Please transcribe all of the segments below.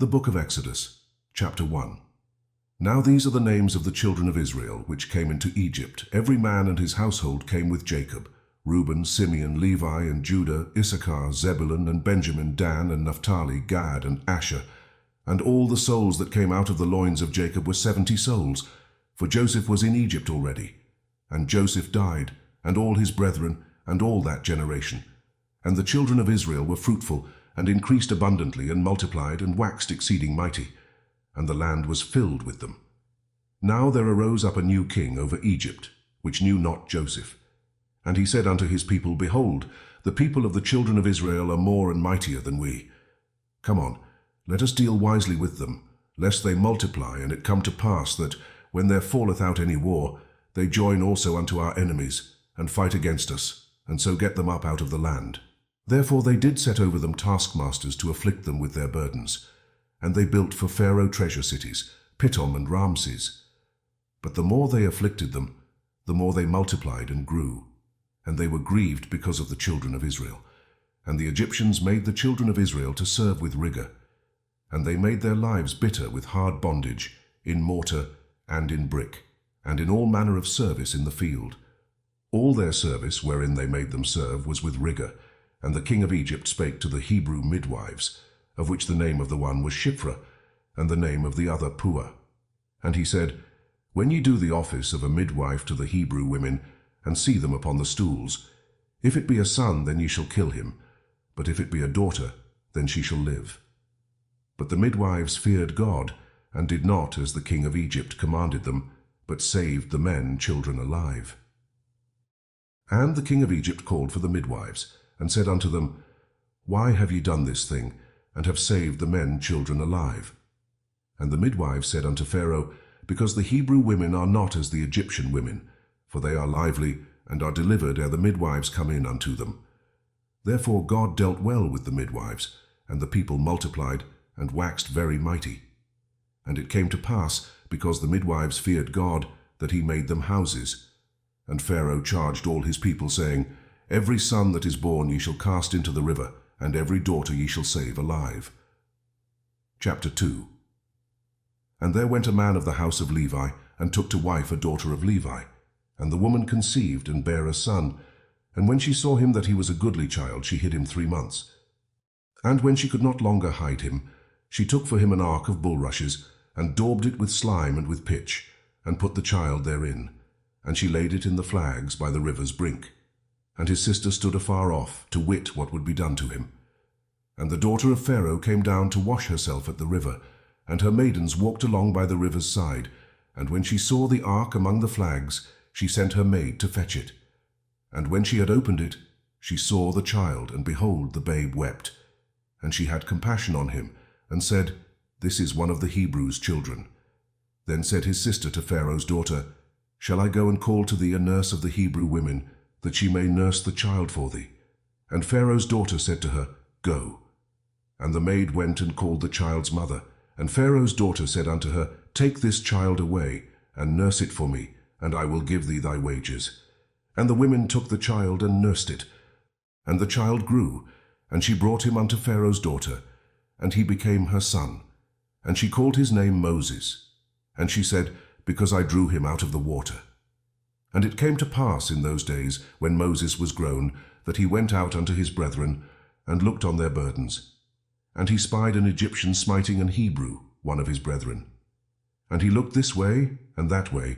The Book of Exodus, chapter 1. Now these are the names of the children of Israel, which came into Egypt. Every man and his household came with Jacob: Reuben, Simeon, Levi, and Judah, Issachar, Zebulun, and Benjamin, Dan, and Naphtali, Gad, and Asher. And all the souls that came out of the loins of Jacob were 70 souls, for Joseph was in Egypt already. And Joseph died, and all his brethren, and all that generation. And the children of Israel were fruitful, and increased abundantly, and multiplied, and waxed exceeding mighty. And the land was filled with them. Now there arose up a new king over Egypt, which knew not Joseph. And he said unto his people, Behold, the people of the children of Israel are more and mightier than we. Come on, let us deal wisely with them, lest they multiply, and it come to pass that, when there falleth out any war, they join also unto our enemies, and fight against us, and so get them up out of the land. Therefore they did set over them taskmasters to afflict them with their burdens. And they built for Pharaoh treasure cities, Pithom and Ramses. But the more they afflicted them, the more they multiplied and grew. And they were grieved because of the children of Israel. And the Egyptians made the children of Israel to serve with rigor. And they made their lives bitter with hard bondage, in mortar and in brick, and in all manner of service in the field. All their service wherein they made them serve was with rigor. And the king of Egypt spake to the Hebrew midwives, of which the name of the one was Shiphrah, and the name of the other Puah. And he said, When ye do the office of a midwife to the Hebrew women, and see them upon the stools, if it be a son, then ye shall kill him, but if it be a daughter, then she shall live. But the midwives feared God, and did not as the king of Egypt commanded them, but saved the men children alive. And the king of Egypt called for the midwives, and said unto them, Why have ye done this thing, and have saved the men children alive? And the midwives said unto Pharaoh, Because the Hebrew women are not as the Egyptian women, for they are lively, and are delivered ere the midwives come in unto them. Therefore God dealt well with the midwives, and the people multiplied, and waxed very mighty. And it came to pass, because the midwives feared God, that he made them houses. And Pharaoh charged all his people, saying, Every son that is born ye shall cast into the river, and every daughter ye shall save alive. Chapter 2. And there went a man of the house of Levi, and took to wife a daughter of Levi. And the woman conceived, and bare a son. And when she saw him that he was a goodly child, she hid him 3 months. And when she could not longer hide him, she took for him an ark of bulrushes, and daubed it with slime and with pitch, and put the child therein. And she laid it in the flags by the river's brink. And his sister stood afar off, to wit what would be done to him. And the daughter of Pharaoh came down to wash herself at the river, and her maidens walked along by the river's side. And when she saw the ark among the flags, she sent her maid to fetch it. And when she had opened it, she saw the child, and behold, the babe wept. And she had compassion on him, and said, This is one of the Hebrews' children. Then said his sister to Pharaoh's daughter, Shall I go and call to thee a nurse of the Hebrew women, that she may nurse the child for thee? And Pharaoh's daughter said to her, Go. And the maid went and called the child's mother. And Pharaoh's daughter said unto her, Take this child away, and nurse it for me, and I will give thee thy wages. And the women took the child and nursed it. And the child grew, and she brought him unto Pharaoh's daughter, and he became her son. And she called his name Moses. And she said, Because I drew him out of the water. And it came to pass in those days, when Moses was grown, that he went out unto his brethren, and looked on their burdens. And he spied an Egyptian smiting an Hebrew, one of his brethren. And he looked this way and that way,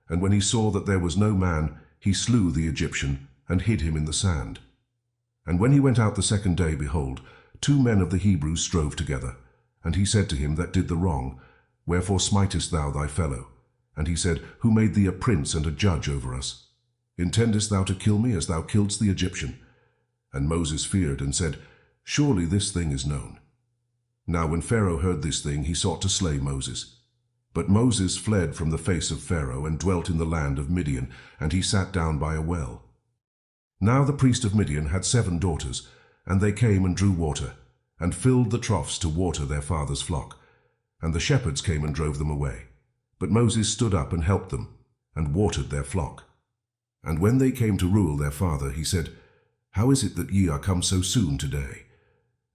and when he saw that there was no man, he slew the Egyptian, and hid him in the sand. And when he went out the second day, behold, 2 men of the Hebrews strove together. And he said to him that did the wrong, Wherefore smitest thou thy fellow? And he said, Who made thee a prince and a judge over us? Intendest thou to kill me as thou killedst the Egyptian? And Moses feared, and said, Surely this thing is known. Now when Pharaoh heard this thing, he sought to slay Moses. But Moses fled from the face of Pharaoh, and dwelt in the land of Midian, and he sat down by a well. Now the priest of Midian had 7 daughters, and they came and drew water, and filled the troughs to water their father's flock. And the shepherds came and drove them away. But Moses stood up and helped them, and watered their flock. And when they came to rule their father, he said, How is it that ye are come so soon today?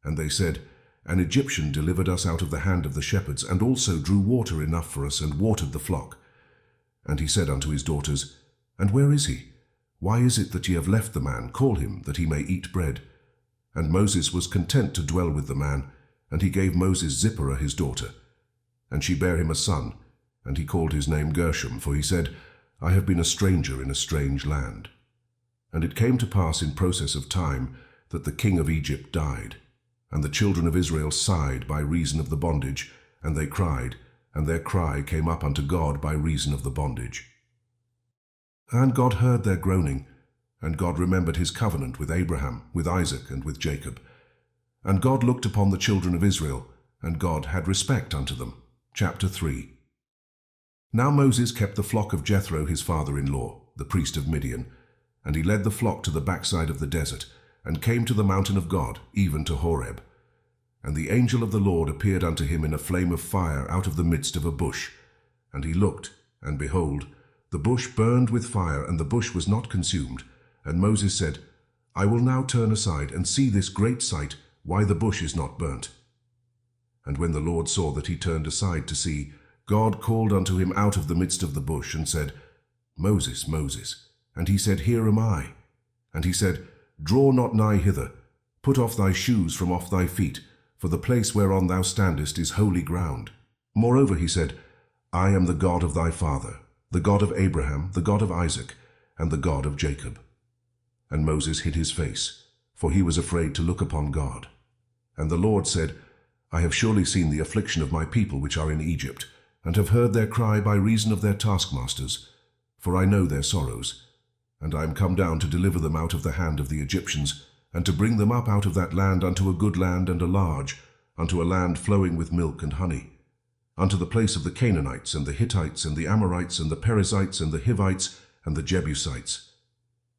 And they said, An Egyptian delivered us out of the hand of the shepherds, and also drew water enough for us, and watered the flock. And he said unto his daughters, And where is he? Why is it that ye have left the man? Call him, that he may eat bread. And Moses was content to dwell with the man, and he gave Moses Zipporah his daughter. And she bare him a son, and he called his name Gershom, for he said, I have been a stranger in a strange land. And it came to pass in process of time that the king of Egypt died, and the children of Israel sighed by reason of the bondage, and they cried, and their cry came up unto God by reason of the bondage. And God heard their groaning, and God remembered his covenant with Abraham, with Isaac, and with Jacob. And God looked upon the children of Israel, and God had respect unto them. Chapter 3. Now Moses kept the flock of Jethro his father-in-law, the priest of Midian, and he led the flock to the backside of the desert, and came to the mountain of God, even to Horeb. And the angel of the Lord appeared unto him in a flame of fire out of the midst of a bush. And he looked, and behold, the bush burned with fire, and the bush was not consumed. And Moses said, I will now turn aside, and see this great sight, why the bush is not burnt. And when the Lord saw that he turned aside to see, God called unto him out of the midst of the bush, and said, Moses, Moses. And he said, Here am I. And he said, Draw not nigh hither, put off thy shoes from off thy feet, for the place whereon thou standest is holy ground. Moreover he said, I am the God of thy father, the God of Abraham, the God of Isaac, and the God of Jacob. And Moses hid his face, for he was afraid to look upon God. And the Lord said, I have surely seen the affliction of my people which are in Egypt, and have heard their cry by reason of their taskmasters, for I know their sorrows. And I am come down to deliver them out of the hand of the Egyptians, and to bring them up out of that land unto a good land and a large, unto a land flowing with milk and honey, unto the place of the Canaanites, and the Hittites, and the Amorites, and the Perizzites, and the Hivites, and the Jebusites.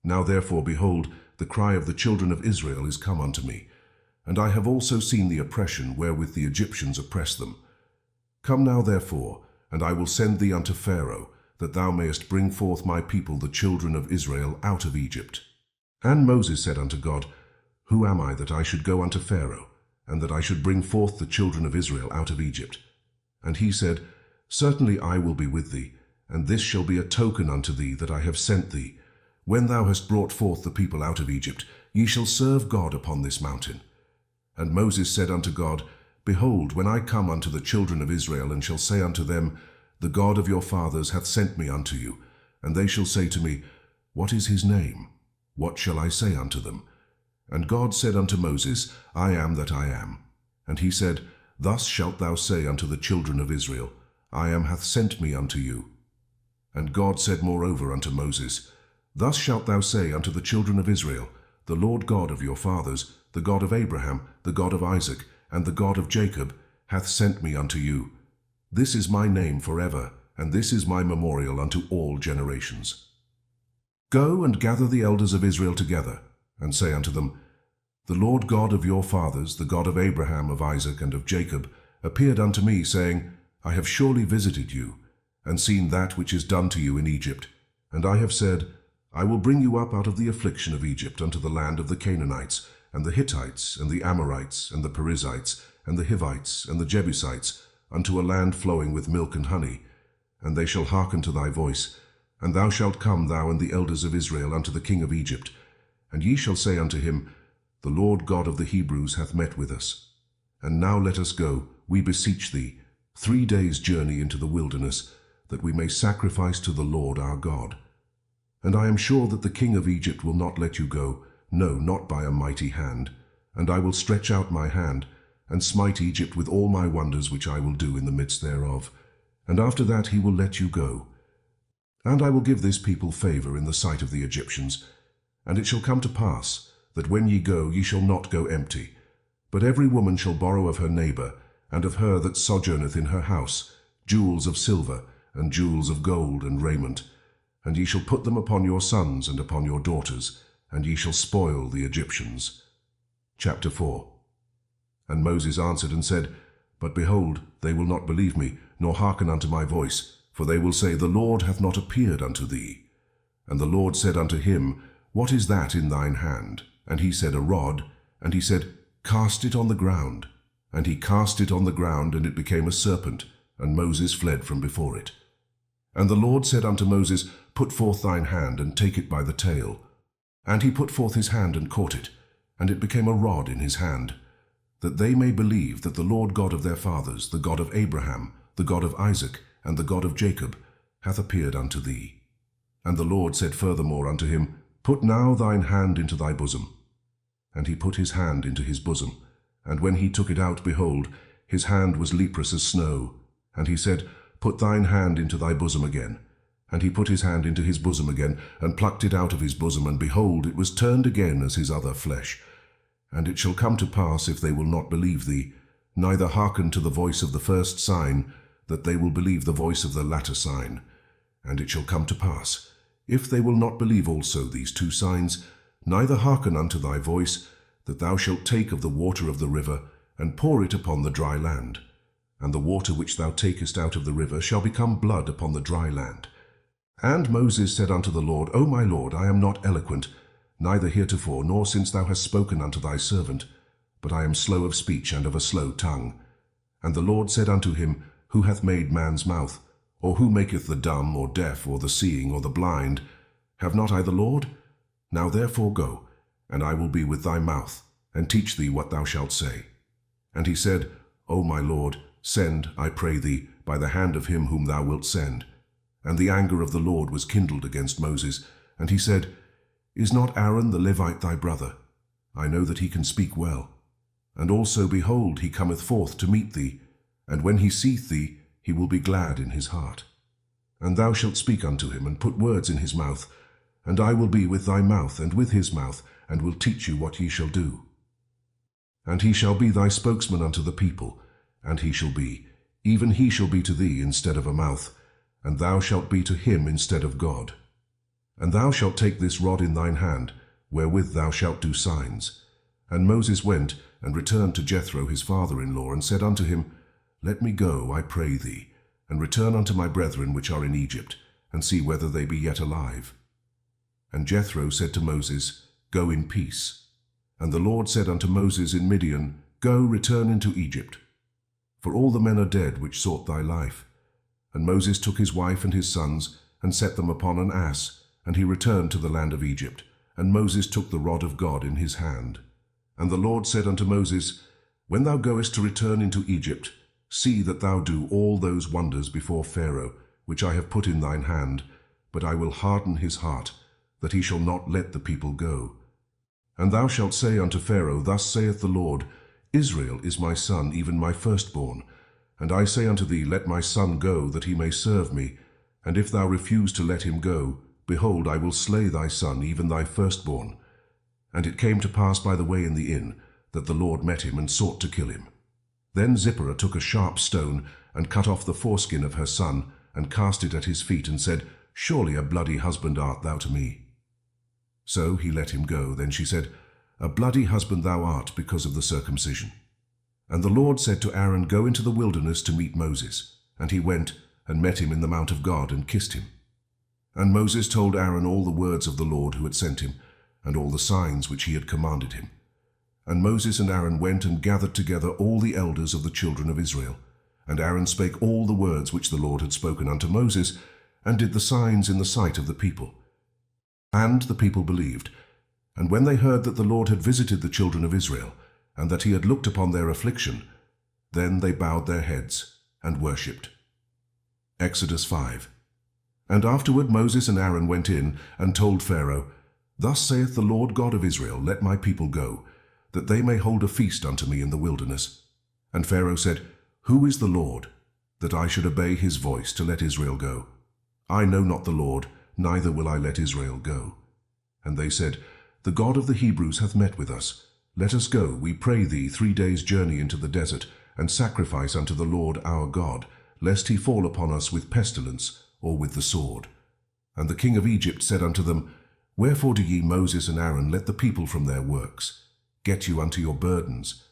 Now therefore, behold, the cry of the children of Israel is come unto me, and I have also seen the oppression wherewith the Egyptians oppress them. Come now therefore, and I will send thee unto Pharaoh, that thou mayest bring forth my people the children of Israel out of Egypt. And Moses said unto God, Who am I that I should go unto Pharaoh, and that I should bring forth the children of Israel out of Egypt? And he said, Certainly I will be with thee, and this shall be a token unto thee that I have sent thee. When thou hast brought forth the people out of Egypt, ye shall serve God upon this mountain. And Moses said unto God, Behold, when I come unto the children of Israel, and shall say unto them, The God of your fathers hath sent me unto you, and they shall say to me, What is his name? What shall I say unto them? And God said unto Moses, I am that I am. And he said, Thus shalt thou say unto the children of Israel, I am hath sent me unto you. And God said moreover unto Moses, Thus shalt thou say unto the children of Israel, The Lord God of your fathers, the God of Abraham, the God of Isaac, and the God of Jacob, hath sent me unto you. This is my name forever, and this is my memorial unto all generations. Go and gather the elders of Israel together, and say unto them, The Lord God of your fathers, the God of Abraham, of Isaac, and of Jacob, appeared unto me, saying, I have surely visited you, and seen that which is done to you in Egypt. And I have said, I will bring you up out of the affliction of Egypt unto the land of the Canaanites, and the Hittites, and the Amorites, and the Perizzites, and the Hivites, and the Jebusites, unto a land flowing with milk and honey. And they shall hearken to thy voice. And thou shalt come, thou and the elders of Israel, unto the king of Egypt. And ye shall say unto him, The Lord God of the Hebrews hath met with us. And now let us go, we beseech thee, 3 days' journey into the wilderness, that we may sacrifice to the Lord our God. And I am sure that the king of Egypt will not let you go, no, not by a mighty hand. And I will stretch out my hand, and smite Egypt with all my wonders which I will do in the midst thereof. And after that he will let you go. And I will give this people favor in the sight of the Egyptians. And it shall come to pass, that when ye go, ye shall not go empty. But every woman shall borrow of her neighbor, and of her that sojourneth in her house, jewels of silver, and jewels of gold, and raiment. And ye shall put them upon your sons and upon your daughters, and ye shall spoil the Egyptians. Chapter 4. And Moses answered and said, But behold, they will not believe me, nor hearken unto my voice, for they will say, The Lord hath not appeared unto thee. And the Lord said unto him, What is that in thine hand? And he said, A rod. And he said, Cast it on the ground. And he cast it on the ground, and it became a serpent, and Moses fled from before it. And the Lord said unto Moses, Put forth thine hand, and take it by the tail. And he put forth his hand, and caught it, and it became a rod in his hand, that they may believe that the Lord God of their fathers, the God of Abraham, the God of Isaac, and the God of Jacob, hath appeared unto thee. And the Lord said furthermore unto him, Put now thine hand into thy bosom. And he put his hand into his bosom, and when he took it out, behold, his hand was leprous as snow. And he said, Put thine hand into thy bosom again. And he put his hand into his bosom again, and plucked it out of his bosom, and behold, it was turned again as his other flesh. And it shall come to pass, if they will not believe thee, neither hearken to the voice of the first sign, that they will believe the voice of the latter sign. And it shall come to pass, if they will not believe also these two signs, neither hearken unto thy voice, that thou shalt take of the water of the river, and pour it upon the dry land. And the water which thou takest out of the river shall become blood upon the dry land. And Moses said unto the Lord, O my Lord, I am not eloquent, neither heretofore, nor since thou hast spoken unto thy servant, but I am slow of speech and of a slow tongue. And the Lord said unto him, Who hath made man's mouth? Or who maketh the dumb, or deaf, or the seeing, or the blind? Have not I the Lord? Now therefore go, and I will be with thy mouth, and teach thee what thou shalt say. And he said, O my Lord, send, I pray thee, by the hand of him whom thou wilt send. And the anger of the Lord was kindled against Moses, and he said, Is not Aaron the Levite thy brother? I know that he can speak well. And also, behold, he cometh forth to meet thee, and when he seeth thee, he will be glad in his heart. And thou shalt speak unto him, and put words in his mouth, and I will be with thy mouth, and with his mouth, and will teach you what ye shall do. And he shall be thy spokesman unto the people, and he shall be, even he shall be to thee instead of a mouth, and thou shalt be to him instead of God. And thou shalt take this rod in thine hand, wherewith thou shalt do signs. And Moses went, and returned to Jethro his father-in-law, and said unto him, Let me go, I pray thee, and return unto my brethren which are in Egypt, and see whether they be yet alive. And Jethro said to Moses, Go in peace. And the Lord said unto Moses in Midian, Go, return into Egypt. For all the men are dead which sought thy life. And Moses took his wife and his sons, and set them upon an ass, and he returned to the land of Egypt. And Moses took the rod of God in his hand. And the Lord said unto Moses, When thou goest to return into Egypt, see that thou do all those wonders before Pharaoh, which I have put in thine hand, but I will harden his heart, that he shall not let the people go. And thou shalt say unto Pharaoh, Thus saith the Lord, Israel is my son, even my firstborn. And I say unto thee, Let my son go, that he may serve me. And if thou refuse to let him go, behold, I will slay thy son, even thy firstborn. And it came to pass by the way in the inn, that the Lord met him, and sought to kill him. Then Zipporah took a sharp stone, and cut off the foreskin of her son, and cast it at his feet, and said, Surely a bloody husband art thou to me. So he let him go. Then she said, A bloody husband thou art, because of the circumcision. And the Lord said to Aaron, Go into the wilderness to meet Moses. And he went, and met him in the mount of God, and kissed him. And Moses told Aaron all the words of the Lord who had sent him, and all the signs which he had commanded him. And Moses and Aaron went and gathered together all the elders of the children of Israel. And Aaron spake all the words which the Lord had spoken unto Moses, and did the signs in the sight of the people. And the people believed. And when they heard that the Lord had visited the children of Israel, and that he had looked upon their affliction, then they bowed their heads and worshipped. Exodus 5. And afterward Moses and Aaron went in, and told Pharaoh, Thus saith the Lord God of Israel, Let my people go, that they may hold a feast unto me in the wilderness. And Pharaoh said, Who is the Lord, that I should obey his voice to let Israel go? I know not the Lord, neither will I let Israel go. And they said, The God of the Hebrews hath met with us. Let us go, we pray thee, 3 days' journey into the desert, and sacrifice unto the Lord our God, lest he fall upon us with pestilence, or with the sword. And the king of Egypt said unto them, Wherefore do ye, Moses and Aaron, let the people from their works? Get you unto your burdens.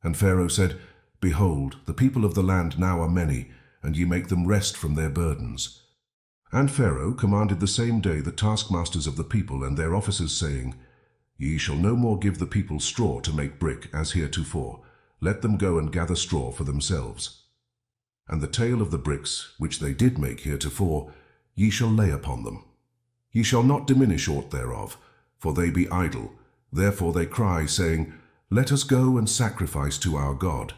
And Pharaoh said, Behold, the people of the land now are many, and ye make them rest from their burdens. And Pharaoh commanded the same day the taskmasters of the people and their officers, saying, Ye shall no more give the people straw to make brick, as heretofore, let them go and gather straw for themselves. And the tale of the bricks, which they did make heretofore, ye shall lay upon them. Ye shall not diminish aught thereof, for they be idle. Therefore they cry, saying, Let us go and sacrifice to our God.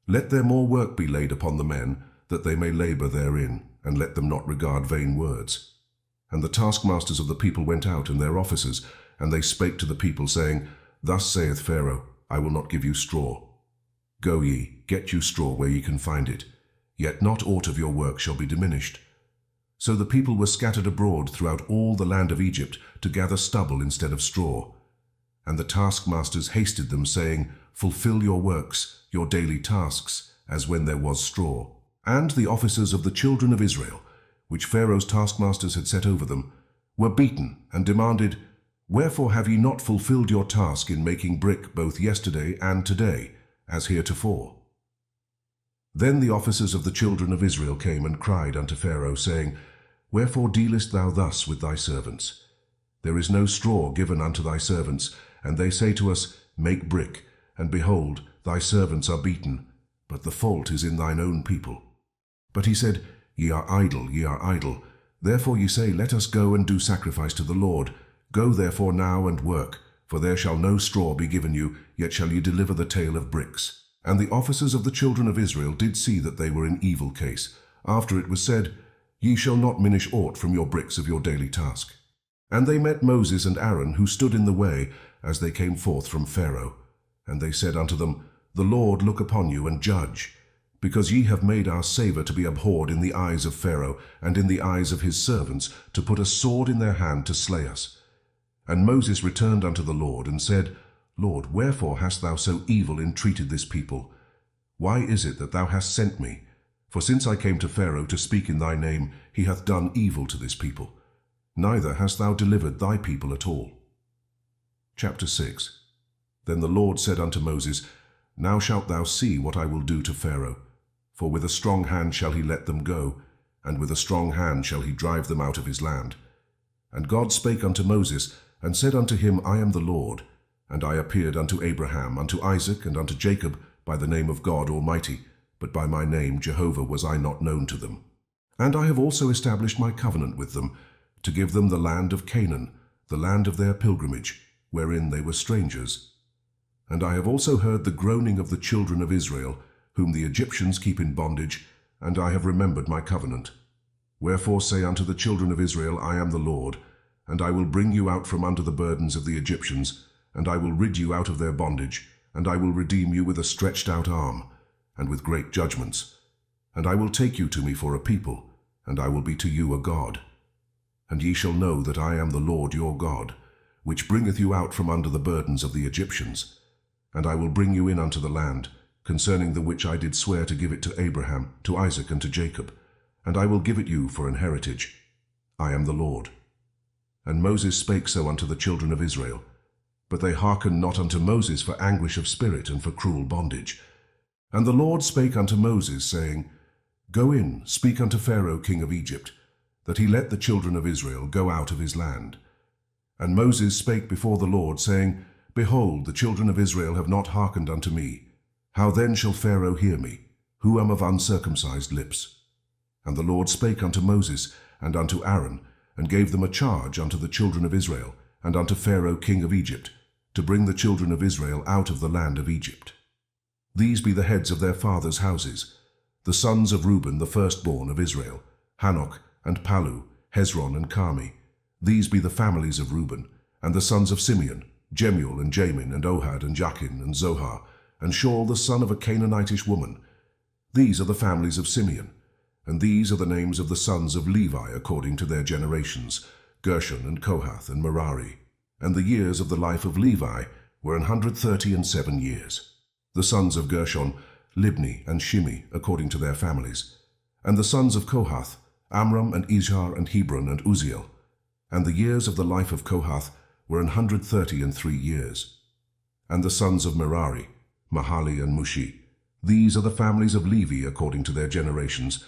Let their more work be laid upon the men, that they may labor therein, and let them not regard vain words. And the taskmasters of the people went out, and their officers, and they spake to the people, saying, Thus saith Pharaoh, I will not give you straw. Go ye, get you straw where ye can find it, yet not aught of your work shall be diminished. So the people were scattered abroad throughout all the land of Egypt to gather stubble instead of straw. And the taskmasters hasted them, saying, Fulfill your works, your daily tasks, as when there was straw. And the officers of the children of Israel, which Pharaoh's taskmasters had set over them, were beaten, and demanded, Wherefore have ye not fulfilled your task in making brick both yesterday and today, as heretofore? Then the officers of the children of Israel came and cried unto Pharaoh, saying, Wherefore dealest thou thus with thy servants? There is no straw given unto thy servants, and they say to us, Make brick, and behold, thy servants are beaten, but the fault is in thine own people. But he said, Ye are idle, ye are idle. Therefore ye say, Let us go and do sacrifice to the Lord. Go therefore now and work, for there shall no straw be given you, yet shall ye deliver the tale of bricks. And the officers of the children of Israel did see that they were in evil case, after it was said, Ye shall not minish aught from your bricks of your daily task. And they met Moses and Aaron, who stood in the way, as they came forth from Pharaoh. And they said unto them, The Lord look upon you, and judge, because ye have made our savour to be abhorred in the eyes of Pharaoh, and in the eyes of his servants, to put a sword in their hand to slay us. And Moses returned unto the Lord, and said, Lord, wherefore hast thou so evil entreated this people? Why is it that thou hast sent me? For since I came to Pharaoh to speak in thy name, he hath done evil to this people. Neither hast thou delivered thy people at all. Chapter 6. Then the Lord said unto Moses, Now shalt thou see what I will do to Pharaoh. For with a strong hand shall he let them go, and with a strong hand shall he drive them out of his land. And God spake unto Moses, and said unto him, I am the Lord. And I appeared unto Abraham, unto Isaac, and unto Jacob by the name of God Almighty, but by my name Jehovah was I not known to them. And I have also established my covenant with them, to give them the land of Canaan, the land of their pilgrimage, wherein they were strangers. And I have also heard the groaning of the children of Israel, whom the Egyptians keep in bondage, and I have remembered my covenant. Wherefore say unto the children of Israel, I am the Lord, and I will bring you out from under the burdens of the Egyptians, and I will rid you out of their bondage, and I will redeem you with a stretched out arm, and with great judgments. And I will take you to me for a people, and I will be to you a God. And ye shall know that I am the Lord your God, which bringeth you out from under the burdens of the Egyptians. And I will bring you in unto the land, concerning the which I did swear to give it to Abraham, to Isaac, and to Jacob, and I will give it you for an heritage. I am the Lord. And Moses spake so unto the children of Israel. But they hearkened not unto Moses for anguish of spirit and for cruel bondage. And the Lord spake unto Moses, saying, Go in, speak unto Pharaoh king of Egypt, that he let the children of Israel go out of his land. And Moses spake before the Lord, saying, Behold, the children of Israel have not hearkened unto me. How then shall Pharaoh hear me, who am of uncircumcised lips? And the Lord spake unto Moses and unto Aaron, and gave them a charge unto the children of Israel, and unto Pharaoh king of Egypt, to bring the children of Israel out of the land of Egypt. These be the heads of their fathers' houses, the sons of Reuben, the firstborn of Israel, Hanok and Palu, Hezron and Carmi. These be the families of Reuben, and the sons of Simeon, Jemuel and Jamin and Ohad and Jachin and Zohar, and Shaul the son of a Canaanitish woman. These are the families of Simeon. And these are the names of the sons of Levi according to their generations, Gershon and Kohath and Merari. And the years of the life of Levi were 137 years. The sons of Gershon, Libni and Shimi, according to their families. And the sons of Kohath, Amram and Izhar and Hebron and Uzziel. And the years of the life of Kohath were 133 years. And the sons of Merari, Mahali and Mushi. These are the families of Levi according to their generations.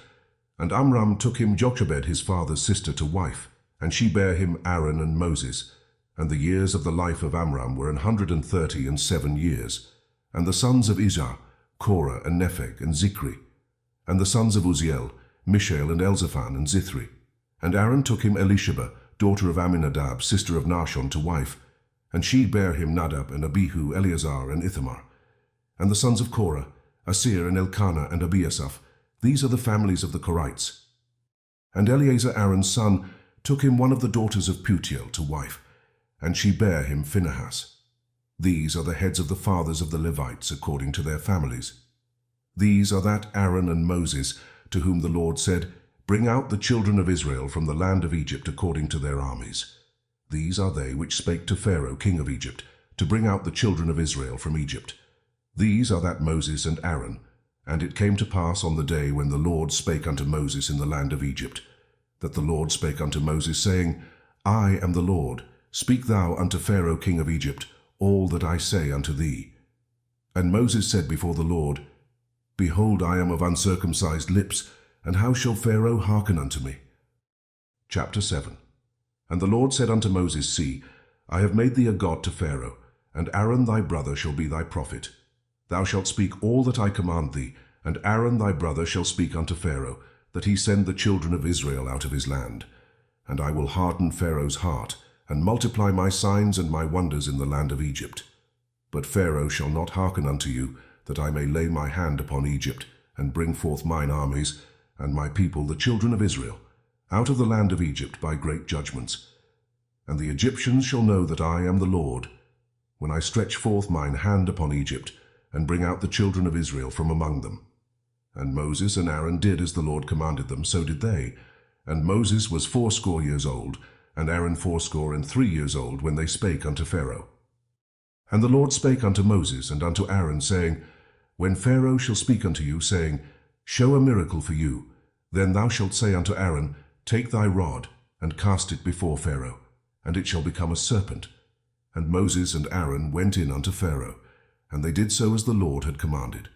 And Amram took him Jochebed his father's sister to wife, and she bare him Aaron and Moses. And the years of the life of Amram were 137 years. And the sons of Izhar, Korah and Nepheg and Zikri. And the sons of Uzziel, Mishael and Elzaphan and Zithri. And Aaron took him Elisheba, daughter of Amminadab, sister of Nahshon, to wife. And she bare him Nadab and Abihu, Eleazar and Ithamar. And the sons of Korah, Asir and Elkanah and Abiasaph. These are the families of the Korites. And Eleazar Aaron's son took him one of the daughters of Putiel to wife, and she bare him Phinehas. These are the heads of the fathers of the Levites according to their families. These are that Aaron and Moses, to whom the Lord said, Bring out the children of Israel from the land of Egypt according to their armies. These are they which spake to Pharaoh king of Egypt, to bring out the children of Israel from Egypt. These are that Moses and Aaron. And it came to pass on the day when the Lord spake unto Moses in the land of Egypt, that the Lord spake unto Moses, saying, I am the Lord, speak thou unto Pharaoh king of Egypt all that I say unto thee. And Moses said before the Lord, Behold, I am of uncircumcised lips, and how shall Pharaoh hearken unto me? Chapter 7. And the Lord said unto Moses, See, I have made thee a god to Pharaoh, and Aaron thy brother shall be thy prophet. Thou shalt speak all that I command thee, and Aaron thy brother shall speak unto Pharaoh, that he send the children of Israel out of his land. And I will harden Pharaoh's heart, and multiply my signs and my wonders in the land of Egypt. But Pharaoh shall not hearken unto you, that I may lay my hand upon Egypt, and bring forth mine armies, and my people, the children of Israel, out of the land of Egypt by great judgments. And the Egyptians shall know that I am the Lord, when I stretch forth mine hand upon Egypt, and bring out the children of Israel from among them. And Moses and Aaron did as the Lord commanded them, so did they. And Moses was 80 years old, and Aaron 83 years old, when they spake unto Pharaoh. And the Lord spake unto Moses and unto Aaron, saying, When Pharaoh shall speak unto you, saying, Show a miracle for you, then thou shalt say unto Aaron, Take thy rod, and cast it before Pharaoh, and it shall become a serpent. And Moses and Aaron went in unto Pharaoh, and they did so as the Lord had commanded.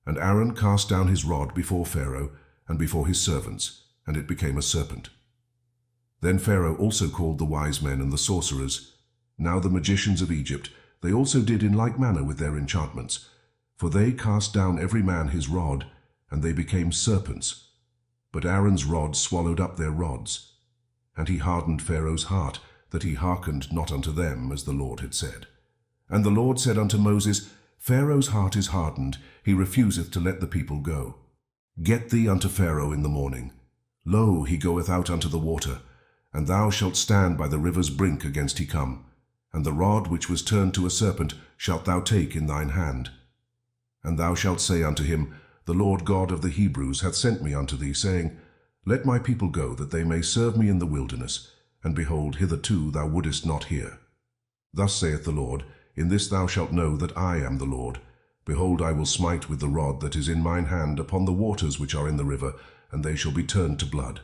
And Aaron cast down his rod before Pharaoh, and before his servants, and it became a serpent. Then Pharaoh also called the wise men and the sorcerers. Now the magicians of Egypt, they also did in like manner with their enchantments. For they cast down every man his rod, and they became serpents. But Aaron's rod swallowed up their rods. And he hardened Pharaoh's heart, that he hearkened not unto them, as the Lord had said. And the Lord said unto Moses, Pharaoh's heart is hardened, he refuseth to let the people go. Get thee unto Pharaoh in the morning. Lo, he goeth out unto the water, and thou shalt stand by the river's brink against he come. And the rod which was turned to a serpent shalt thou take in thine hand. And thou shalt say unto him, The Lord God of the Hebrews hath sent me unto thee, saying, Let my people go, that they may serve me in the wilderness. And behold, hitherto thou wouldest not hear. Thus saith the Lord, In this thou shalt know that I am the Lord. Behold, I will smite with the rod that is in mine hand upon the waters which are in the river, and they shall be turned to blood.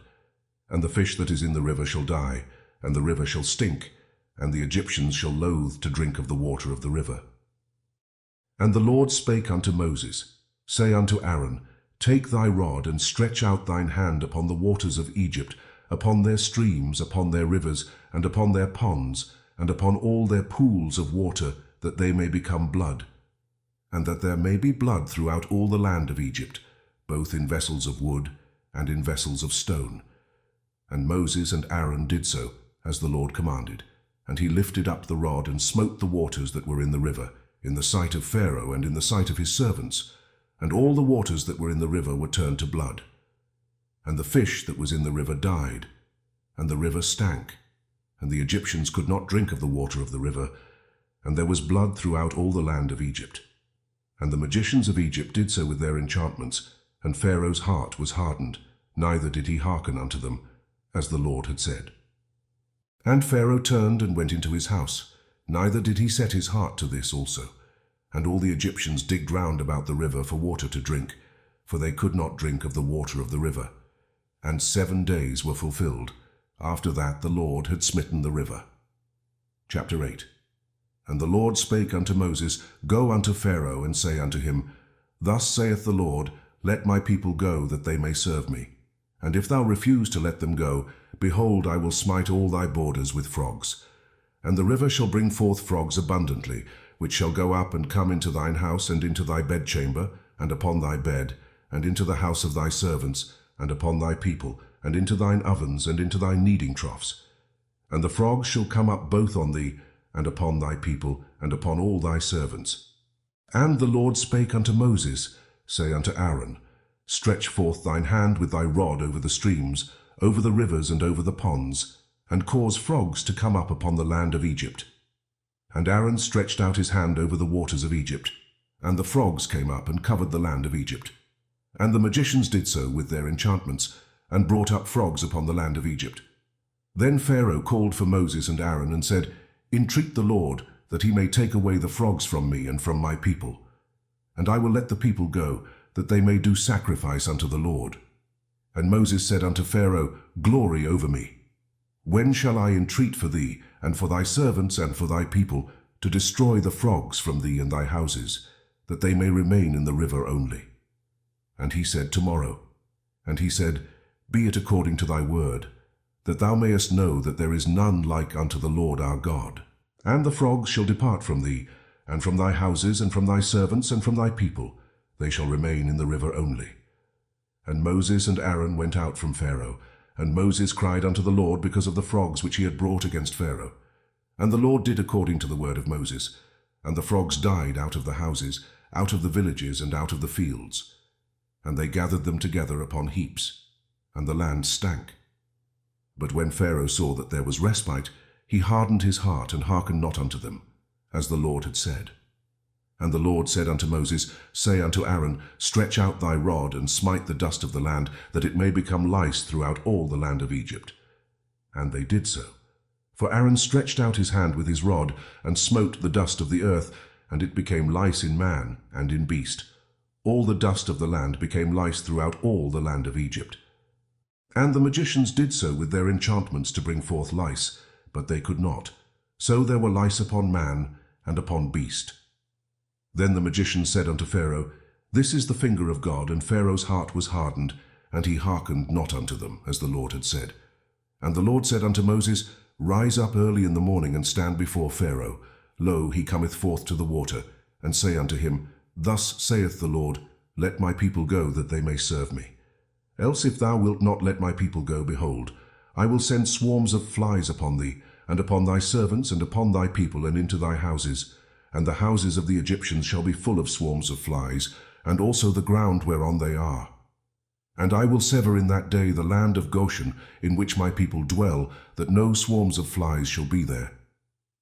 And the fish that is in the river shall die, and the river shall stink, and the Egyptians shall loathe to drink of the water of the river. And the Lord spake unto Moses, Say unto Aaron, Take thy rod, and stretch out thine hand upon the waters of Egypt, upon their streams, upon their rivers, and upon their ponds, and upon all their pools of water, that they may become blood. And that there may be blood throughout all the land of Egypt, both in vessels of wood and in vessels of stone. And Moses and Aaron did so, as the Lord commanded. And he lifted up the rod, and smote the waters that were in the river, in the sight of Pharaoh, and in the sight of his servants. And all the waters that were in the river were turned to blood. And the fish that was in the river died, and the river stank, and the Egyptians could not drink of the water of the river, and there was blood throughout all the land of Egypt. And the magicians of Egypt did so with their enchantments, and Pharaoh's heart was hardened, neither did he hearken unto them, as the Lord had said. And Pharaoh turned and went into his house, neither did he set his heart to this also. And all the Egyptians digged round about the river for water to drink, for they could not drink of the water of the river. And 7 days were fulfilled. After that the Lord had smitten the river. Chapter 8. And the Lord spake unto Moses, Go unto Pharaoh, and say unto him, Thus saith the Lord, Let my people go, that they may serve me. And if thou refuse to let them go, behold, I will smite all thy borders with frogs. And the river shall bring forth frogs abundantly, which shall go up and come into thine house and into thy bedchamber, and upon thy bed, and into the house of thy servants, and upon thy people, and into thine ovens, and into thy kneading troughs. And the frogs shall come up both on thee, and upon thy people, and upon all thy servants. And the Lord spake unto Moses, say unto Aaron, Stretch forth thine hand with thy rod over the streams, over the rivers and over the ponds, and cause frogs to come up upon the land of Egypt. And Aaron stretched out his hand over the waters of Egypt, and the frogs came up and covered the land of Egypt. And the magicians did so with their enchantments, and brought up frogs upon the land of Egypt. Then Pharaoh called for Moses and Aaron, and said, Entreat the Lord, that he may take away the frogs from me and from my people. And I will let the people go, that they may do sacrifice unto the Lord. And Moses said unto Pharaoh, Glory over me. When shall I entreat for thee, and for thy servants, and for thy people, to destroy the frogs from thee and thy houses, that they may remain in the river only? And he said, Tomorrow. And he said, Be it according to thy word, that thou mayest know that there is none like unto the Lord our God. And the frogs shall depart from thee, and from thy houses, and from thy servants, and from thy people. They shall remain in the river only. And Moses and Aaron went out from Pharaoh, and Moses cried unto the Lord because of the frogs which he had brought against Pharaoh. And the Lord did according to the word of Moses. And the frogs died out of the houses, out of the villages, and out of the fields. And they gathered them together upon heaps, and the land stank. But when Pharaoh saw that there was respite, he hardened his heart, and hearkened not unto them, as the Lord had said. And the Lord said unto Moses, Say unto Aaron, Stretch out thy rod, and smite the dust of the land, that it may become lice throughout all the land of Egypt. And they did so. For Aaron stretched out his hand with his rod, and smote the dust of the earth, and it became lice in man and in beast. All the dust of the land became lice throughout all the land of Egypt. And the magicians did so with their enchantments to bring forth lice, but they could not. So there were lice upon man and upon beast. Then the magicians said unto Pharaoh, This is the finger of God. And Pharaoh's heart was hardened, and he hearkened not unto them, as the Lord had said. And the Lord said unto Moses, Rise up early in the morning, and stand before Pharaoh. Lo, he cometh forth to the water. And say unto him, Thus saith the Lord, Let my people go, that they may serve me. Else if thou wilt not let my people go, behold, I will send swarms of flies upon thee, and upon thy servants, and upon thy people, and into thy houses. And the houses of the Egyptians shall be full of swarms of flies, and also the ground whereon they are. And I will sever in that day the land of Goshen, in which my people dwell, that no swarms of flies shall be there.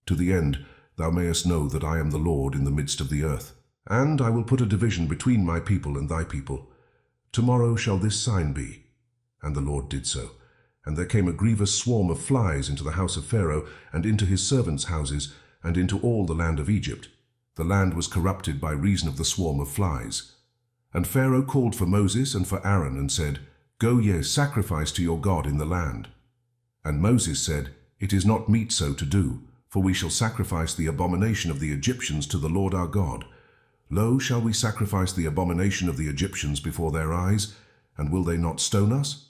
To the end thou mayest know that I am the Lord in the midst of the earth. And I will put a division between my people and thy people. Tomorrow shall this sign be. And the Lord did so. And there came a grievous swarm of flies into the house of Pharaoh, and into his servants' houses, and into all the land of Egypt. The land was corrupted by reason of the swarm of flies. And Pharaoh called for Moses and for Aaron, and said, Go ye, sacrifice to your God in the land. And Moses said, It is not meet so to do, for we shall sacrifice the abomination of the Egyptians to the Lord our God. Lo, shall we sacrifice the abomination of the Egyptians before their eyes, and will they not stone us?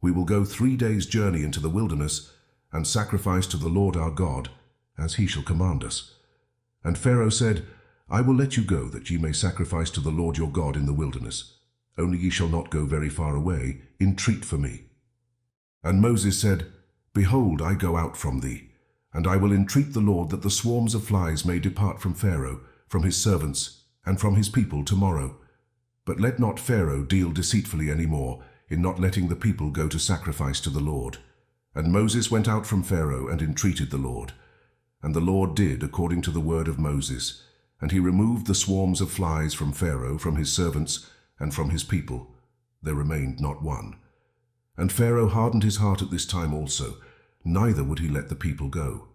We will go 3 days' journey into the wilderness, and sacrifice to the Lord our God, as he shall command us. And Pharaoh said, I will let you go, that ye may sacrifice to the Lord your God in the wilderness. Only ye shall not go very far away. Entreat for me. And Moses said, Behold, I go out from thee, and I will entreat the Lord that the swarms of flies may depart from Pharaoh, from his servants, and from his people tomorrow. But let not Pharaoh deal deceitfully any more, in not letting the people go to sacrifice to the Lord. And Moses went out from Pharaoh, and entreated the Lord. And the Lord did according to the word of Moses, and he removed the swarms of flies from Pharaoh, from his servants, and from his people. There remained not one. And Pharaoh hardened his heart at this time also, neither would he let the people go.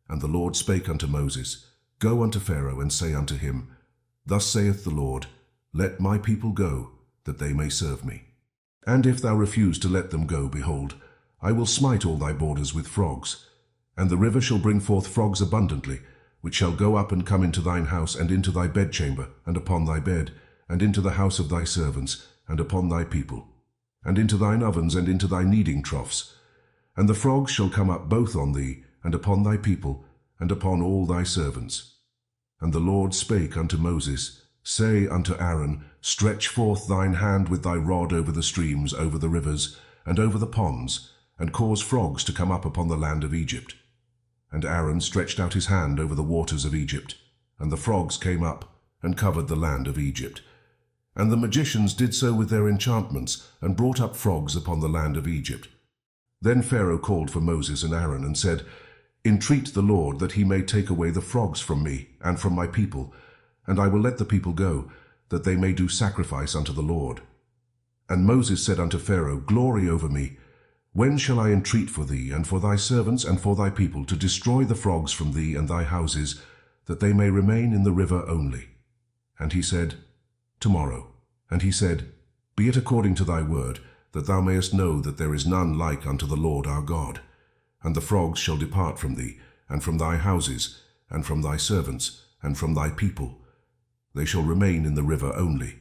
And the Lord spake unto Moses, Go unto Pharaoh, and say unto him, Thus saith the Lord, Let my people go, that they may serve me. And if thou refuse to let them go, behold, I will smite all thy borders with frogs. And the river shall bring forth frogs abundantly, which shall go up and come into thine house, and into thy bedchamber, and upon thy bed, and into the house of thy servants, and upon thy people, and into thine ovens, and into thy kneading troughs. And the frogs shall come up both on thee, and upon thy people, and upon all thy servants. And the Lord spake unto Moses, Say unto Aaron, Stretch forth thine hand with thy rod over the streams, over the rivers, and over the ponds, and cause frogs to come up upon the land of Egypt. And Aaron stretched out his hand over the waters of Egypt, and the frogs came up, and covered the land of Egypt. And the magicians did so with their enchantments, and brought up frogs upon the land of Egypt. Then Pharaoh called for Moses and Aaron, and said, Entreat the Lord that he may take away the frogs from me, and from my people, and I will let the people go, that they may do sacrifice unto the Lord. And Moses said unto Pharaoh, Glory over me. When shall I entreat for thee, and for thy servants, and for thy people, to destroy the frogs from thee and thy houses, that they may remain in the river only? And he said, Tomorrow. And he said, Be it according to thy word, that thou mayest know that there is none like unto the Lord our God. And the frogs shall depart from thee, and from thy houses, and from thy servants, and from thy people. They shall remain in the river only.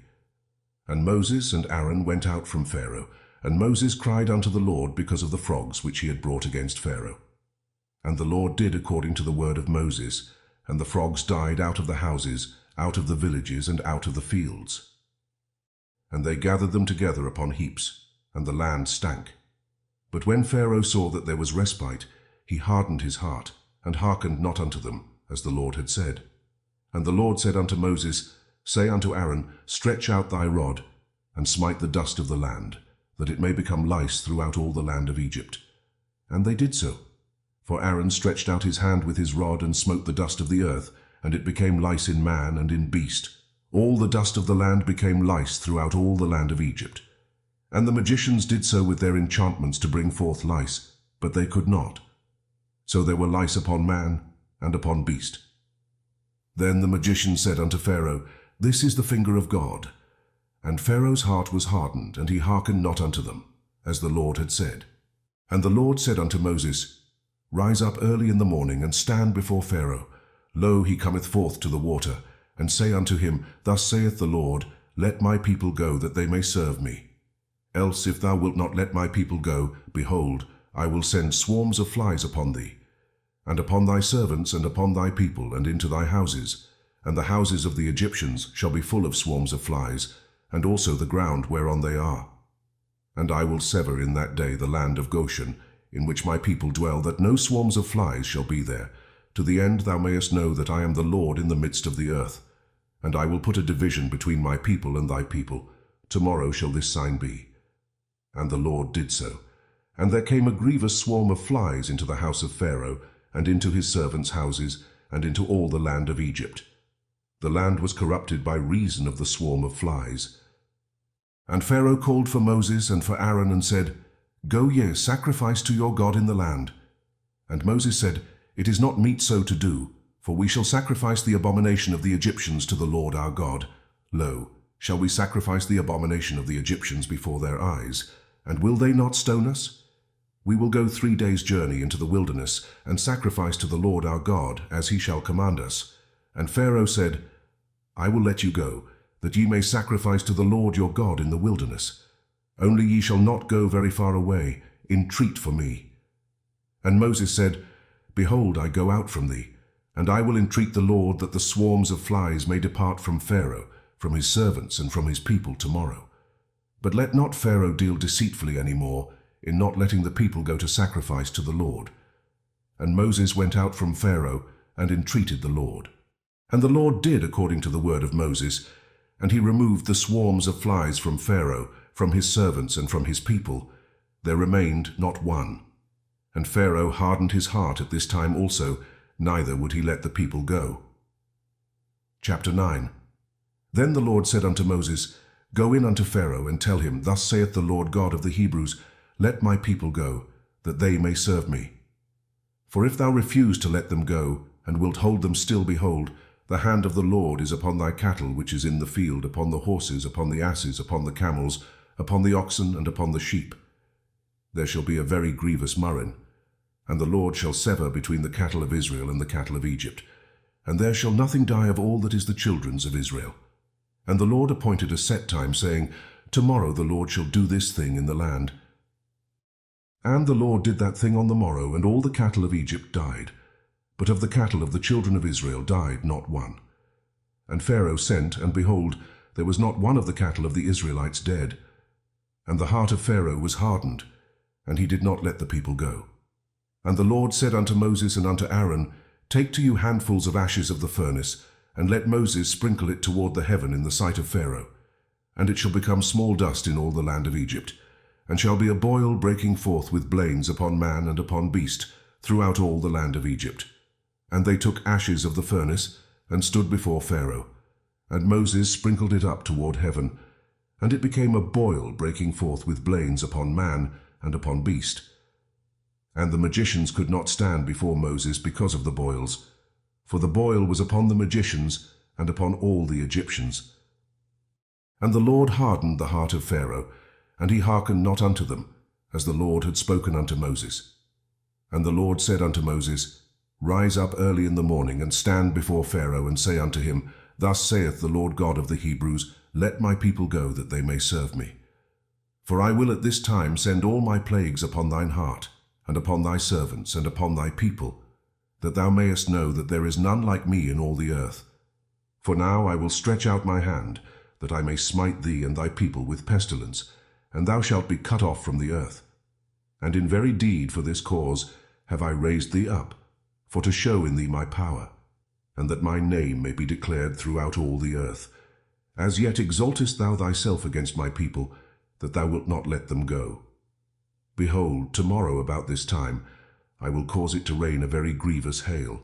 And Moses and Aaron went out from Pharaoh, and Moses cried unto the Lord because of the frogs which he had brought against Pharaoh. And the Lord did according to the word of Moses, and the frogs died out of the houses, out of the villages, and out of the fields. And they gathered them together upon heaps, and the land stank. But when Pharaoh saw that there was respite, he hardened his heart, and hearkened not unto them, as the Lord had said. And the Lord said unto Moses, Say unto Aaron, Stretch out thy rod, and smite the dust of the land, that it may become lice throughout all the land of Egypt. And they did so. For Aaron stretched out his hand with his rod, and smote the dust of the earth, and it became lice in man and in beast. All the dust of the land became lice throughout all the land of Egypt. And the magicians did so with their enchantments to bring forth lice, but they could not. So there were lice upon man and upon beast. Then the magician said unto Pharaoh, This is the finger of God. And Pharaoh's heart was hardened, and he hearkened not unto them, as the Lord had said. And the Lord said unto Moses, Rise up early in the morning, and stand before Pharaoh. Lo, he cometh forth to the water, and say unto him, Thus saith the Lord, Let my people go, that they may serve me. Else if thou wilt not let my people go, behold, I will send swarms of flies upon thee, and upon thy servants, and upon thy people, and into thy houses. And the houses of the Egyptians shall be full of swarms of flies, and also the ground whereon they are. And I will sever in that day the land of Goshen, in which my people dwell, that no swarms of flies shall be there, to the end thou mayest know that I am the Lord in the midst of the earth. And I will put a division between my people and thy people. Tomorrow shall this sign be. And the Lord did so. And there came a grievous swarm of flies into the house of Pharaoh, and into his servants' houses, and into all the land of Egypt. The land was corrupted by reason of the swarm of flies. And Pharaoh called for Moses and for Aaron, and said, Go ye, sacrifice to your God in the land. And Moses said, It is not meet so to do, for we shall sacrifice the abomination of the Egyptians to the Lord our God. Lo, shall we sacrifice the abomination of the Egyptians before their eyes? And will they not stone us? We will go 3 days' journey into the wilderness, and sacrifice to the Lord our God, as he shall command us. And Pharaoh said, I will let you go, that ye may sacrifice to the Lord your God in the wilderness. Only ye shall not go very far away. Entreat for me. And Moses said, Behold, I go out from thee, and I will entreat the Lord that the swarms of flies may depart from Pharaoh, from his servants, and from his people tomorrow. But let not Pharaoh deal deceitfully any more, in not letting the people go to sacrifice to the Lord. And Moses went out from Pharaoh, and entreated the Lord. And the Lord did according to the word of Moses, and he removed the swarms of flies from Pharaoh, from his servants, and from his people. There remained not one. And Pharaoh hardened his heart at this time also, neither would he let the people go. Chapter 9. Then the Lord said unto Moses, Go in unto Pharaoh, and tell him, Thus saith the Lord God of the Hebrews, Let my people go, that they may serve me. For if thou refuse to let them go, and wilt hold them still, behold, the hand of the Lord is upon thy cattle which is in the field, upon the horses, upon the asses, upon the camels, upon the oxen, and upon the sheep. There shall be a very grievous murrain, and the Lord shall sever between the cattle of Israel and the cattle of Egypt, and there shall nothing die of all that is the children's of Israel. And the Lord appointed a set time, saying, Tomorrow the Lord shall do this thing in the land. And the Lord did that thing on the morrow, and all the cattle of Egypt died. But of the cattle of the children of Israel died not one. And Pharaoh sent, and behold, there was not one of the cattle of the Israelites dead. And the heart of Pharaoh was hardened, and he did not let the people go. And the Lord said unto Moses and unto Aaron, Take to you handfuls of ashes of the furnace, and let Moses sprinkle it toward the heaven in the sight of Pharaoh. And it shall become small dust in all the land of Egypt, and shall be a boil breaking forth with blains upon man and upon beast throughout all the land of Egypt. And they took ashes of the furnace, and stood before Pharaoh. And Moses sprinkled it up toward heaven, and it became a boil breaking forth with blains upon man and upon beast. And the magicians could not stand before Moses because of the boils, for the boil was upon the magicians and upon all the Egyptians. And the Lord hardened the heart of Pharaoh, and he hearkened not unto them, as the Lord had spoken unto Moses. And the Lord said unto Moses, Rise up early in the morning, and stand before Pharaoh, and say unto him, Thus saith the Lord God of the Hebrews, Let my people go, that they may serve me. For I will at this time send all my plagues upon thine heart, and upon thy servants, and upon thy people, that thou mayest know that there is none like me in all the earth. For now I will stretch out my hand, that I may smite thee and thy people with pestilence, and thou shalt be cut off from the earth. And in very deed for this cause have I raised thee up, for to show in thee my power, and that my name may be declared throughout all the earth. As yet exaltest thou thyself against my people, that thou wilt not let them go. Behold, tomorrow about this time I will cause it to rain a very grievous hail,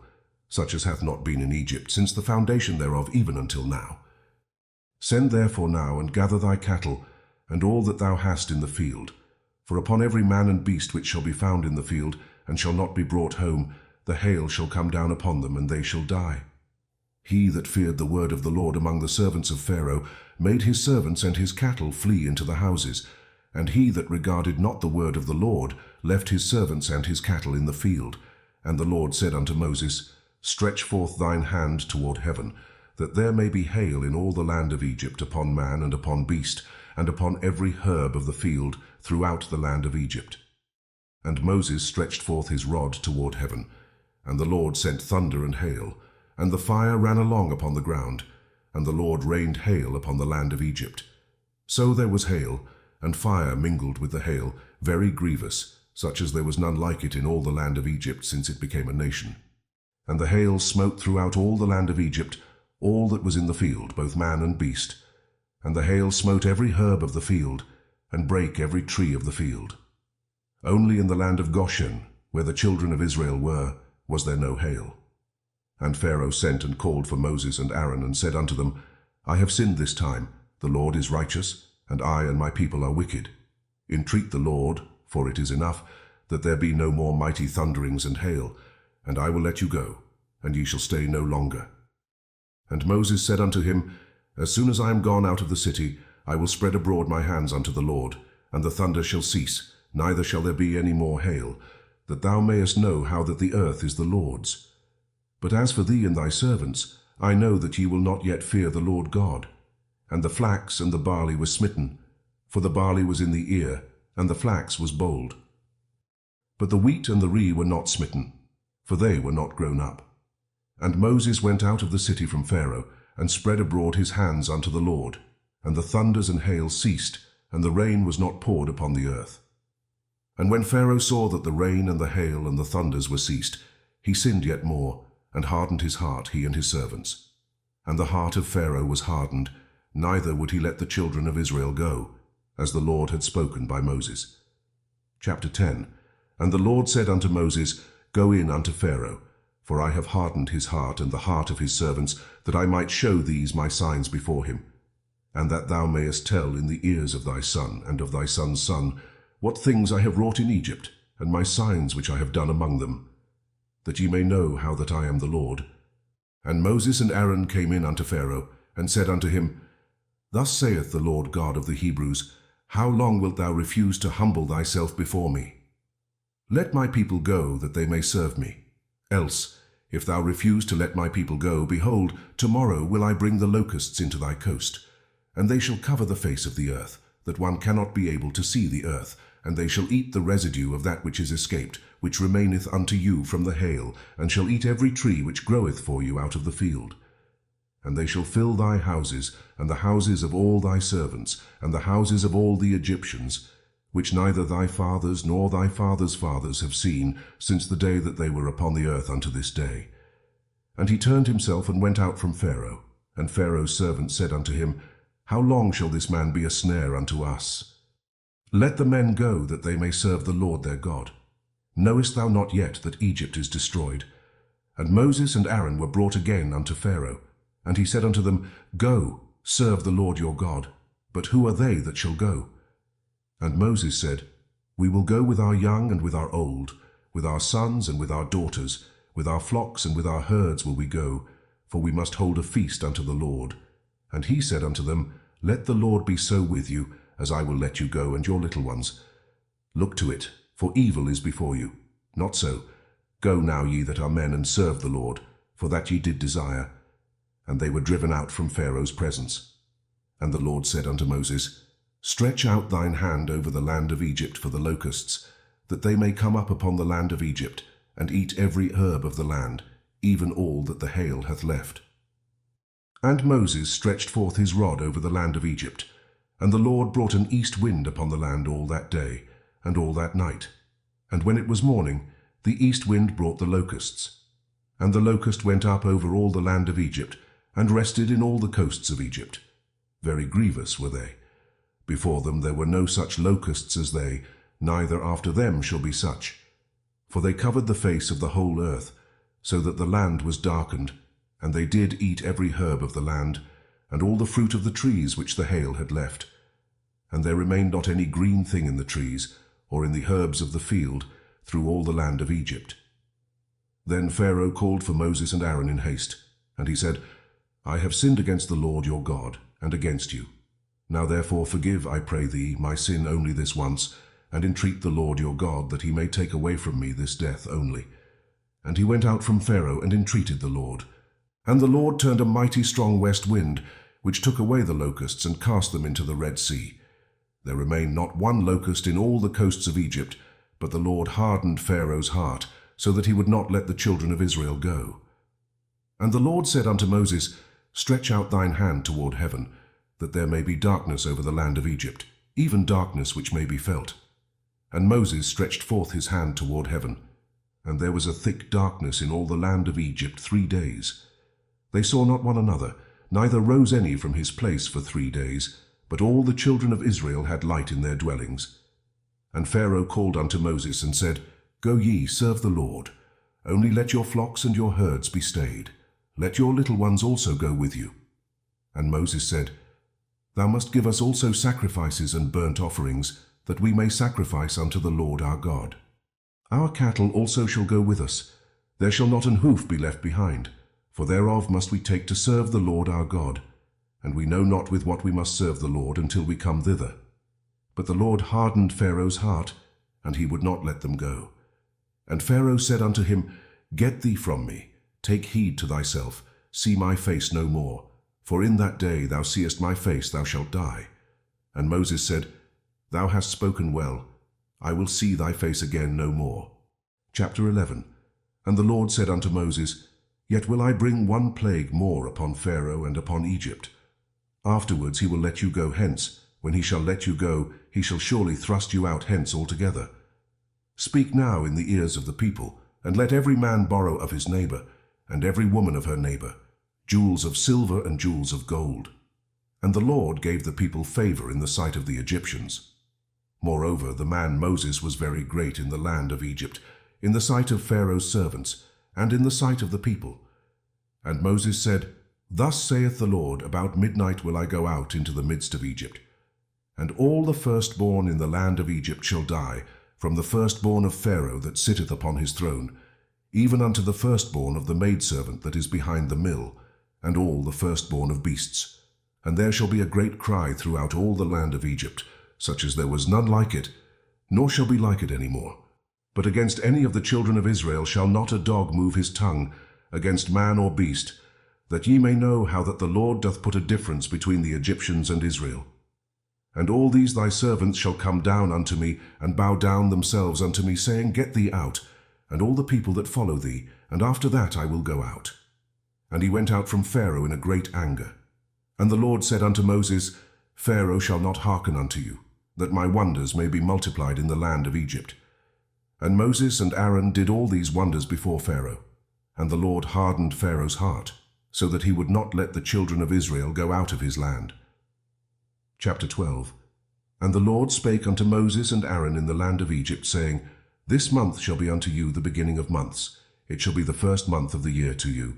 such as hath not been in Egypt, since the foundation thereof even until now. Send therefore now, and gather thy cattle, and all that thou hast in the field. For upon every man and beast which shall be found in the field, and shall not be brought home, the hail shall come down upon them, and they shall die. He that feared the word of the Lord among the servants of Pharaoh made his servants and his cattle flee into the houses, and he that regarded not the word of the Lord left his servants and his cattle in the field. And the Lord said unto Moses, Stretch forth thine hand toward heaven, that there may be hail in all the land of Egypt upon man and upon beast, and upon every herb of the field throughout the land of Egypt. And Moses stretched forth his rod toward heaven, and the Lord sent thunder and hail, and the fire ran along upon the ground, and the Lord rained hail upon the land of Egypt. So there was hail, and fire mingled with the hail, very grievous, such as there was none like it in all the land of Egypt since it became a nation. And the hail smote throughout all the land of Egypt, all that was in the field, both man and beast. And the hail smote every herb of the field, and brake every tree of the field. Only in the land of Goshen, where the children of Israel were, was there no hail. And Pharaoh sent and called for Moses and Aaron, and said unto them, I have sinned this time, the Lord is righteous, and I and my people are wicked. Entreat the Lord, for it is enough, that there be no more mighty thunderings and hail, and I will let you go, and ye shall stay no longer. And Moses said unto him, As soon as I am gone out of the city, I will spread abroad my hands unto the Lord, and the thunder shall cease, neither shall there be any more hail, that thou mayest know how that the earth is the Lord's. But as for thee and thy servants, I know that ye will not yet fear the Lord God. And the flax and the barley were smitten, for the barley was in the ear, and the flax was bold. But the wheat and the rye were not smitten, for they were not grown up. And Moses went out of the city from Pharaoh, and spread abroad his hands unto the Lord, and the thunders and hail ceased, and the rain was not poured upon the earth. And when Pharaoh saw that the rain and the hail and the thunders were ceased, he sinned yet more, and hardened his heart, he and his servants. And the heart of Pharaoh was hardened, neither would he let the children of Israel go, as the Lord had spoken by Moses. Chapter 10. And the Lord said unto Moses, Go in unto Pharaoh, for I have hardened his heart and the heart of his servants, that I might show these my signs before him, and that thou mayest tell in the ears of thy son and of thy son's son what things I have wrought in Egypt, and my signs which I have done among them, that ye may know how that I am the Lord. And Moses and Aaron came in unto Pharaoh, and said unto him, Thus saith the Lord God of the Hebrews, How long wilt thou refuse to humble thyself before me? Let my people go, that they may serve me. Else, if thou refuse to let my people go, behold, tomorrow will I bring the locusts into thy coast, and they shall cover the face of the earth, that one cannot be able to see the earth, and they shall eat the residue of that which is escaped, which remaineth unto you from the hail, and shall eat every tree which groweth for you out of the field. and they shall fill thy houses, and the houses of all thy servants, and the houses of all the Egyptians, which neither thy fathers nor thy fathers' fathers have seen since the day that they were upon the earth unto this day. And he turned himself and went out from Pharaoh. And Pharaoh's servants said unto him, How long shall this man be a snare unto us? Let the men go, that they may serve the Lord their God. Knowest thou not yet that Egypt is destroyed? And Moses and Aaron were brought again unto Pharaoh. And he said unto them, Go, serve the Lord your God. But who are they that shall go? And Moses said, We will go with our young and with our old, with our sons and with our daughters, with our flocks and with our herds will we go, for we must hold a feast unto the Lord. And he said unto them, Let the Lord be so with you, as I will let you go and your little ones. Look to it, for evil is before you. Not so. Go now, ye that are men, and serve the Lord, for that ye did desire. And they were driven out from Pharaoh's presence. And the Lord said unto Moses, Stretch out thine hand over the land of Egypt for the locusts, that they may come up upon the land of Egypt, and eat every herb of the land, even all that the hail hath left. And Moses stretched forth his rod over the land of Egypt, and the Lord brought an east wind upon the land all that day, and all that night. And when it was morning, the east wind brought the locusts. And the locust went up over all the land of Egypt, and rested in all the coasts of Egypt. Very grievous were they. Before them there were no such locusts as they, neither after them shall be such. For they covered the face of the whole earth, so that the land was darkened, and they did eat every herb of the land, and all the fruit of the trees which the hail had left. And there remained not any green thing in the trees, or in the herbs of the field, through all the land of Egypt. Then Pharaoh called for Moses and Aaron in haste, and he said, I have sinned against the Lord your God, and against you. Now therefore forgive, I pray thee, my sin only this once, and entreat the Lord your God that he may take away from me this death only. And he went out from Pharaoh and entreated the Lord. And the Lord turned a mighty strong west wind, which took away the locusts and cast them into the Red Sea. There remained not one locust in all the coasts of Egypt, but the Lord hardened Pharaoh's heart, so that he would not let the children of Israel go. And the Lord said unto Moses, Stretch out thine hand toward heaven, that there may be darkness over the land of Egypt, even darkness which may be felt. And Moses stretched forth his hand toward heaven, and there was a thick darkness in all the land of Egypt 3 days. They saw not one another, neither rose any from his place for 3 days, but all the children of Israel had light in their dwellings. And Pharaoh called unto Moses and said, Go ye, serve the Lord. Only let your flocks and your herds be stayed. Let your little ones also go with you. And Moses said, Thou must give us also sacrifices and burnt offerings, that we may sacrifice unto the Lord our God. Our cattle also shall go with us. There shall not an hoof be left behind, for thereof must we take to serve the Lord our God. And we know not with what we must serve the Lord until we come thither. But the Lord hardened Pharaoh's heart, and he would not let them go. And Pharaoh said unto him, Get thee from me, take heed to thyself, see my face no more. For in that day thou seest my face, thou shalt die. And Moses said, Thou hast spoken well. I will see thy face again no more. Chapter 11. And the Lord said unto Moses, Yet will I bring one plague more upon Pharaoh and upon Egypt. Afterwards he will let you go hence. When he shall let you go, he shall surely thrust you out hence altogether. Speak now in the ears of the people, and let every man borrow of his neighbor, and every woman of her neighbor, jewels of silver and jewels of gold. And the Lord gave the people favor in the sight of the Egyptians. Moreover, the man Moses was very great in the land of Egypt, in the sight of Pharaoh's servants, and in the sight of the people. And Moses said, Thus saith the Lord, About midnight will I go out into the midst of Egypt. And all the firstborn in the land of Egypt shall die, from the firstborn of Pharaoh that sitteth upon his throne, even unto the firstborn of the maidservant that is behind the mill, and all the firstborn of beasts. And there shall be a great cry throughout all the land of Egypt, such as there was none like it, nor shall be like it any more. But against any of the children of Israel shall not a dog move his tongue, against man or beast, that ye may know how that the Lord doth put a difference between the Egyptians and Israel. And all these thy servants shall come down unto me, and bow down themselves unto me, saying, Get thee out, and all the people that follow thee, and after that I will go out. And he went out from Pharaoh in a great anger. And the Lord said unto Moses, Pharaoh shall not hearken unto you, that my wonders may be multiplied in the land of Egypt. And Moses and Aaron did all these wonders before Pharaoh. And the Lord hardened Pharaoh's heart, so that he would not let the children of Israel go out of his land. Chapter 12. And the Lord spake unto Moses and Aaron in the land of Egypt, saying, This month shall be unto you the beginning of months. It shall be the first month of the year to you.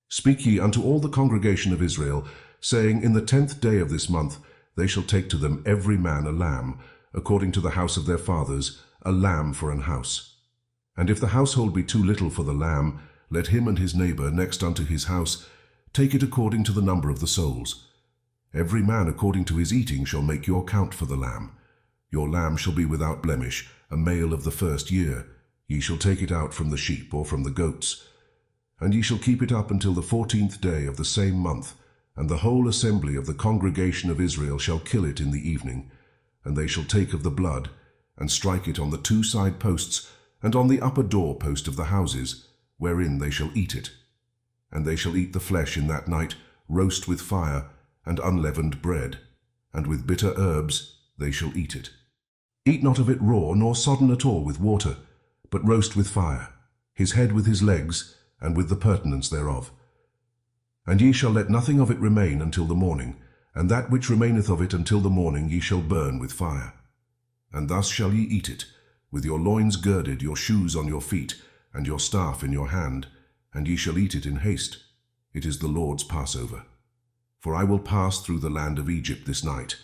Speak ye unto all the congregation of Israel, saying, In the 10th day of this month they shall take to them every man a lamb, according to the house of their fathers, a lamb for an house. And if the household be too little for the lamb, let him and his neighbor next unto his house take it according to the number of the souls. Every man according to his eating shall make your count for the lamb. Your lamb shall be without blemish, a male of the first year. Ye shall take it out from the sheep or from the goats. And ye shall keep it up until the 14th day of the same month, and the whole assembly of the congregation of Israel shall kill it in the evening. And they shall take of the blood, and strike it on the 2 side posts, and on the upper door post of the houses, wherein they shall eat it. And they shall eat the flesh in that night, roast with fire, and unleavened bread, and with bitter herbs they shall eat it. Eat not of it raw, nor sodden at all with water, but roast with fire, his head with his legs, and with the purtenance thereof. And ye shall let nothing of it remain until the morning, and that which remaineth of it until the morning ye shall burn with fire. And thus shall ye eat it, with your loins girded, your shoes on your feet, and your staff in your hand, and ye shall eat it in haste. It is the Lord's Passover. For I will pass through the land of Egypt this night,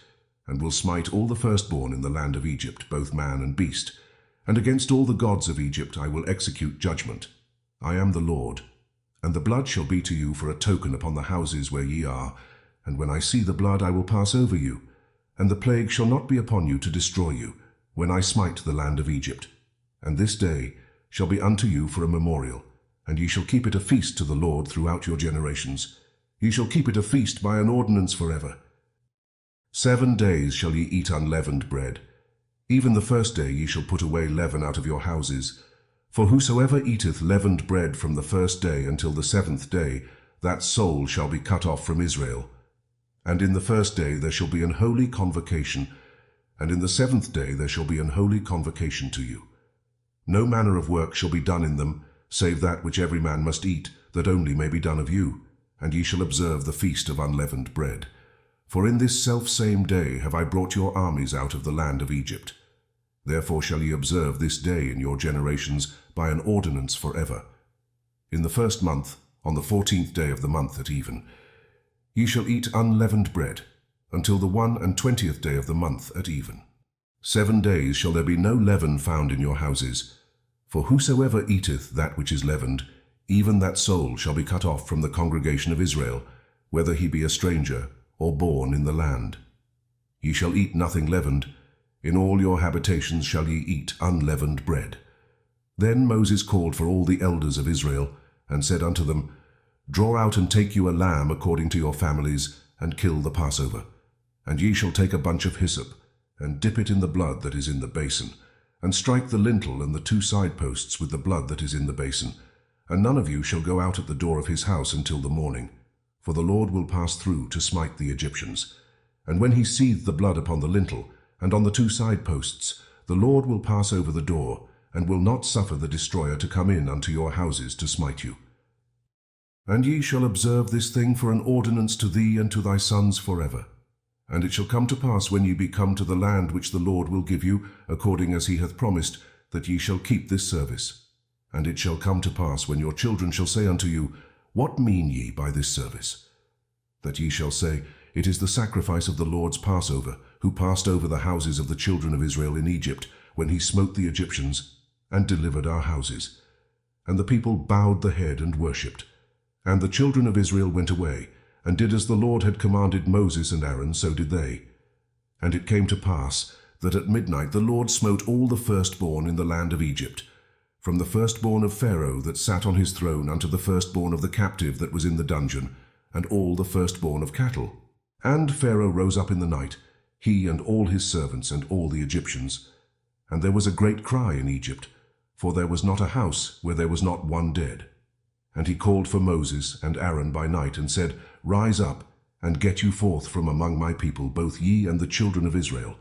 and will smite all the firstborn in the land of Egypt, both man and beast, and against all the gods of Egypt I will execute judgment. I am the Lord. And the blood shall be to you for a token upon the houses where ye are, and when I see the blood I will pass over you, and the plague shall not be upon you to destroy you, when I smite the land of Egypt. And this day shall be unto you for a memorial, and ye shall keep it a feast to the Lord throughout your generations. Ye shall keep it a feast by an ordinance forever. 7 days shall ye eat unleavened bread. Even the first day ye shall put away leaven out of your houses. For whosoever eateth leavened bread from the first day until the 7th day, that soul shall be cut off from Israel. And in the first day there shall be an holy convocation, and in the 7th day there shall be an holy convocation to you. No manner of work shall be done in them, save that which every man must eat, that only may be done of you. And ye shall observe the feast of unleavened bread. For in this selfsame day have I brought your armies out of the land of Egypt. Therefore shall ye observe this day in your generations by an ordinance forever. In the 1st month, on the 14th day of the month at even, ye shall eat unleavened bread, until the 21st day of the month at even. 7 days shall there be no leaven found in your houses. For whosoever eateth that which is leavened, even that soul shall be cut off from the congregation of Israel, whether he be a stranger or born in the land. Ye shall eat nothing leavened. In all your habitations shall ye eat unleavened bread. Then Moses called for all the elders of Israel, and said unto them, Draw out and take you a lamb according to your families, and kill the Passover. And ye shall take a bunch of hyssop, and dip it in the blood that is in the basin, and strike the lintel and the 2 side posts with the blood that is in the basin. And none of you shall go out at the door of his house until the morning, for the Lord will pass through to smite the Egyptians. And when he seeth the blood upon the lintel, and on the 2 side posts, the Lord will pass over the door, and will not suffer the destroyer to come in unto your houses to smite you. And ye shall observe this thing for an ordinance to thee and to thy sons forever. And it shall come to pass when ye be come to the land which the Lord will give you, according as he hath promised, that ye shall keep this service. And it shall come to pass when your children shall say unto you, What mean ye by this service? That ye shall say, It is the sacrifice of the Lord's Passover, who passed over the houses of the children of Israel in Egypt, when he smote the Egyptians, and delivered our houses. And the people bowed the head and worshipped. And the children of Israel went away, and did as the Lord had commanded Moses and Aaron, so did they. And it came to pass that at midnight the Lord smote all the firstborn in the land of Egypt, from the firstborn of Pharaoh that sat on his throne unto the firstborn of the captive that was in the dungeon, and all the firstborn of cattle. And Pharaoh rose up in the night, he and all his servants and all the Egyptians. And there was a great cry in Egypt, for there was not a house where there was not one dead. And he called for Moses and Aaron by night, and said, Rise up, and get you forth from among my people, both ye and the children of Israel,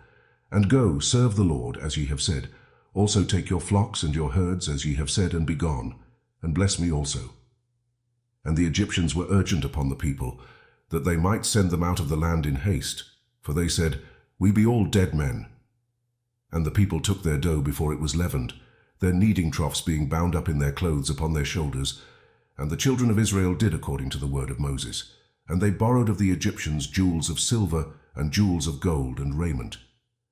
and go, serve the Lord, as ye have said. Also take your flocks and your herds, as ye have said, and be gone, and bless me also. And the Egyptians were urgent upon the people, that they might send them out of the land in haste, for they said, We be all dead men. And the people took their dough before it was leavened, their kneading troughs being bound up in their clothes upon their shoulders. And the children of Israel did according to the word of Moses. And they borrowed of the Egyptians jewels of silver and jewels of gold and raiment.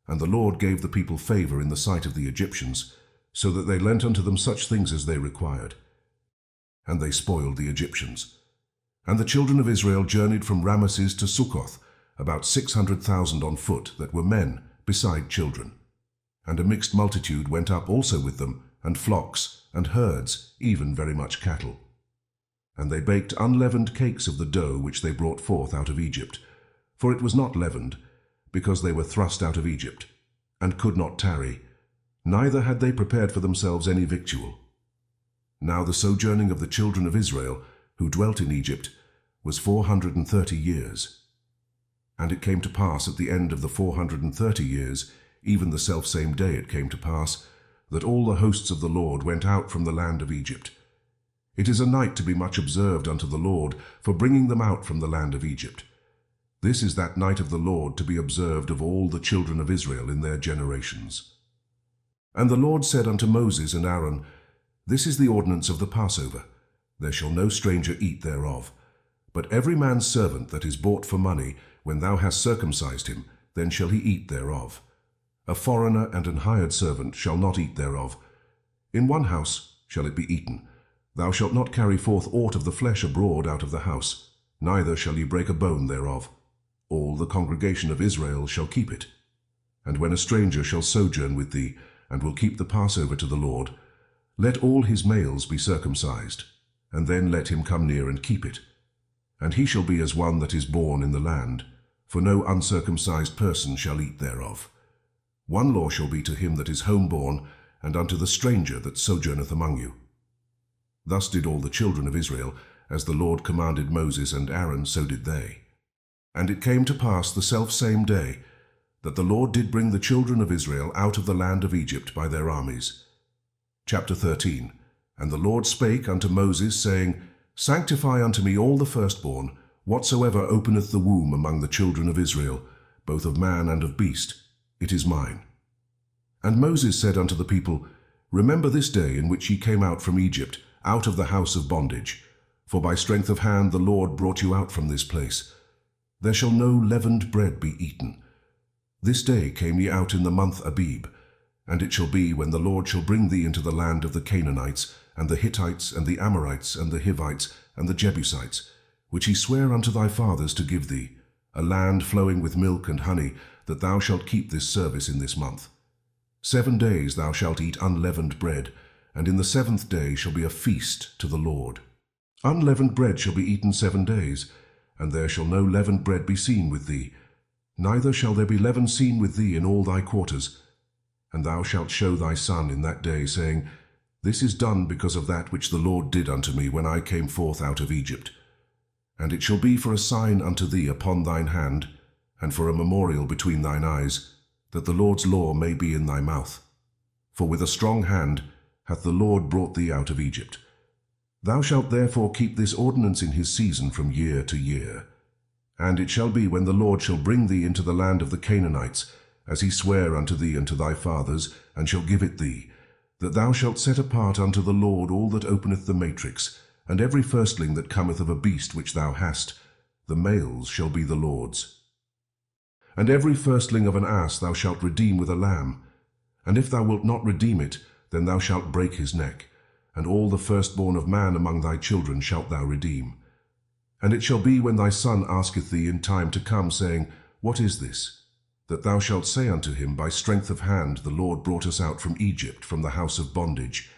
And the Lord gave the people favor in the sight of the Egyptians, so that they lent unto them such things as they required. And they spoiled the Egyptians. And the children of Israel journeyed from Rameses to Succoth, about 600,000 on foot, that were men, beside children. And a mixed multitude went up also with them, and flocks, and herds, even very much cattle. And they baked unleavened cakes of the dough which they brought forth out of Egypt, for it was not leavened, because they were thrust out of Egypt, and could not tarry, neither had they prepared for themselves any victual. Now the sojourning of the children of Israel, who dwelt in Egypt, was 430 years. And it came to pass at the end of the 430 years, even the selfsame day it came to pass, that all the hosts of the Lord went out from the land of Egypt. It is a night to be much observed unto the Lord, for bringing them out from the land of Egypt. This is that night of the Lord to be observed of all the children of Israel in their generations. And the Lord said unto Moses and Aaron, This is the ordinance of the Passover. There shall no stranger eat thereof. But every man's servant that is bought for money, when thou hast circumcised him, then shall he eat thereof. A foreigner and an hired servant shall not eat thereof. In one house shall it be eaten. Thou shalt not carry forth aught of the flesh abroad out of the house, neither shall ye break a bone thereof. All the congregation of Israel shall keep it. And when a stranger shall sojourn with thee, and will keep the Passover to the Lord, let all his males be circumcised, and then let him come near and keep it. And he shall be as one that is born in the land, for no uncircumcised person shall eat thereof. One law shall be to him that is homeborn, and unto the stranger that sojourneth among you. Thus did all the children of Israel, as the Lord commanded Moses and Aaron, so did they. And it came to pass the selfsame day, that the Lord did bring the children of Israel out of the land of Egypt by their armies. Chapter 13. And the Lord spake unto Moses, saying, Sanctify unto me all the firstborn, whatsoever openeth the womb among the children of Israel, both of man and of beast, it is mine. And Moses said unto the people, Remember this day in which ye came out from Egypt, out of the house of bondage. For by strength of hand the Lord brought you out from this place. There shall no leavened bread be eaten. This day came ye out in the month Abib. And it shall be, when the Lord shall bring thee into the land of the Canaanites, and the Hittites, and the Amorites, and the Hivites, and the Jebusites, which he sware unto thy fathers to give thee, a land flowing with milk and honey, that thou shalt keep this service in this month. 7 days thou shalt eat unleavened bread, and in the 7th day shall be a feast to the Lord. Unleavened bread shall be eaten 7 days, and there shall no leavened bread be seen with thee, neither shall there be leaven seen with thee in all thy quarters. And thou shalt show thy son in that day, saying, This is done because of that which the Lord did unto me when I came forth out of Egypt. And it shall be for a sign unto thee upon thine hand, and for a memorial between thine eyes, that the Lord's law may be in thy mouth. For with a strong hand hath the Lord brought thee out of Egypt. Thou shalt therefore keep this ordinance in his season from year to year. And it shall be, when the Lord shall bring thee into the land of the Canaanites, as he sware unto thee and to thy fathers, and shall give it thee, that thou shalt set apart unto the Lord all that openeth the matrix, and every firstling that cometh of a beast which thou hast, the males shall be the Lord's. And every firstling of an ass thou shalt redeem with a lamb, and if thou wilt not redeem it, then thou shalt break his neck, and all the firstborn of man among thy children shalt thou redeem. And it shall be, when thy son asketh thee in time to come, saying, What is this? That thou shalt say unto him, By strength of hand the Lord brought us out from Egypt, from the house of bondage.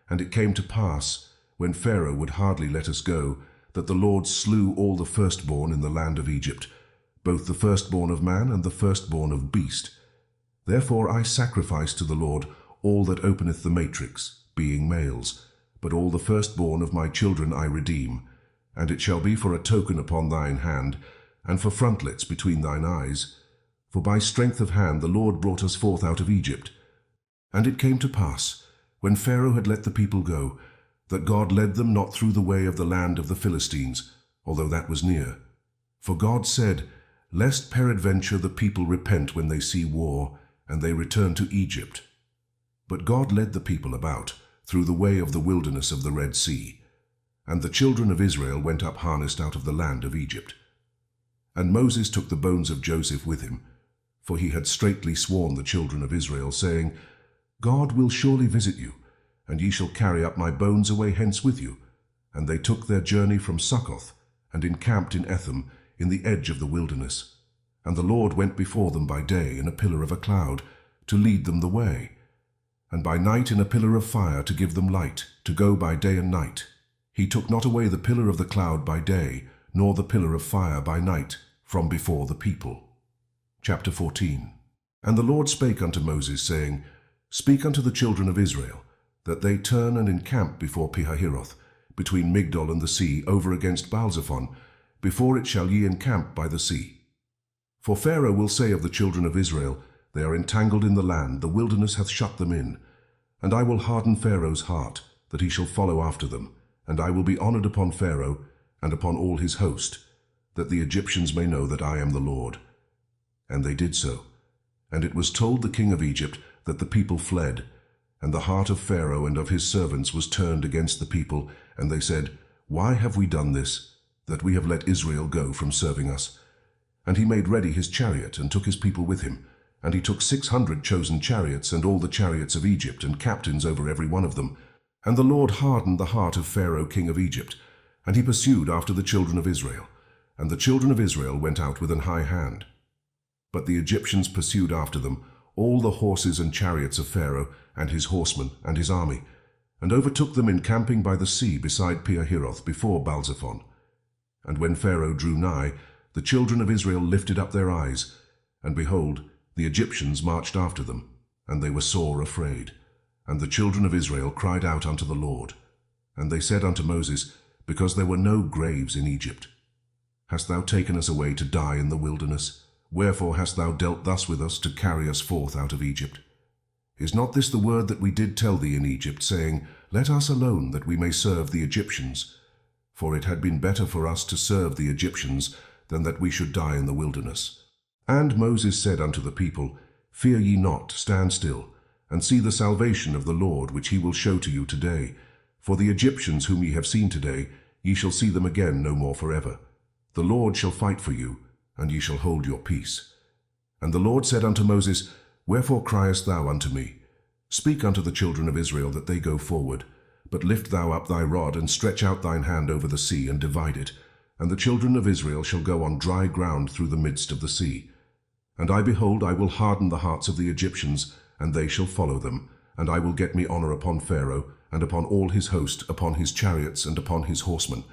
And it came to pass, when Pharaoh would hardly let us go, that the Lord slew all the firstborn in the land of Egypt, both the firstborn of man and the firstborn of beast. Therefore I sacrifice to the Lord all that openeth the matrix, being males, but all the firstborn of my children I redeem. And it shall be for a token upon thine hand, and for frontlets between thine eyes. For by strength of hand the Lord brought us forth out of Egypt. And it came to pass, when Pharaoh had let the people go, that God led them not through the way of the land of the Philistines, although that was near. For God said, Lest peradventure the people repent when they see war, and they return to Egypt. But God led the people about through the way of the wilderness of the Red Sea. And the children of Israel went up harnessed out of the land of Egypt. And Moses took the bones of Joseph with him, for he had straitly sworn the children of Israel, saying, God will surely visit you, and ye shall carry up my bones away hence with you. And they took their journey from Succoth, and encamped in Etham, in the edge of the wilderness. And the Lord went before them by day in a pillar of a cloud, to lead them the way, and by night in a pillar of fire to give them light, to go by day and night. He took not away the pillar of the cloud by day, nor the pillar of fire by night, from before the people. Chapter 14. And the Lord spake unto Moses, saying, Speak unto the children of Israel, that they turn and encamp before Pihahiroth, between Migdol and the sea, over against Baalzephon, before it shall ye encamp by the sea. For Pharaoh will say of the children of Israel, They are entangled in the land, the wilderness hath shut them in. And I will harden Pharaoh's heart, that he shall follow after them, and I will be honored upon Pharaoh, and upon all his host, that the Egyptians may know that I am the Lord. And they did so. And it was told the king of Egypt that the people fled, and the heart of Pharaoh and of his servants was turned against the people, and they said, Why have we done this, that we have let Israel go from serving us? And he made ready his chariot, and took his people with him. And he took 600 chosen chariots, and all the chariots of Egypt, and captains over every one of them. And the Lord hardened the heart of Pharaoh king of Egypt, and he pursued after the children of Israel. And the children of Israel went out with an high hand. But the Egyptians pursued after them, all the horses and chariots of Pharaoh, and his horsemen, and his army, and overtook them encamping by the sea beside Pihahiroth before Baalzephon. And when Pharaoh drew nigh, the children of Israel lifted up their eyes, and behold, the Egyptians marched after them, and they were sore afraid. And the children of Israel cried out unto the Lord. And they said unto Moses, Because there were no graves in Egypt. Hast thou taken us away to die in the wilderness? Wherefore hast thou dealt thus with us, to carry us forth out of Egypt? Is not this the word that we did tell thee in Egypt, saying, Let us alone, that we may serve the Egyptians? For it had been better for us to serve the Egyptians, than that we should die in the wilderness. And Moses said unto the people, Fear ye not, stand still, and see the salvation of the Lord, which he will show to you today. For the Egyptians whom ye have seen today, ye shall see them again no more forever. The Lord shall fight for you, and ye shall hold your peace. And the Lord said unto Moses, Wherefore criest thou unto me? Speak unto the children of Israel that they go forward. But lift thou up thy rod, and stretch out thine hand over the sea, and divide it. And the children of Israel shall go on dry ground through the midst of the sea. And behold, I will harden the hearts of the Egyptians, and they shall follow them. And I will get me honor upon Pharaoh, and upon all his host, upon his chariots, and upon his horsemen.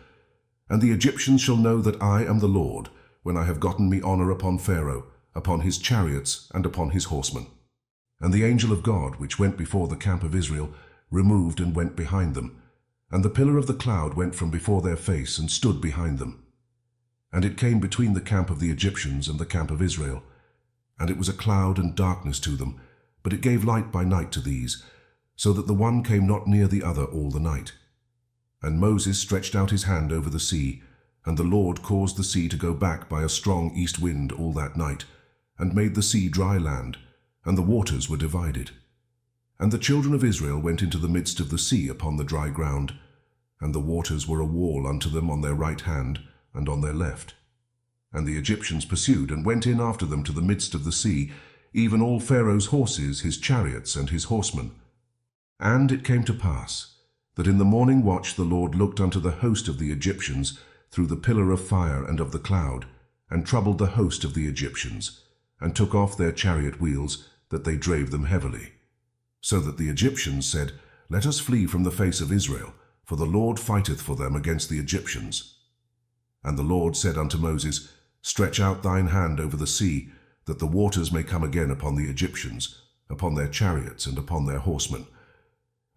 And the Egyptians shall know that I am the Lord, when I have gotten me honor upon Pharaoh, upon his chariots, and upon his horsemen. And the angel of God, which went before the camp of Israel, removed and went behind them. And the pillar of the cloud went from before their face, and stood behind them. And it came between the camp of the Egyptians and the camp of Israel. And it was a cloud and darkness to them, but it gave light by night to these, so that the one came not near the other all the night. And Moses stretched out his hand over the sea, and the Lord caused the sea to go back by a strong east wind all that night, and made the sea dry land, and the waters were divided. And the children of Israel went into the midst of the sea upon the dry ground, and the waters were a wall unto them on their right hand and on their left. And the Egyptians pursued, and went in after them to the midst of the sea, even all Pharaoh's horses, his chariots, and his horsemen. And it came to pass, that in the morning watch the Lord looked unto the host of the Egyptians through the pillar of fire and of the cloud, and troubled the host of the Egyptians, and took off their chariot wheels, that they drave them heavily. So that the Egyptians said, Let us flee from the face of Israel, for the Lord fighteth for them against the Egyptians. And the Lord said unto Moses, Stretch out thine hand over the sea, that the waters may come again upon the Egyptians, upon their chariots, and upon their horsemen.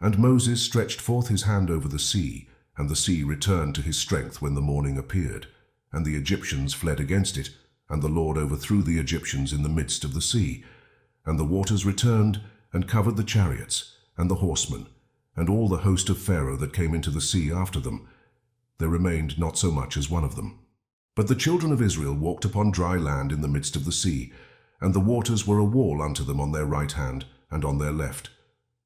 And Moses stretched forth his hand over the sea, and the sea returned to his strength when the morning appeared. And the Egyptians fled against it, and the Lord overthrew the Egyptians in the midst of the sea. And the waters returned, and covered the chariots, and the horsemen, and all the host of Pharaoh that came into the sea after them. There remained not so much as one of them. But the children of Israel walked upon dry land in the midst of the sea, and the waters were a wall unto them on their right hand and on their left.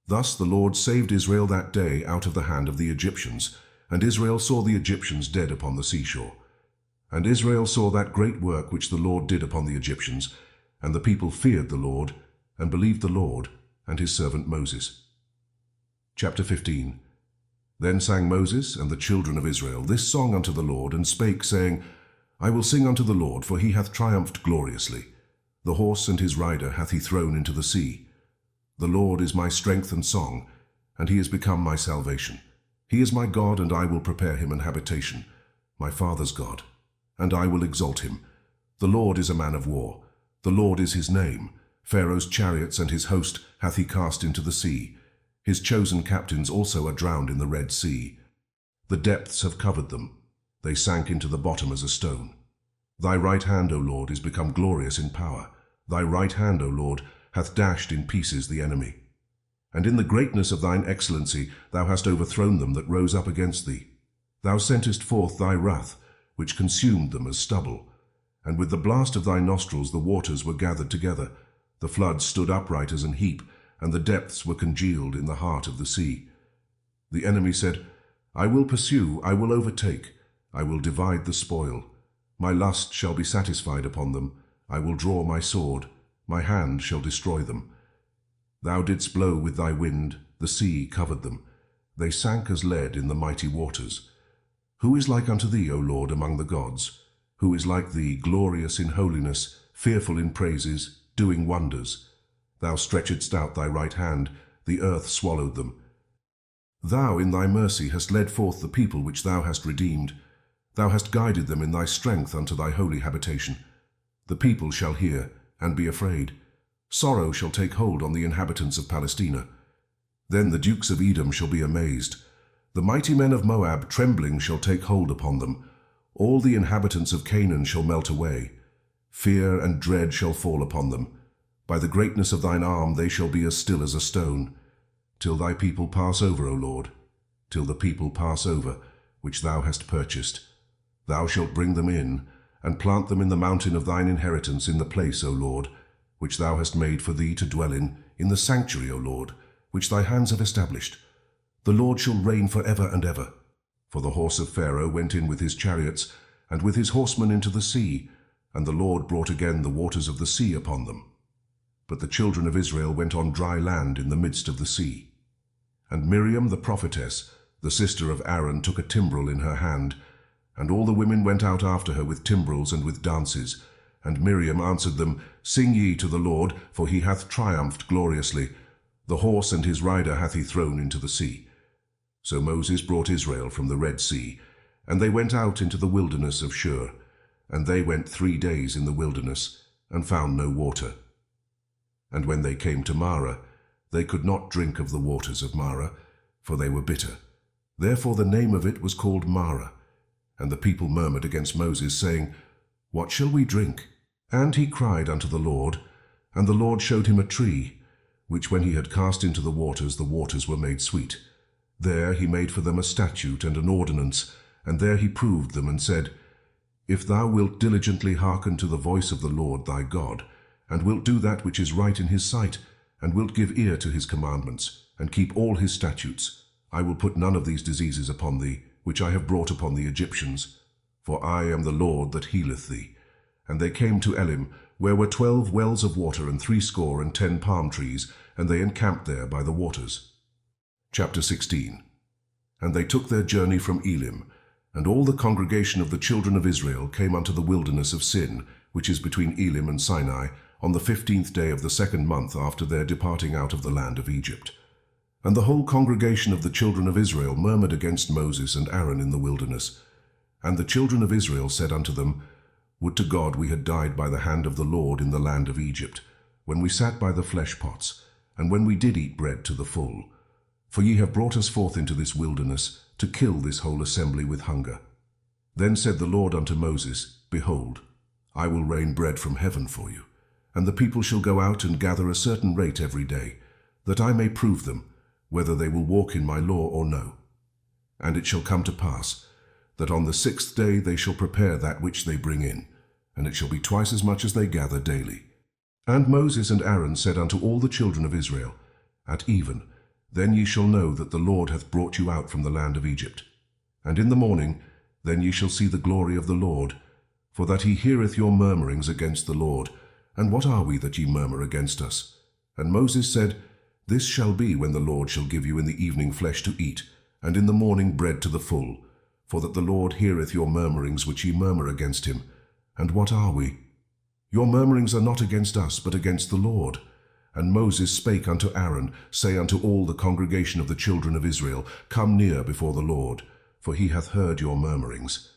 Thus the Lord saved Israel that day out of the hand of the Egyptians, and Israel saw the Egyptians dead upon the seashore. And Israel saw that great work which the Lord did upon the Egyptians, and the people feared the Lord, and believed the Lord and his servant Moses. Chapter 15. Then sang Moses and the children of Israel this song unto the Lord, and spake, saying, I will sing unto the Lord, for he hath triumphed gloriously. The horse and his rider hath he thrown into the sea. The Lord is my strength and song, and he is become my salvation. He is my God, and I will prepare him an habitation, my father's God, and I will exalt him. The Lord is a man of war. The Lord is his name. Pharaoh's chariots and his host hath he cast into the sea. His chosen captains also are drowned in the Red Sea. The depths have covered them. They sank into the bottom as a stone. Thy right hand, O Lord, is become glorious in power. Thy right hand, O Lord, hath dashed in pieces the enemy. And in the greatness of thine excellency thou hast overthrown them that rose up against thee. Thou sentest forth thy wrath, which consumed them as stubble. And with the blast of thy nostrils the waters were gathered together. The floods stood upright as an heap, and the depths were congealed in the heart of the sea. The enemy said, I will pursue, I will overtake, I will divide the spoil. My lust shall be satisfied upon them. I will draw my sword. My hand shall destroy them. Thou didst blow with thy wind, the sea covered them. They sank as lead in the mighty waters. Who is like unto thee, O Lord, among the gods? Who is like thee, glorious in holiness, fearful in praises, doing wonders? Thou stretchedst out thy right hand, the earth swallowed them. Thou in thy mercy hast led forth the people which thou hast redeemed. Thou hast guided them in thy strength unto thy holy habitation. The people shall hear, and be afraid. Sorrow shall take hold on the inhabitants of Palestina. Then the dukes of Edom shall be amazed. The mighty men of Moab trembling shall take hold upon them. All the inhabitants of Canaan shall melt away. Fear and dread shall fall upon them. By the greatness of thine arm they shall be as still as a stone. Till thy people pass over, O Lord, till the people pass over, which thou hast purchased. Thou shalt bring them in, and plant them in the mountain of thine inheritance, in the place, O Lord, which thou hast made for thee to dwell in the sanctuary, O Lord, which thy hands have established. The Lord shall reign for ever and ever. For the horse of Pharaoh went in with his chariots, and with his horsemen into the sea, and the Lord brought again the waters of the sea upon them. But the children of Israel went on dry land in the midst of the sea. And Miriam the prophetess, the sister of Aaron, took a timbrel in her hand, and all the women went out after her with timbrels and with dances. And Miriam answered them, Sing ye to the Lord, for he hath triumphed gloriously. The horse and his rider hath he thrown into the sea. So Moses brought Israel from the Red Sea, and they went out into the wilderness of Shur. And they went 3 days in the wilderness, and found no water. And when they came to Marah, they could not drink of the waters of Marah, for they were bitter. Therefore the name of it was called Marah. And the people murmured against Moses, saying, What shall we drink? And he cried unto the Lord, and the Lord showed him a tree, which when he had cast into the waters were made sweet. There he made for them a statute and an ordinance, and there he proved them, and said, If thou wilt diligently hearken to the voice of the Lord thy God, and wilt do that which is right in his sight, and wilt give ear to his commandments, and keep all his statutes, I will put none of these diseases upon thee, which I have brought upon the Egyptians. For I am the Lord that healeth thee. And they came to Elim, where were 12 wells of water, and 70 palm trees, and they encamped there by the waters. Chapter 16. And they took their journey from Elim, and all the congregation of the children of Israel came unto the wilderness of Sin, which is between Elim and Sinai, on the 15th day of the 2nd month after their departing out of the land of Egypt. And the whole congregation of the children of Israel murmured against Moses and Aaron in the wilderness. And the children of Israel said unto them, Would to God we had died by the hand of the Lord in the land of Egypt, when we sat by the flesh pots, and when we did eat bread to the full. For ye have brought us forth into this wilderness, to kill this whole assembly with hunger. Then said the Lord unto Moses, Behold, I will rain bread from heaven for you, and the people shall go out and gather a certain rate every day, that I may prove them, whether they will walk in my law or no. And it shall come to pass, that on the 6th day they shall prepare that which they bring in, and it shall be twice as much as they gather daily. And Moses and Aaron said unto all the children of Israel, At even, then ye shall know that the Lord hath brought you out from the land of Egypt. And in the morning, then ye shall see the glory of the Lord, for that he heareth your murmurings against the Lord. And what are we that ye murmur against us? And Moses said, This shall be when the Lord shall give you in the evening flesh to eat, and in the morning bread to the full, for that the Lord heareth your murmurings which ye murmur against him. And what are we? Your murmurings are not against us, but against the Lord. And Moses spake unto Aaron, Say unto all the congregation of the children of Israel, Come near before the Lord, for he hath heard your murmurings.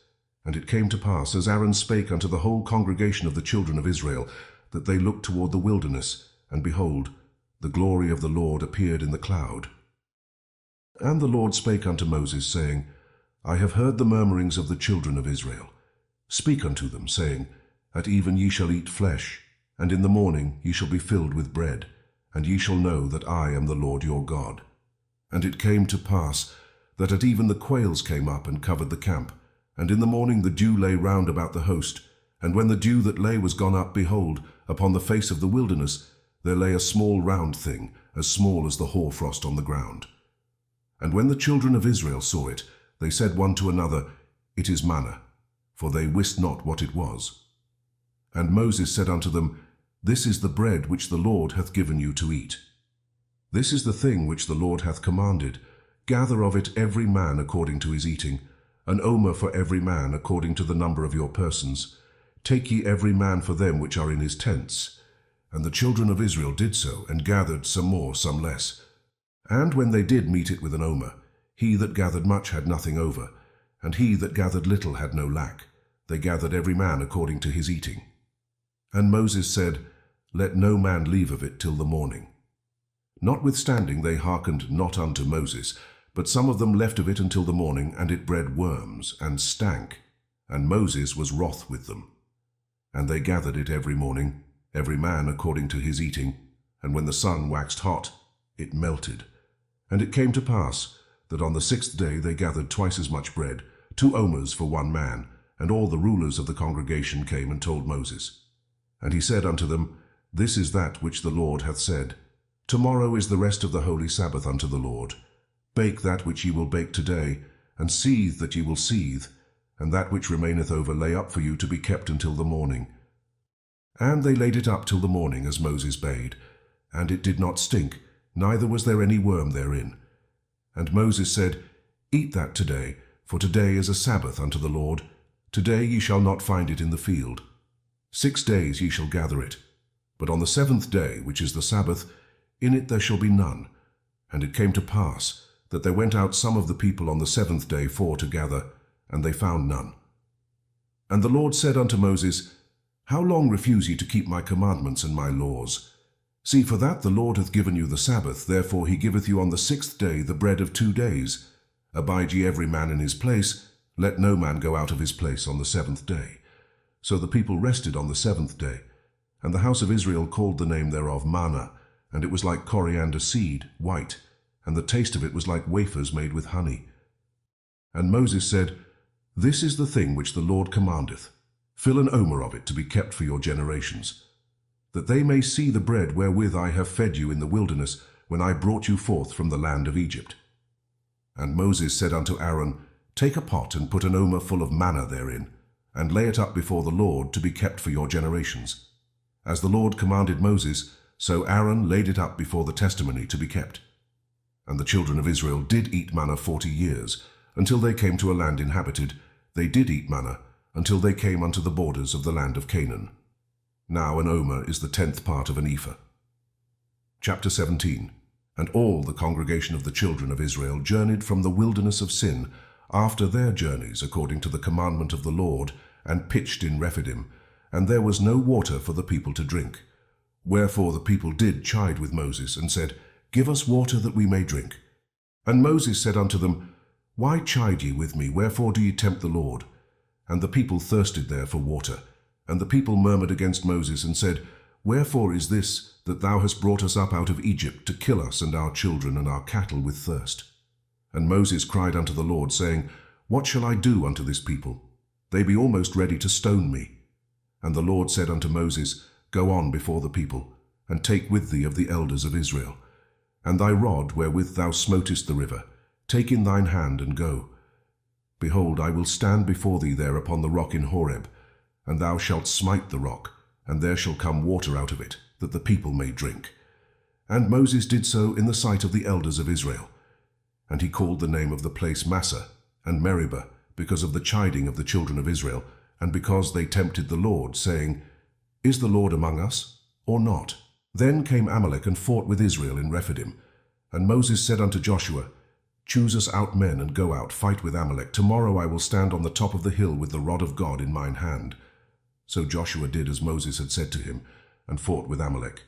And it came to pass, as Aaron spake unto the whole congregation of the children of Israel, that they looked toward the wilderness, and behold, the glory of the Lord appeared in the cloud. And the Lord spake unto Moses, saying, I have heard the murmurings of the children of Israel. Speak unto them, saying, At even ye shall eat flesh, and in the morning ye shall be filled with bread, and ye shall know that I am the Lord your God. And it came to pass, that at even the quails came up and covered the camp, and in the morning the dew lay round about the host. And when the dew that lay was gone up, behold, upon the face of the wilderness there lay a small round thing, as small as the hoarfrost on the ground. And when the children of Israel saw it, they said one to another, It is manna, for they wist not what it was. And Moses said unto them, This is the bread which the Lord hath given you to eat. This is the thing which the Lord hath commanded. Gather of it every man according to his eating, an omer for every man according to the number of your persons. Take ye every man for them which are in his tents. And the children of Israel did so, and gathered some more, some less. And when they did meet it with an omer, he that gathered much had nothing over, and he that gathered little had no lack. They gathered every man according to his eating. And Moses said, Let no man leave of it till the morning. Notwithstanding they hearkened not unto Moses, but some of them left of it until the morning, and it bred worms, and stank. And Moses was wroth with them. And they gathered it every morning, every man according to his eating, and when the sun waxed hot, it melted. And it came to pass, that on the 6th day they gathered twice as much bread, 2 omers for one man, and all the rulers of the congregation came and told Moses. And he said unto them, This is that which the Lord hath said, Tomorrow is the rest of the holy Sabbath unto the Lord. Bake that which ye will bake today, and seethe that ye will seethe, and that which remaineth over lay up for you to be kept until the morning. And they laid it up till the morning, as Moses bade, and it did not stink, neither was there any worm therein. And Moses said, Eat that today, for today is a Sabbath unto the Lord. Today ye shall not find it in the field. 6 days ye shall gather it. But on the 7th day, which is the Sabbath, in it there shall be none. And it came to pass, that there went out some of the people on the 7th day for to gather, and they found none. And the Lord said unto Moses, How long refuse ye to keep my commandments and my laws? See, for that the Lord hath given you the Sabbath, therefore he giveth you on the 6th day the bread of 2 days. Abide ye every man in his place, let no man go out of his place on the 7th day. So the people rested on the 7th day, and the house of Israel called the name thereof manna, and it was like coriander seed, white, and the taste of it was like wafers made with honey. And Moses said, This is the thing which the Lord commandeth. Fill an omer of it to be kept for your generations, that they may see the bread wherewith I have fed you in the wilderness, when I brought you forth from the land of Egypt. And Moses said unto Aaron, Take a pot, and put an omer full of manna therein, and lay it up before the Lord to be kept for your generations. As the Lord commanded Moses, so Aaron laid it up before the testimony to be kept. And the children of Israel did eat manna 40 years, until they came to a land inhabited. They did eat manna, until they came unto the borders of the land of Canaan. Now an omer is the 10th part of an ephah. Chapter 17. And all the congregation of the children of Israel journeyed from the wilderness of Sin, after their journeys according to the commandment of the Lord, and pitched in Rephidim, and there was no water for the people to drink. Wherefore the people did chide with Moses, and said, Give us water that we may drink. And Moses said unto them, Why chide ye with me? Wherefore do ye tempt the Lord? And the people thirsted there for water. And the people murmured against Moses, and said, Wherefore is this, that thou hast brought us up out of Egypt, to kill us and our children and our cattle with thirst? And Moses cried unto the Lord, saying, What shall I do unto this people? They be almost ready to stone me. And the Lord said unto Moses, Go on before the people, and take with thee of the elders of Israel. And thy rod wherewith thou smotest the river, take in thine hand, and go. Behold, I will stand before thee there upon the rock in Horeb, and thou shalt smite the rock, and there shall come water out of it, that the people may drink. And Moses did so in the sight of the elders of Israel. And he called the name of the place Massah and Meribah, because of the chiding of the children of Israel, and because they tempted the Lord, saying, Is the Lord among us, or not? Then came Amalek and fought with Israel in Rephidim. And Moses said unto Joshua, Choose us out men, and go out, fight with Amalek. Tomorrow I will stand on the top of the hill with the rod of God in mine hand. So Joshua did as Moses had said to him, and fought with Amalek.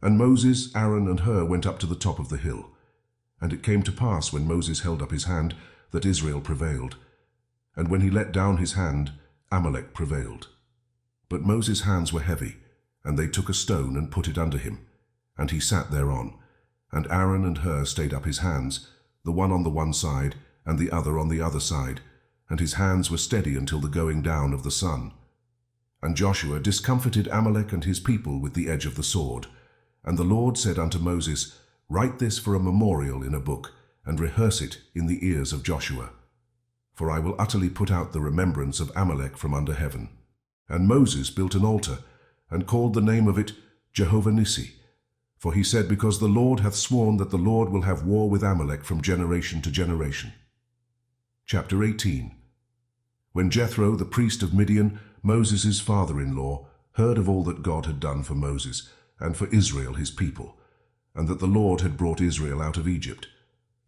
And Moses, Aaron, and Hur went up to the top of the hill. And it came to pass, when Moses held up his hand, that Israel prevailed. And when he let down his hand, Amalek prevailed. But Moses' hands were heavy, and they took a stone and put it under him, and he sat thereon. And Aaron and Hur stayed up his hands, the one on the one side, and the other on the other side, and his hands were steady until the going down of the sun. And Joshua discomfited Amalek and his people with the edge of the sword. And the Lord said unto Moses, Write this for a memorial in a book, and rehearse it in the ears of Joshua. For I will utterly put out the remembrance of Amalek from under heaven. And Moses built an altar, and called the name of it Jehovah Nissi. For he said, Because the Lord hath sworn that the Lord will have war with Amalek from generation to generation. Chapter 18. When Jethro, the priest of Midian, Moses' father-in-law, heard of all that God had done for Moses, and for Israel his people, and that the Lord had brought Israel out of Egypt,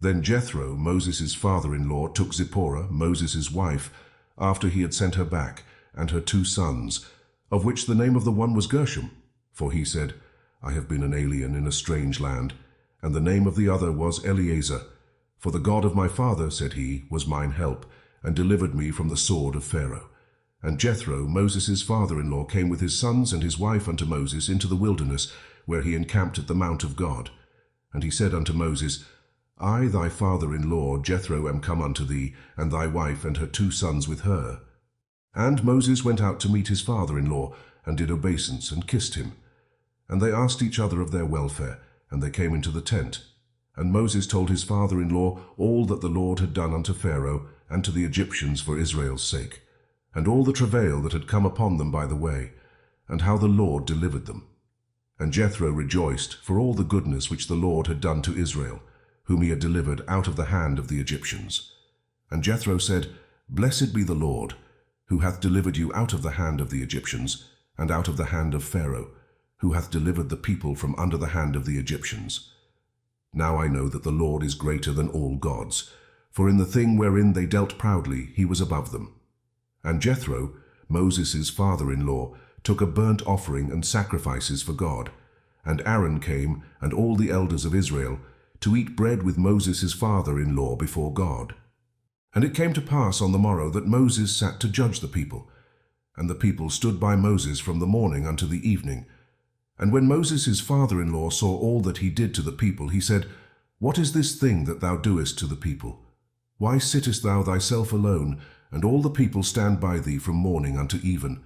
then Jethro, Moses' father-in-law, took Zipporah, Moses' wife, after he had sent her back, and her 2 sons, of which the name of the one was Gershom, for he said, I have been an alien in a strange land, and the name of the other was Eleazar, for the God of my father, said he, was mine help, and delivered me from the sword of Pharaoh. And Jethro, Moses' father-in-law, came with his sons and his wife unto Moses into the wilderness, where he encamped at the mount of God. And he said unto Moses, I, thy father-in-law, Jethro, am come unto thee, and thy wife and her 2 sons with her. And Moses went out to meet his father-in-law, and did obeisance, and kissed him. And they asked each other of their welfare, and they came into the tent. And Moses told his father-in-law all that the Lord had done unto Pharaoh, and to the Egyptians for Israel's sake, and all the travail that had come upon them by the way, and how the Lord delivered them. And Jethro rejoiced for all the goodness which the Lord had done to Israel, whom he had delivered out of the hand of the Egyptians. And Jethro said, Blessed be the Lord, who hath delivered you out of the hand of the Egyptians, and out of the hand of Pharaoh, who hath delivered the people from under the hand of the Egyptians. Now I know that the Lord is greater than all gods, for in the thing wherein they dealt proudly he was above them. And Jethro, Moses' father-in-law, took a burnt offering and sacrifices for God. And Aaron came, and all the elders of Israel, to eat bread with Moses' father-in-law before God. And it came to pass on the morrow that Moses sat to judge the people. And the people stood by Moses from the morning unto the evening. And when Moses' father-in-law saw all that he did to the people, he said, What is this thing that thou doest to the people? Why sittest thou thyself alone, and all the people stand by thee from morning unto even?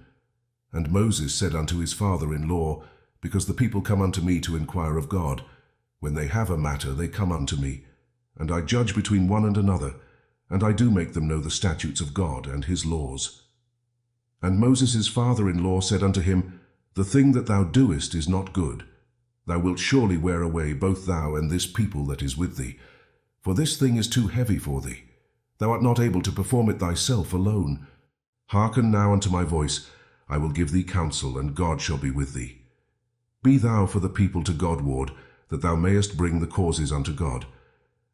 And Moses said unto his father-in-law, Because the people come unto me to inquire of God. When they have a matter, they come unto me, and I judge between one and another, and I do make them know the statutes of God and his laws. And Moses' father-in-law said unto him, The thing that thou doest is not good. Thou wilt surely wear away both thou and this people that is with thee. For this thing is too heavy for thee. Thou art not able to perform it thyself alone. Hearken now unto my voice. I will give thee counsel, and God shall be with thee. Be thou for the people to Godward, that thou mayest bring the causes unto God.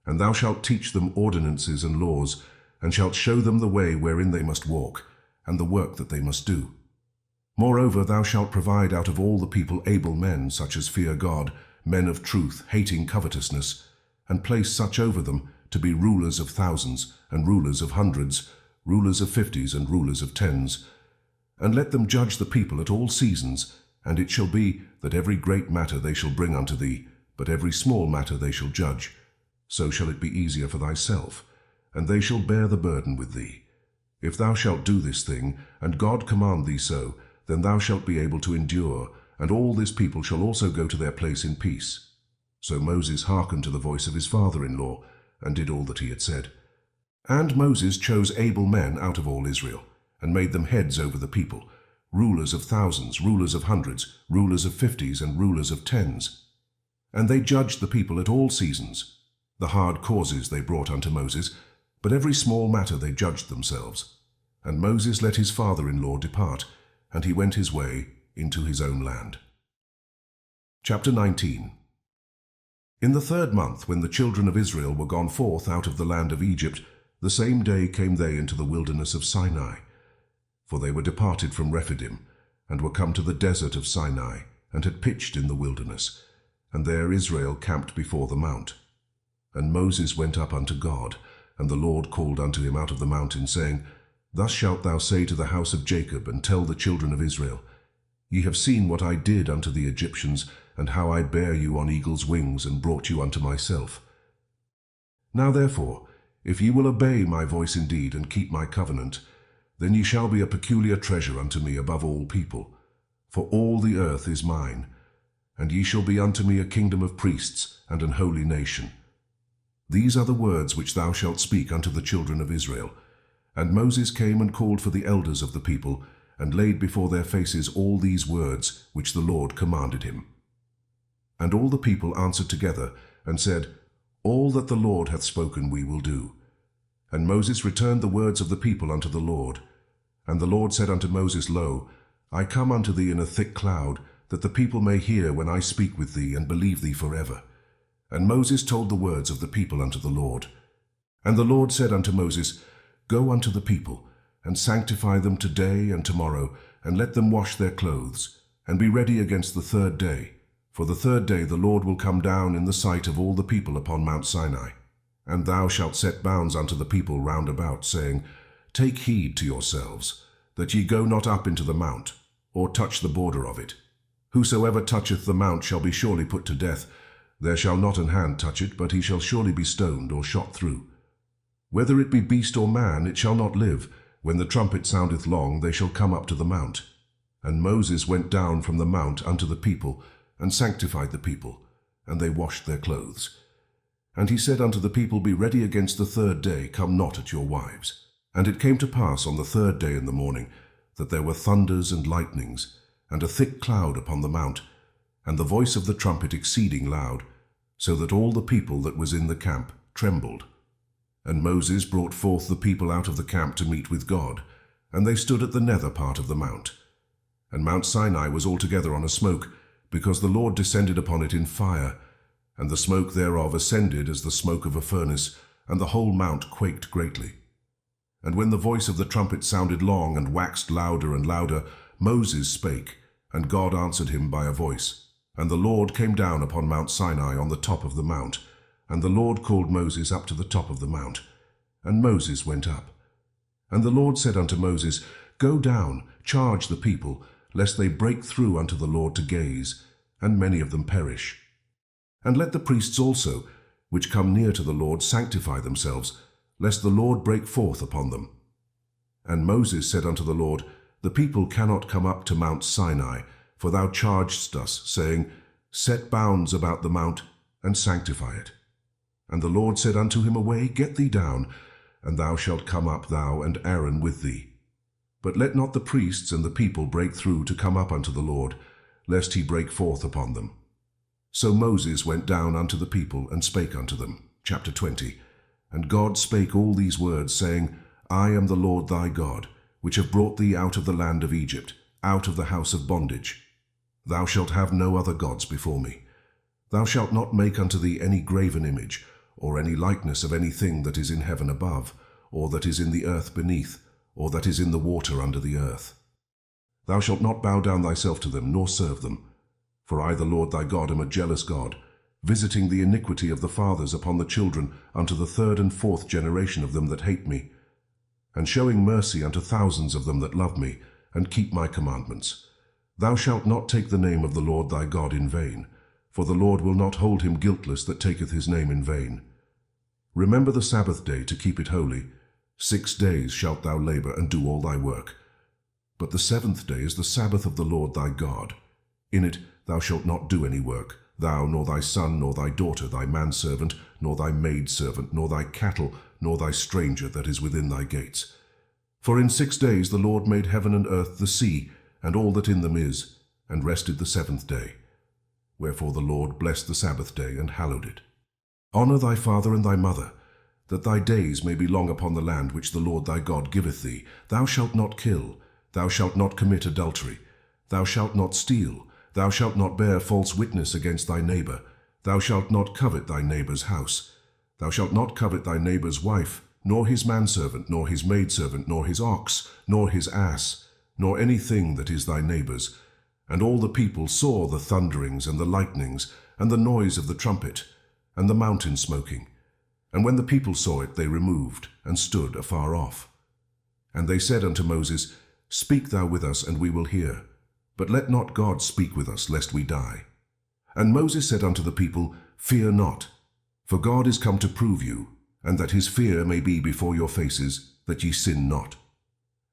And thou shalt teach them ordinances and laws, and shalt show them the way wherein they must walk, and the work that they must do. Moreover, thou shalt provide out of all the people able men, such as fear God, men of truth, hating covetousness, and place such over them, to be rulers of thousands, and rulers of hundreds, rulers of 50s, and rulers of 10s. And let them judge the people at all seasons, and it shall be that every great matter they shall bring unto thee, but every small matter they shall judge. So shall it be easier for thyself, and they shall bear the burden with thee. If thou shalt do this thing, and God command thee so, then thou shalt be able to endure, and all this people shall also go to their place in peace. So Moses hearkened to the voice of his father-in-law, and did all that he had said. And Moses chose able men out of all Israel, and made them heads over the people, rulers of thousands, rulers of hundreds, rulers of 50s, and rulers of 10s. And they judged the people at all seasons. The hard causes they brought unto Moses, but every small matter they judged themselves. And Moses let his father-in-law depart, and he went his way into his own land. Chapter 19. In the 3rd month, when the children of Israel were gone forth out of the land of Egypt, the same day came they into the wilderness of Sinai. For they were departed from Rephidim, and were come to the desert of Sinai, and had pitched in the wilderness. And there Israel camped before the mount. And Moses went up unto God, and the Lord called unto him out of the mountain, saying, Thus shalt thou say to the house of Jacob, and tell the children of Israel, Ye have seen what I did unto the Egyptians, and how I bare you on eagle's wings, and brought you unto myself. Now therefore, if ye will obey my voice indeed, and keep my covenant, then ye shall be a peculiar treasure unto me above all people. For all the earth is mine, and ye shall be unto me a kingdom of priests, and an holy nation. These are the words which thou shalt speak unto the children of Israel. And Moses came and called for the elders of the people, and laid before their faces all these words which the Lord commanded him. And all the people answered together, and said, All that the Lord hath spoken we will do. And Moses returned the words of the people unto the Lord. And the Lord said unto Moses, Lo, I come unto thee in a thick cloud, that the people may hear when I speak with thee, and believe thee forever. And Moses told the words of the people unto the Lord. And the Lord said unto Moses, Go unto the people, and sanctify them today and tomorrow, and let them wash their clothes, and be ready against the 3rd day. For the 3rd day the Lord will come down in the sight of all the people upon Mount Sinai. And thou shalt set bounds unto the people round about, saying, Take heed to yourselves, that ye go not up into the mount, or touch the border of it. Whosoever toucheth the mount shall be surely put to death. There shall not an hand touch it, but he shall surely be stoned or shot through. Whether it be beast or man, it shall not live. When the trumpet soundeth long, they shall come up to the mount. And Moses went down from the mount unto the people, and sanctified the people, and they washed their clothes. And he said unto the people, Be ready against the 3rd day, come not at your wives. And it came to pass on the 3rd day in the morning, that there were thunders and lightnings, and a thick cloud upon the mount, and the voice of the trumpet exceeding loud, so that all the people that was in the camp trembled. And Moses brought forth the people out of the camp to meet with God, and they stood at the nether part of the mount. And Mount Sinai was altogether on a smoke, because the Lord descended upon it in fire, and the smoke thereof ascended as the smoke of a furnace, and the whole mount quaked greatly. And when the voice of the trumpet sounded long, and waxed louder and louder, Moses spake, and God answered him by a voice. And the Lord came down upon Mount Sinai on the top of the mount, and the Lord called Moses up to the top of the mount. And Moses went up. And the Lord said unto Moses, Go down, charge the people, lest they break through unto the Lord to gaze, and many of them perish. And let the priests also, which come near to the Lord, sanctify themselves, lest the Lord break forth upon them. And Moses said unto the Lord, The people cannot come up to Mount Sinai, for thou chargedst us, saying, Set bounds about the mount, and sanctify it. And the Lord said unto him, Away, get thee down, and thou shalt come up, thou and Aaron with thee. But let not the priests and the people break through to come up unto the Lord, lest he break forth upon them. So Moses went down unto the people, and spake unto them. Chapter 20. And God spake all these words, saying, I am the Lord thy God, which have brought thee out of the land of Egypt, out of the house of bondage. Thou shalt have no other gods before me. Thou shalt not make unto thee any graven image, or any likeness of any thing that is in heaven above, or that is in the earth beneath, or that is in the water under the earth. Thou shalt not bow down thyself to them, nor serve them. For I, the Lord thy God, am a jealous God, visiting the iniquity of the fathers upon the children unto the third and fourth generation of them that hate me, and showing mercy unto thousands of them that love me, and keep my commandments. Thou shalt not take the name of the Lord thy God in vain, for the Lord will not hold him guiltless that taketh his name in vain. Remember the Sabbath day to keep it holy. 6 days shalt thou labor and do all thy work. But the seventh day is the Sabbath of the Lord thy God. In it thou shalt not do any work, thou, nor thy son, nor thy daughter, thy manservant, nor thy maidservant, nor thy cattle, nor thy stranger that is within thy gates. For in 6 days the Lord made heaven and earth, the sea, and all that in them is, and rested the seventh day. Wherefore the Lord blessed the Sabbath day, and hallowed it. Honor thy father and thy mother, that thy days may be long upon the land which the Lord thy God giveth thee. Thou shalt not kill, thou shalt not commit adultery, thou shalt not steal, thou shalt not bear false witness against thy neighbor, thou shalt not covet thy neighbor's house, thou shalt not covet thy neighbor's wife, nor his manservant, nor his maidservant, nor his ox, nor his ass, nor anything that is thy neighbor's. And all the people saw the thunderings and the lightnings, and the noise of the trumpet, and the mountain smoking. And when the people saw it, they removed, and stood afar off. And they said unto Moses, Speak thou with us, and we will hear. But let not God speak with us, lest we die. And Moses said unto the people, Fear not, for God is come to prove you, and that his fear may be before your faces, that ye sin not.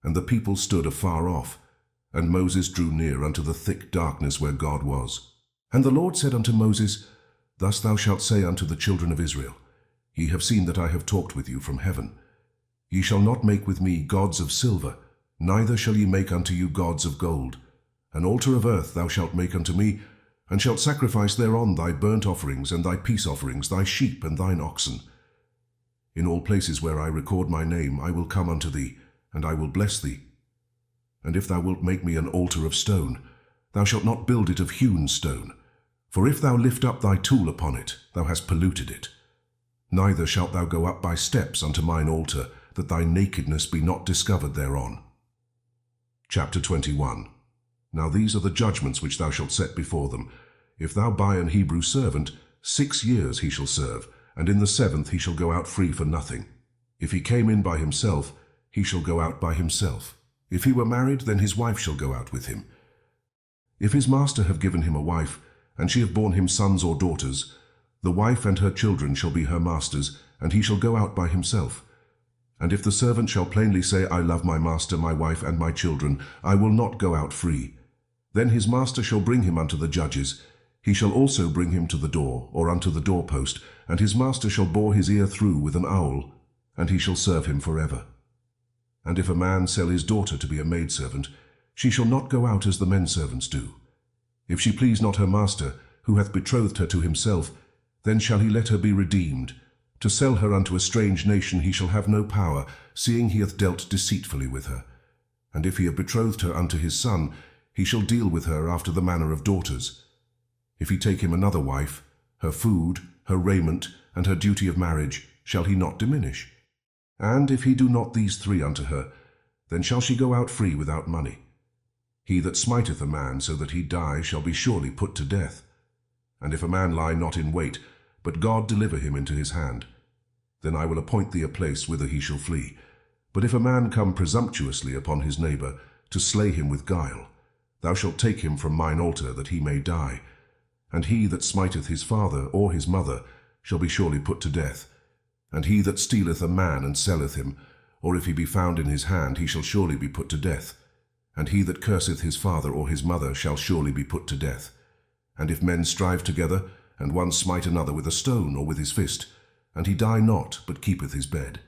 And the people stood afar off, and Moses drew near unto the thick darkness where God was. And the Lord said unto Moses, Thus thou shalt say unto the children of Israel, Ye have seen that I have talked with you from heaven. Ye shall not make with me gods of silver, neither shall ye make unto you gods of gold. An altar of earth thou shalt make unto me, and shalt sacrifice thereon thy burnt offerings and thy peace offerings, thy sheep and thine oxen. In all places where I record my name I will come unto thee, and I will bless thee. And if thou wilt make me an altar of stone, thou shalt not build it of hewn stone. For if thou lift up thy tool upon it, thou hast polluted it. Neither shalt thou go up by steps unto mine altar, that thy nakedness be not discovered thereon. Chapter 21. Now these are the judgments which thou shalt set before them. If thou buy an Hebrew servant, 6 years he shall serve, and in the 7th he shall go out free for nothing. If he came in by himself, he shall go out by himself. If he were married, then his wife shall go out with him. If his master have given him a wife, and she have borne him sons or daughters, the wife and her children shall be her master's, and he shall go out by himself. And if the servant shall plainly say, I love my master, my wife, and my children, I will not go out free, then his master shall bring him unto the judges. He shall also bring him to the door, or unto the doorpost, and his master shall bore his ear through with an awl, and he shall serve him forever. And if a man sell his daughter to be a maidservant, she shall not go out as the men servants do. If she please not her master, who hath betrothed her to himself, then shall he let her be redeemed. To sell her unto a strange nation he shall have no power, seeing he hath dealt deceitfully with her. And if he have betrothed her unto his son, he shall deal with her after the manner of daughters. If he take him another wife, her food, her raiment, and her duty of marriage shall he not diminish. And if he do not these 3 unto her, then shall she go out free without money. He that smiteth a man so that he die shall be surely put to death. And if a man lie not in wait, but God deliver him into his hand, then I will appoint thee a place whither he shall flee. But if a man come presumptuously upon his neighbor, to slay him with guile, thou shalt take him from mine altar, that he may die. And he that smiteth his father or his mother shall be surely put to death. And he that stealeth a man and selleth him, or if he be found in his hand, he shall surely be put to death. And he that curseth his father or his mother shall surely be put to death. And if men strive together, and one smite another with a stone or with his fist, and he die not, but keepeth his bed,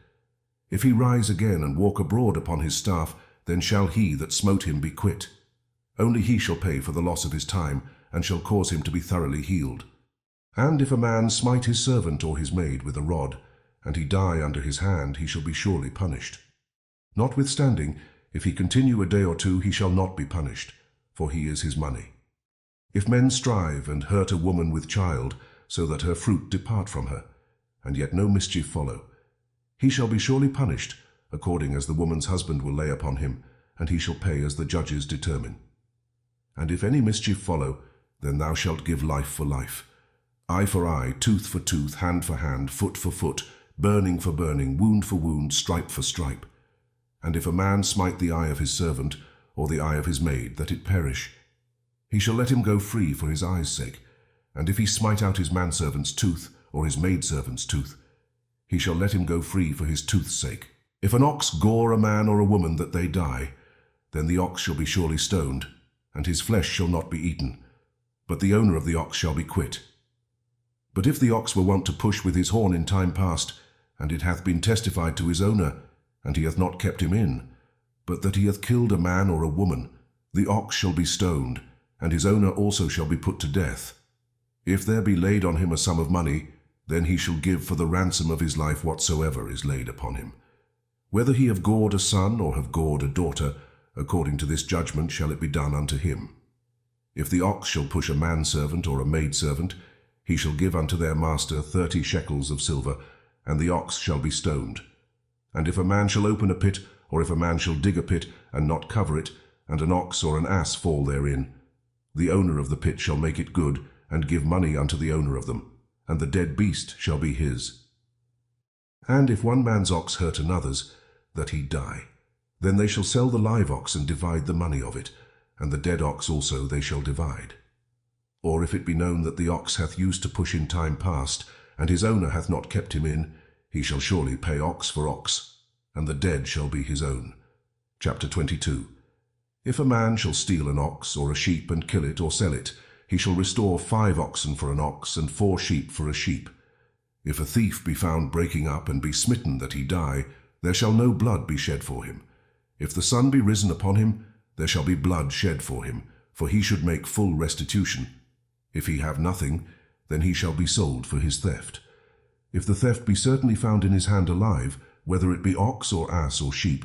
if he rise again and walk abroad upon his staff, then shall he that smote him be quit. Only he shall pay for the loss of his time, and shall cause him to be thoroughly healed. And if a man smite his servant or his maid with a rod, and he die under his hand, he shall be surely punished. Notwithstanding, if he continue a day or 2, he shall not be punished, for he is his money. If men strive and hurt a woman with child, so that her fruit depart from her, and yet no mischief follow, he shall be surely punished, according as the woman's husband will lay upon him, and he shall pay as the judges determine. And if any mischief follow, then thou shalt give life for life. eye for eye, tooth for tooth, hand for hand, foot for foot, burning for burning, wound for wound, stripe for stripe. And if a man smite the eye of his servant, or the eye of his maid, that it perish, he shall let him go free for his eye's sake. And if he smite out his manservant's tooth, or his maidservant's tooth, he shall let him go free for his tooth's sake. If an ox gore a man or a woman that they die, then the ox shall be surely stoned, and his flesh shall not be eaten, but the owner of the ox shall be quit. But if the ox were wont to push with his horn in time past, and it hath been testified to his owner, and he hath not kept him in, but that he hath killed a man or a woman, the ox shall be stoned, and his owner also shall be put to death. If there be laid on him a sum of money, then he shall give for the ransom of his life whatsoever is laid upon him. Whether he have gored a son or have gored a daughter, according to this judgment shall it be done unto him. If the ox shall push a manservant or a maidservant, he shall give unto their master 30 shekels of silver, and the ox shall be stoned. And if a man shall open a pit, or if a man shall dig a pit, and not cover it, and an ox or an ass fall therein, the owner of the pit shall make it good, and give money unto the owner of them, and the dead beast shall be his. And if one man's ox hurt another's, that he die, then they shall sell the live ox and divide the money of it, and the dead ox also they shall divide. Or if it be known that the ox hath used to push in time past, and his owner hath not kept him in, he shall surely pay ox for ox, and the dead shall be his own. Chapter 22. If a man shall steal an ox or a sheep and kill it or sell it, he shall restore 5 oxen for an ox and 4 sheep for a sheep. If a thief be found breaking up and be smitten that he die, there shall no blood be shed for him. If the sun be risen upon him, there shall be blood shed for him, for he should make full restitution. If he have nothing, then he shall be sold for his theft. If the theft be certainly found in his hand alive, whether it be ox or ass or sheep,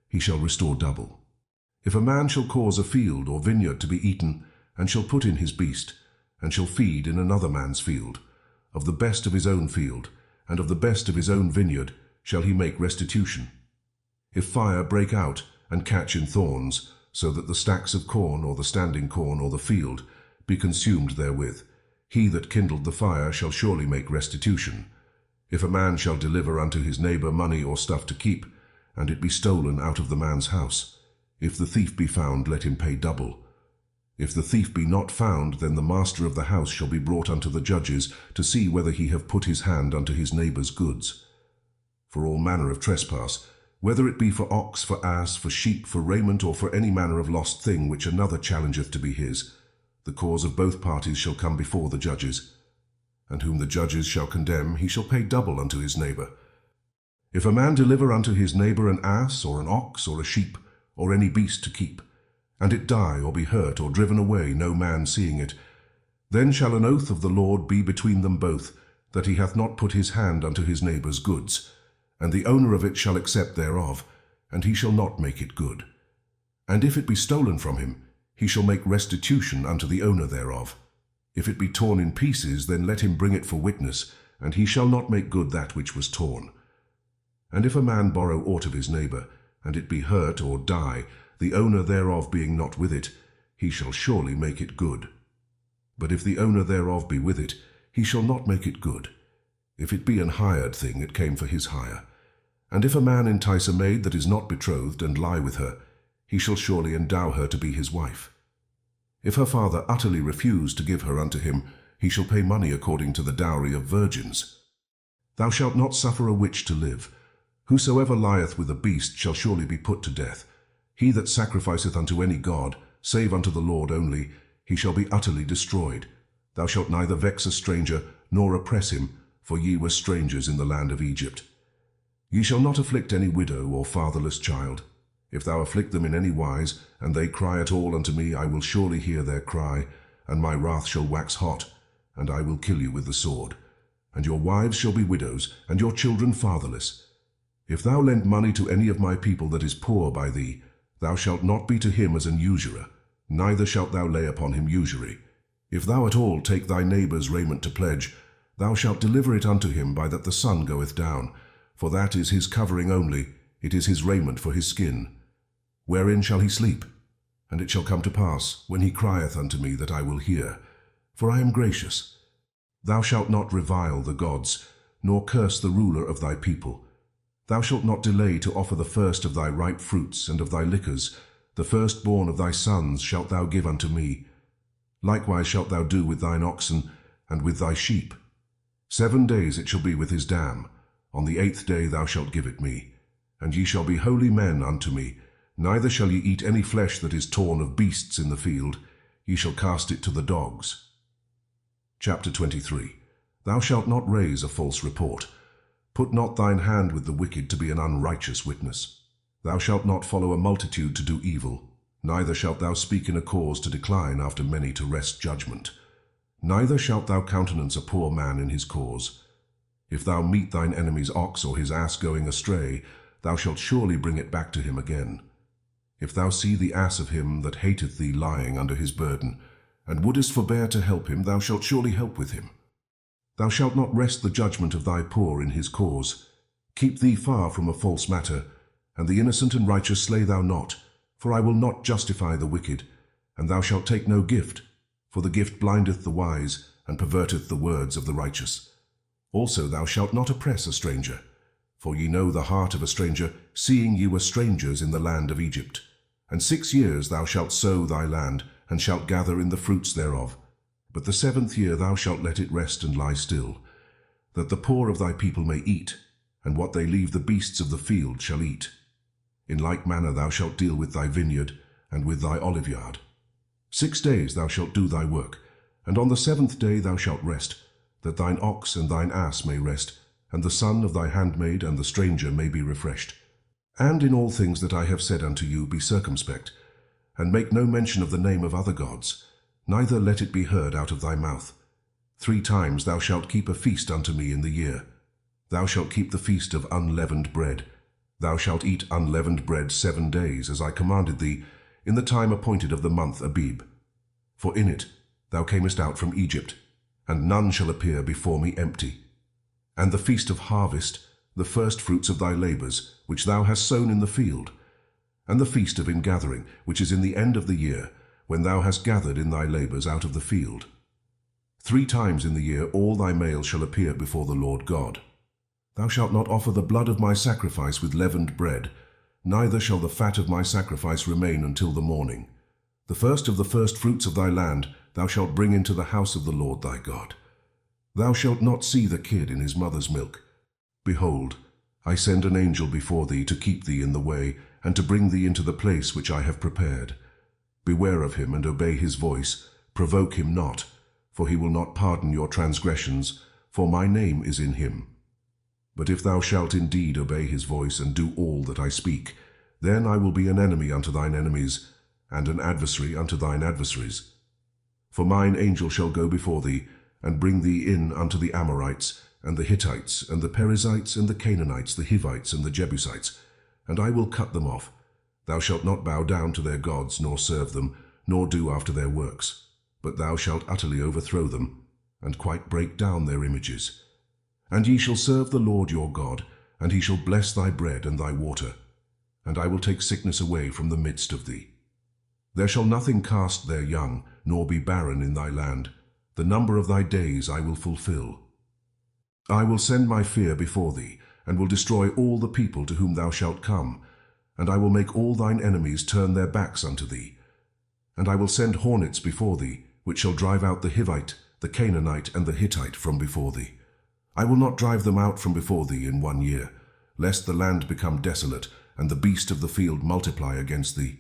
he shall restore double. If a man shall cause a field or vineyard to be eaten, and shall put in his beast, and shall feed in another man's field, of the best of his own field, and of the best of his own vineyard, shall he make restitution. If fire break out, and catch in thorns, so that the stacks of corn, or the standing corn, or the field, be consumed therewith, he that kindled the fire shall surely make restitution. If a man shall deliver unto his neighbour money or stuff to keep, and it be stolen out of the man's house, if the thief be found, let him pay double. If the thief be not found, then the master of the house shall be brought unto the judges, to see whether he have put his hand unto his neighbour's goods. For all manner of trespass, whether it be for ox, for ass, for sheep, for raiment, or for any manner of lost thing which another challengeth to be his, the cause of both parties shall come before the judges. And whom the judges shall condemn, he shall pay double unto his neighbour. If a man deliver unto his neighbour an ass, or an ox, or a sheep, or any beast to keep, and it die, or be hurt, or driven away, no man seeing it, then shall an oath of the Lord be between them both, that he hath not put his hand unto his neighbour's goods, and the owner of it shall accept thereof, and he shall not make it good. And if it be stolen from him, he shall make restitution unto the owner thereof. If it be torn in pieces, then let him bring it for witness, and he shall not make good that which was torn. And if a man borrow aught of his neighbour, and it be hurt or die, the owner thereof being not with it, he shall surely make it good. But if the owner thereof be with it, he shall not make it good. If it be an hired thing, it came for his hire. And if a man entice a maid that is not betrothed, and lie with her, he shall surely endow her to be his wife. If her father utterly refuse to give her unto him, he shall pay money according to the dowry of virgins. Thou shalt not suffer a witch to live. Whosoever lieth with a beast shall surely be put to death. He that sacrificeth unto any god, save unto the Lord only, he shall be utterly destroyed. Thou shalt neither vex a stranger, nor oppress him, for ye were strangers in the land of Egypt. Ye shall not afflict any widow or fatherless child. If thou afflict them in any wise, and they cry at all unto me, I will surely hear their cry, and my wrath shall wax hot, and I will kill you with the sword. And your wives shall be widows, and your children fatherless. If thou lend money to any of my people that is poor by thee, thou shalt not be to him as an usurer, neither shalt thou lay upon him usury. If thou at all take thy neighbour's raiment to pledge, thou shalt deliver it unto him by that the sun goeth down, for that is his covering only, it is his raiment for his skin. Wherein shall he sleep? And it shall come to pass, when he crieth unto me, that I will hear. For I am gracious. Thou shalt not revile the gods, nor curse the ruler of thy people. Thou shalt not delay to offer the first of thy ripe fruits and of thy liquors. The firstborn of thy sons shalt thou give unto me. Likewise shalt thou do with thine oxen and with thy sheep. 7 days it shall be with his dam. On the 8th day thou shalt give it me. And ye shall be holy men unto me. Neither shall ye eat any flesh that is torn of beasts in the field. Ye shall cast it to the dogs. Chapter 23. Thou shalt not raise a false report. Put not thine hand with the wicked to be an unrighteous witness. Thou shalt not follow a multitude to do evil. Neither shalt thou speak in a cause to decline after many to wrest judgment. Neither shalt thou countenance a poor man in his cause. If thou meet thine enemy's ox or his ass going astray, thou shalt surely bring it back to him again. If thou see the ass of him that hateth thee lying under his burden, and wouldest forbear to help him, thou shalt surely help with him. Thou shalt not wrest the judgment of thy poor in his cause. Keep thee far from a false matter, and the innocent and righteous slay thou not, for I will not justify the wicked. And thou shalt take no gift, for the gift blindeth the wise, and perverteth the words of the righteous. Also thou shalt not oppress a stranger, for ye know the heart of a stranger, seeing ye were strangers in the land of Egypt. And 6 years thou shalt sow thy land, and shalt gather in the fruits thereof. But the 7th year thou shalt let it rest and lie still, that the poor of thy people may eat, and what they leave the beasts of the field shall eat. In like manner thou shalt deal with thy vineyard, and with thy oliveyard. 6 days thou shalt do thy work, and on the 7th day thou shalt rest, that thine ox and thine ass may rest, and the son of thy handmaid and the stranger may be refreshed. And in all things that I have said unto you be circumspect, and make no mention of the name of other gods, neither let it be heard out of thy mouth. 3 times thou shalt keep a feast unto me in the year. Thou shalt keep the feast of unleavened bread. Thou shalt eat unleavened bread 7 days, as I commanded thee, in the time appointed of the month Abib. For in it thou camest out from Egypt, and none shall appear before me empty. And the feast of harvest, the first fruits of thy labors, which thou hast sown in the field. And the feast of ingathering, which is in the end of the year, when thou hast gathered in thy labors out of the field. 3 times in the year all thy males shall appear before the Lord God. Thou shalt not offer the blood of my sacrifice with leavened bread, neither shall the fat of my sacrifice remain until the morning. The first of the first fruits of thy land thou shalt bring into the house of the Lord thy God. Thou shalt not see the kid in his mother's milk. Behold, I send an angel before thee to keep thee in the way, and to bring thee into the place which I have prepared. Beware of him, and obey his voice. Provoke him not, for he will not pardon your transgressions, for my name is in him. But if thou shalt indeed obey his voice, and do all that I speak, then I will be an enemy unto thine enemies, and an adversary unto thine adversaries. For mine angel shall go before thee, and bring thee in unto the Amorites, and the Hittites, and the Perizzites, and the Canaanites, the Hivites, and the Jebusites, and I will cut them off. Thou shalt not bow down to their gods, nor serve them, nor do after their works, but thou shalt utterly overthrow them, and quite break down their images. And ye shall serve the Lord your God, and he shall bless thy bread and thy water, and I will take sickness away from the midst of thee. There shall nothing cast their young, nor be barren in thy land. The number of thy days I will fulfill. I will send my fear before thee, and will destroy all the people to whom thou shalt come, and I will make all thine enemies turn their backs unto thee. And I will send hornets before thee, which shall drive out the Hivite, the Canaanite, and the Hittite from before thee. I will not drive them out from before thee in 1 year, lest the land become desolate, and the beast of the field multiply against thee.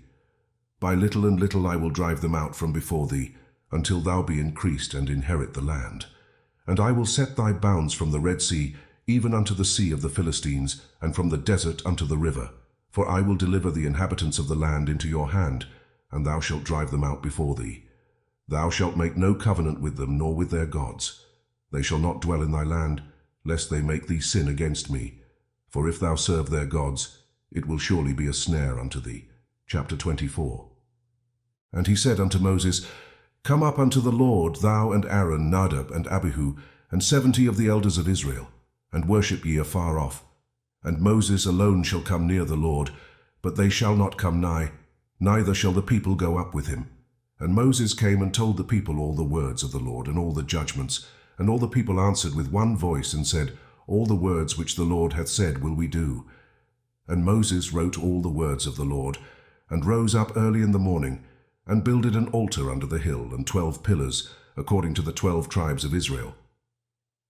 By little and little I will drive them out from before thee, until thou be increased and inherit the land. And I will set thy bounds from the Red Sea, even unto the sea of the Philistines, and from the desert unto the river. For I will deliver the inhabitants of the land into your hand, and thou shalt drive them out before thee. Thou shalt make no covenant with them, nor with their gods. They shall not dwell in thy land, lest they make thee sin against me. For if thou serve their gods, it will surely be a snare unto thee. Chapter 24. And he said unto Moses, Come up unto the Lord, thou and Aaron, Nadab and Abihu, and 70 of the elders of Israel, and worship ye afar off. And Moses alone shall come near the Lord, but they shall not come nigh, neither shall the people go up with him. And Moses came and told the people all the words of the Lord, and all the judgments, And all the people answered with one voice and said, All the words which the Lord hath said will we do. And Moses wrote all the words of the Lord, and rose up early in the morning, and builded an altar under the hill, and 12 pillars, according to the 12 tribes of Israel.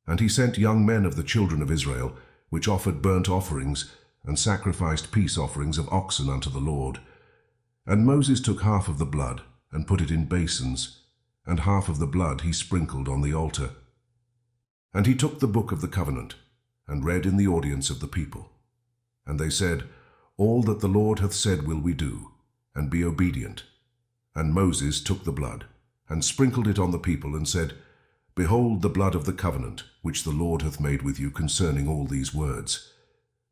And he sent young men of the children of Israel, which offered burnt offerings, and sacrificed peace offerings of oxen unto the Lord. And Moses took half of the blood, and put it in basins, and half of the blood he sprinkled on the altar. And he took the book of the covenant, and read in the audience of the people. And they said, All that the Lord hath said will we do, and be obedient. And Moses took the blood, and sprinkled it on the people, and said, Behold the blood of the covenant, which the Lord hath made with you concerning all these words.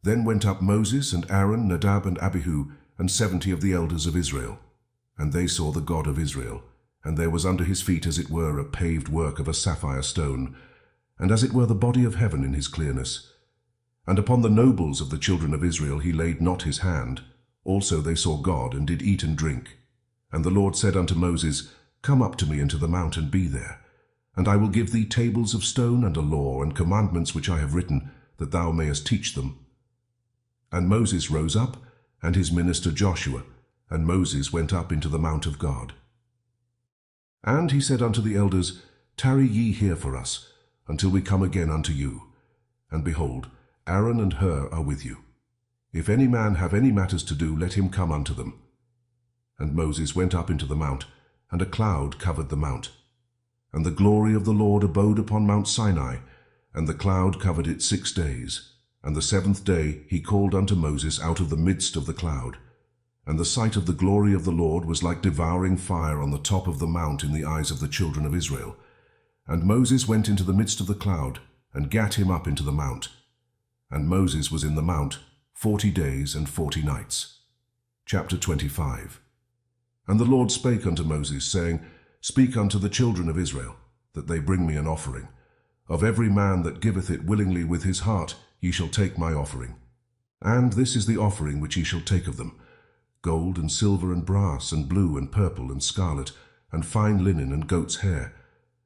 Then went up Moses and Aaron, Nadab and Abihu, and 70 of the elders of Israel. And they saw the God of Israel, and there was under his feet as it were a paved work of a sapphire stone, and as it were the body of heaven in his clearness. And upon the nobles of the children of Israel he laid not his hand. Also they saw God, and did eat and drink. And the Lord said unto Moses, Come up to me into the mount, and be there. And I will give thee tables of stone, and a law, and commandments which I have written, that thou mayest teach them. And Moses rose up, and his minister Joshua, and Moses went up into the mount of God. And he said unto the elders, Tarry ye here for us, until we come again unto you. And behold, Aaron and Hur are with you. If any man have any matters to do, let him come unto them. And Moses went up into the mount, and a cloud covered the mount. And the glory of the Lord abode upon Mount Sinai, and the cloud covered it 6 days. And the 7th day he called unto Moses out of the midst of the cloud. And the sight of the glory of the Lord was like devouring fire on the top of the mount in the eyes of the children of Israel. And Moses went into the midst of the cloud, and gat him up into the mount. And Moses was in the mount 40 days and 40 nights. Chapter 25. And the Lord spake unto Moses, saying, Speak unto the children of Israel, that they bring me an offering. Of every man that giveth it willingly with his heart, ye shall take my offering. And this is the offering which ye shall take of them: gold and silver and brass and blue and purple and scarlet, and fine linen and goat's hair,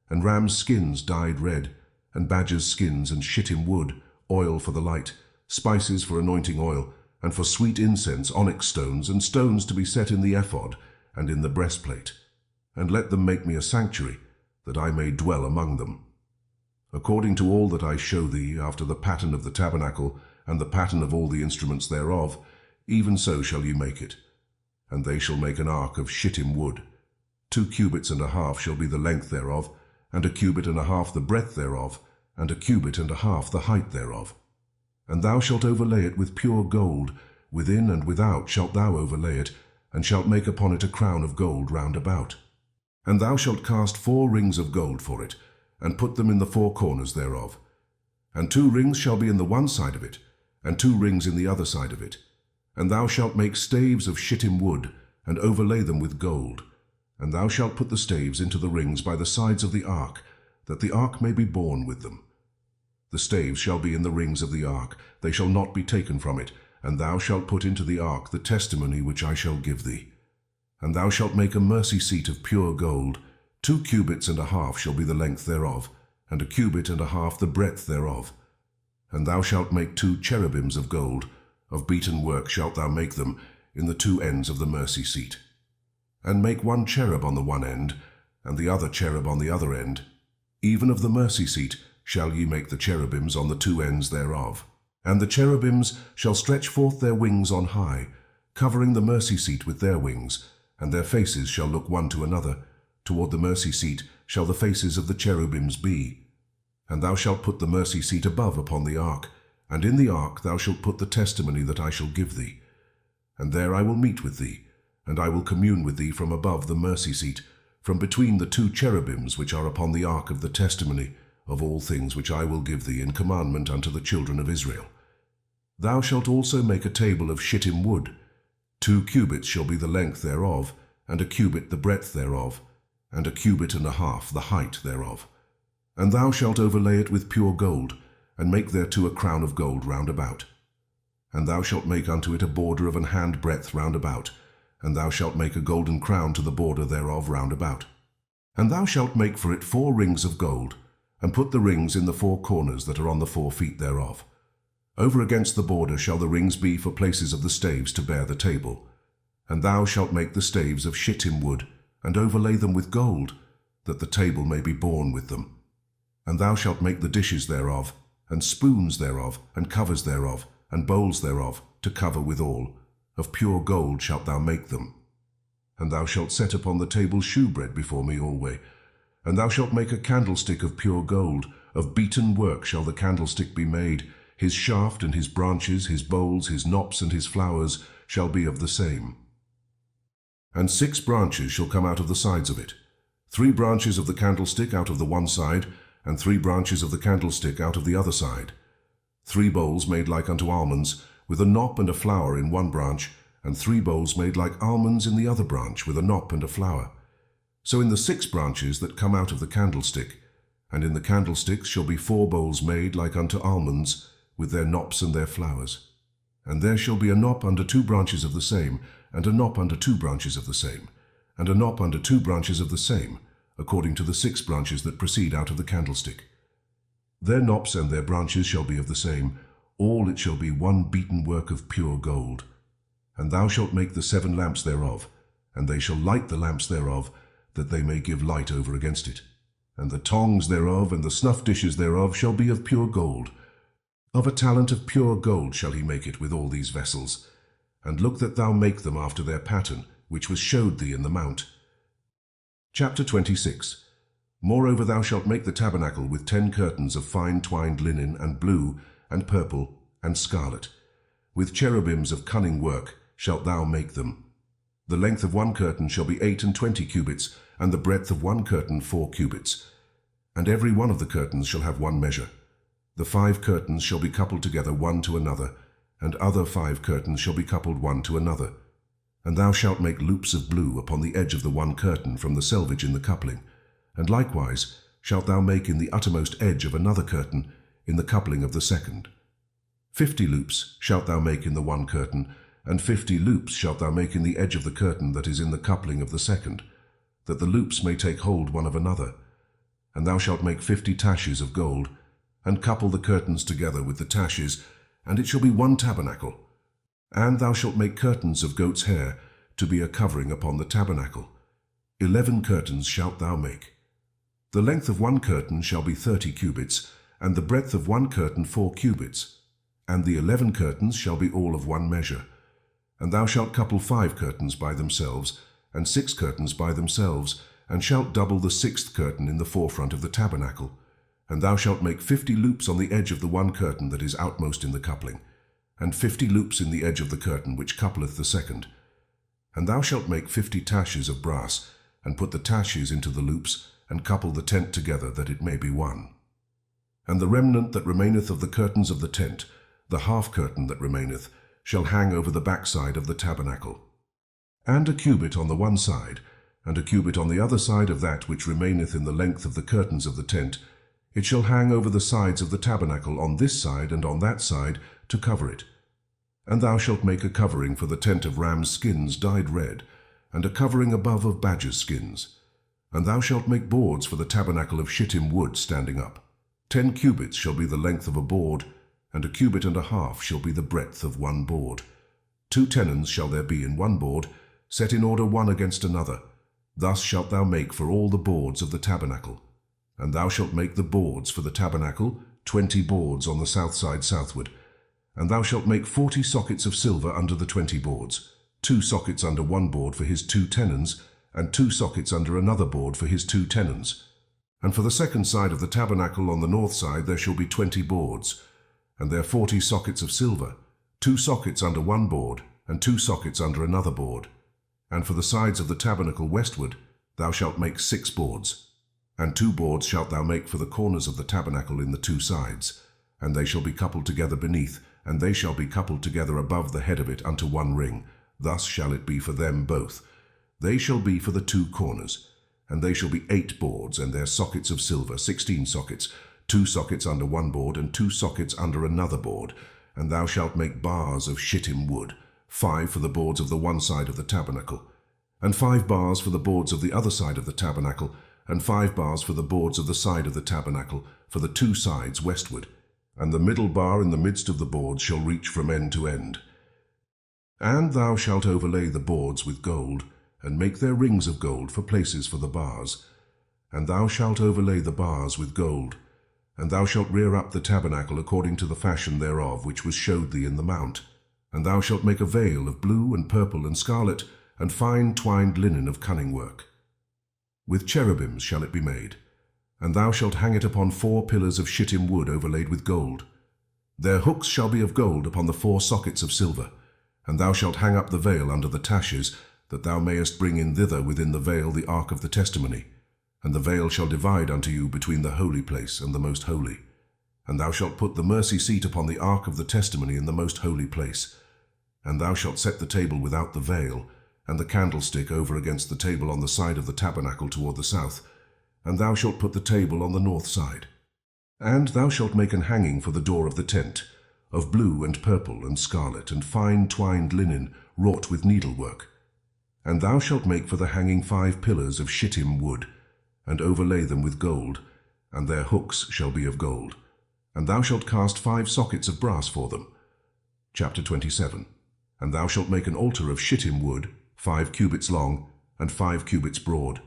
and rams' skins dyed red, and badgers' skins and shittim wood, oil for the light, spices for anointing oil, and for sweet incense, onyx stones, and stones to be set in the ephod and in the breastplate. And let them make me a sanctuary, that I may dwell among them. According to all that I show thee, after the pattern of the tabernacle, and the pattern of all the instruments thereof, even so shall ye make it. And they shall make an ark of shittim wood. 2 cubits and a half shall be the length thereof, and 1 cubit and a half the breadth thereof, and 1 cubit and a half the height thereof. And thou shalt overlay it with pure gold, within and without shalt thou overlay it, and shalt make upon it a crown of gold round about. And thou shalt cast 4 rings of gold for it, and put them in the 4 corners thereof. And 2 rings shall be in the one side of it, and 2 rings in the other side of it. And thou shalt make staves of shittim wood, and overlay them with gold. And thou shalt put the staves into the rings by the sides of the ark, that the ark may be borne with them. The staves shall be in the rings of the ark, they shall not be taken from it, and thou shalt put into the ark the testimony which I shall give thee. And thou shalt make a mercy seat of pure gold. 2 cubits and a half shall be the length thereof, and 1 cubit and a half the breadth thereof. And thou shalt make 2 cherubims of gold, of beaten work shalt thou make them, in the 2 ends of the mercy seat. And make 1 cherub on the one end, and the other cherub on the other end. Even of the mercy seat shall ye make the cherubims on the 2 ends thereof. And the cherubims shall stretch forth their wings on high, covering the mercy seat with their wings, and their faces shall look one to another. Toward the mercy seat shall the faces of the cherubims be. And thou shalt put the mercy seat above upon the ark, and in the ark thou shalt put the testimony that I shall give thee. And there I will meet with thee, and I will commune with thee from above the mercy seat, from between the 2 cherubims which are upon the ark of the testimony, of all things which I will give thee in commandment unto the children of Israel. Thou shalt also make a table of shittim wood. 2 cubits shall be the length thereof, and 1 cubit the breadth thereof, and 1 cubit and a half the height thereof. And thou shalt overlay it with pure gold, and make thereto a crown of gold round about. And thou shalt make unto it a border of an hand breadth round about, and thou shalt make a golden crown to the border thereof round about. And thou shalt make for it 4 rings of gold, and put the rings in the 4 corners that are on the 4 feet thereof. Over against the border shall the rings be for places of the staves to bear the table. And thou shalt make the staves of shittim wood, and overlay them with gold, that the table may be borne with them. And thou shalt make the dishes thereof, and spoons thereof, and covers thereof, and bowls thereof, to cover withal. Of pure gold shalt thou make them. And thou shalt set upon the table shewbread before me alway. And thou shalt make a candlestick of pure gold. Of beaten work shall the candlestick be made. His shaft and his branches, his bowls, his knops, and his flowers shall be of the same. And 6 branches shall come out of the sides of it. 3 branches of the candlestick out of the one side, and 3 branches of the candlestick out of the other side. 3 bowls made like unto almonds, with a knop and a flower in one branch, and 3 bowls made like almonds in the other branch, with a knop and a flower. So in the 6 branches that come out of the candlestick, and in the candlesticks shall be 4 bowls made like unto almonds, with their knops and their flowers. And there shall be a knop under 2 branches of the same, and a knop under 2 branches of the same, and a knop under 2 branches of the same, according to the 6 branches that proceed out of the candlestick. Their knops and their branches shall be of the same, all it shall be one beaten work of pure gold. And thou shalt make the 7 lamps thereof, and they shall light the lamps thereof, that they may give light over against it. And the tongs thereof and the snuff dishes thereof shall be of pure gold. Of a talent of pure gold shall he make it with all these vessels. And look that thou make them after their pattern, which was showed thee in the mount. Chapter 26. Moreover thou shalt make the tabernacle with 10 curtains of fine twined linen, and blue, and purple, and scarlet. With cherubims of cunning work shalt thou make them. The length of one curtain shall be 28 cubits, and the breadth of one curtain 4 cubits. And every one of the curtains shall have one measure. The 5 curtains shall be coupled together one to another, and other 5 curtains shall be coupled one to another. And thou shalt make loops of blue upon the edge of the one curtain from the selvage in the coupling. And likewise shalt thou make in the uttermost edge of another curtain in the coupling of the second. 50 loops shalt thou make in the one curtain, and 50 loops shalt thou make in the edge of the curtain that is in the coupling of the second, that the loops may take hold one of another. And thou shalt make 50 taches of gold, and couple the curtains together with the taches, and it shall be one tabernacle. And thou shalt make curtains of goat's hair, to be a covering upon the tabernacle. 11 curtains shalt thou make. The length of one curtain shall be 30 cubits, and the breadth of one curtain 4 cubits. And the 11 curtains shall be all of one measure. And thou shalt couple 5 curtains by themselves, and 6 curtains by themselves, and shalt double the 6th curtain in the forefront of the tabernacle. And thou shalt make 50 loops on the edge of the one curtain that is outmost in the coupling, and 50 loops in the edge of the curtain which coupleth the second. And thou shalt make 50 taches of brass, and put the taches into the loops, and couple the tent together, that it may be one. And the remnant that remaineth of the curtains of the tent, the half curtain that remaineth, shall hang over the backside of the tabernacle. And a cubit on the one side, and a cubit on the other side of that which remaineth in the length of the curtains of the tent, it shall hang over the sides of the tabernacle on this side and on that side, to cover it. And thou shalt make a covering for the tent of rams' skins dyed red, and a covering above of badgers' skins. And thou shalt make boards for the tabernacle of shittim wood standing up. 10 cubits shall be the length of a board, and a cubit and a half shall be the breadth of one board. 2 tenons shall there be in one board, set in order one against another. Thus shalt thou make for all the boards of the tabernacle. And thou shalt make the boards for the tabernacle, 20 boards on the south side southward. And thou shalt make 40 sockets of silver under the 20 boards, 2 sockets under one board for his 2 tenons, and 2 sockets under another board for his 2 tenons. And for the second side of the tabernacle on the north side there shall be 20 boards, and there 40 sockets of silver, 2 sockets under one board, and 2 sockets under another board. And for the sides of the tabernacle westward thou shalt make 6 boards. And 2 boards shalt thou make for the corners of the tabernacle in the 2 sides, and they shall be coupled together beneath, and they shall be coupled together above the head of it unto one ring. Thus shall it be for them both. They shall be for the 2 corners, and they shall be 8 boards, and their sockets of silver, 16 sockets, 2 sockets under one board, and 2 sockets under another board. And thou shalt make bars of shittim wood, 5 for the boards of the one side of the tabernacle, and 5 bars for the boards of the other side of the tabernacle, and 5 bars for the boards of the side of the tabernacle, for the 2 sides westward. And the middle bar in the midst of the boards shall reach from end to end. And thou shalt overlay the boards with gold, and make their rings of gold for places for the bars. And thou shalt overlay the bars with gold. And thou shalt rear up the tabernacle according to the fashion thereof, which was showed thee in the mount. And thou shalt make a veil of blue and purple and scarlet, and fine twined linen of cunning work. With cherubims shall it be made. And thou shalt hang it upon 4 pillars of shittim wood overlaid with gold. Their hooks shall be of gold upon the 4 sockets of silver. And thou shalt hang up the veil under the taches, that thou mayest bring in thither within the veil the ark of the testimony. And the veil shall divide unto you between the holy place and the most holy. And thou shalt put the mercy seat upon the ark of the testimony in the most holy place. And thou shalt set the table without the veil, and the candlestick over against the table on the side of the tabernacle toward the south. And thou shalt put the table on the north side. And thou shalt make an hanging for the door of the tent, of blue and purple and scarlet and fine twined linen wrought with needlework. And thou shalt make for the hanging 5 pillars of shittim wood, and overlay them with gold, and their hooks shall be of gold. And thou shalt cast 5 sockets of brass for them. Chapter 27. And thou shalt make an altar of shittim wood, 5 cubits long, and 5 cubits broad.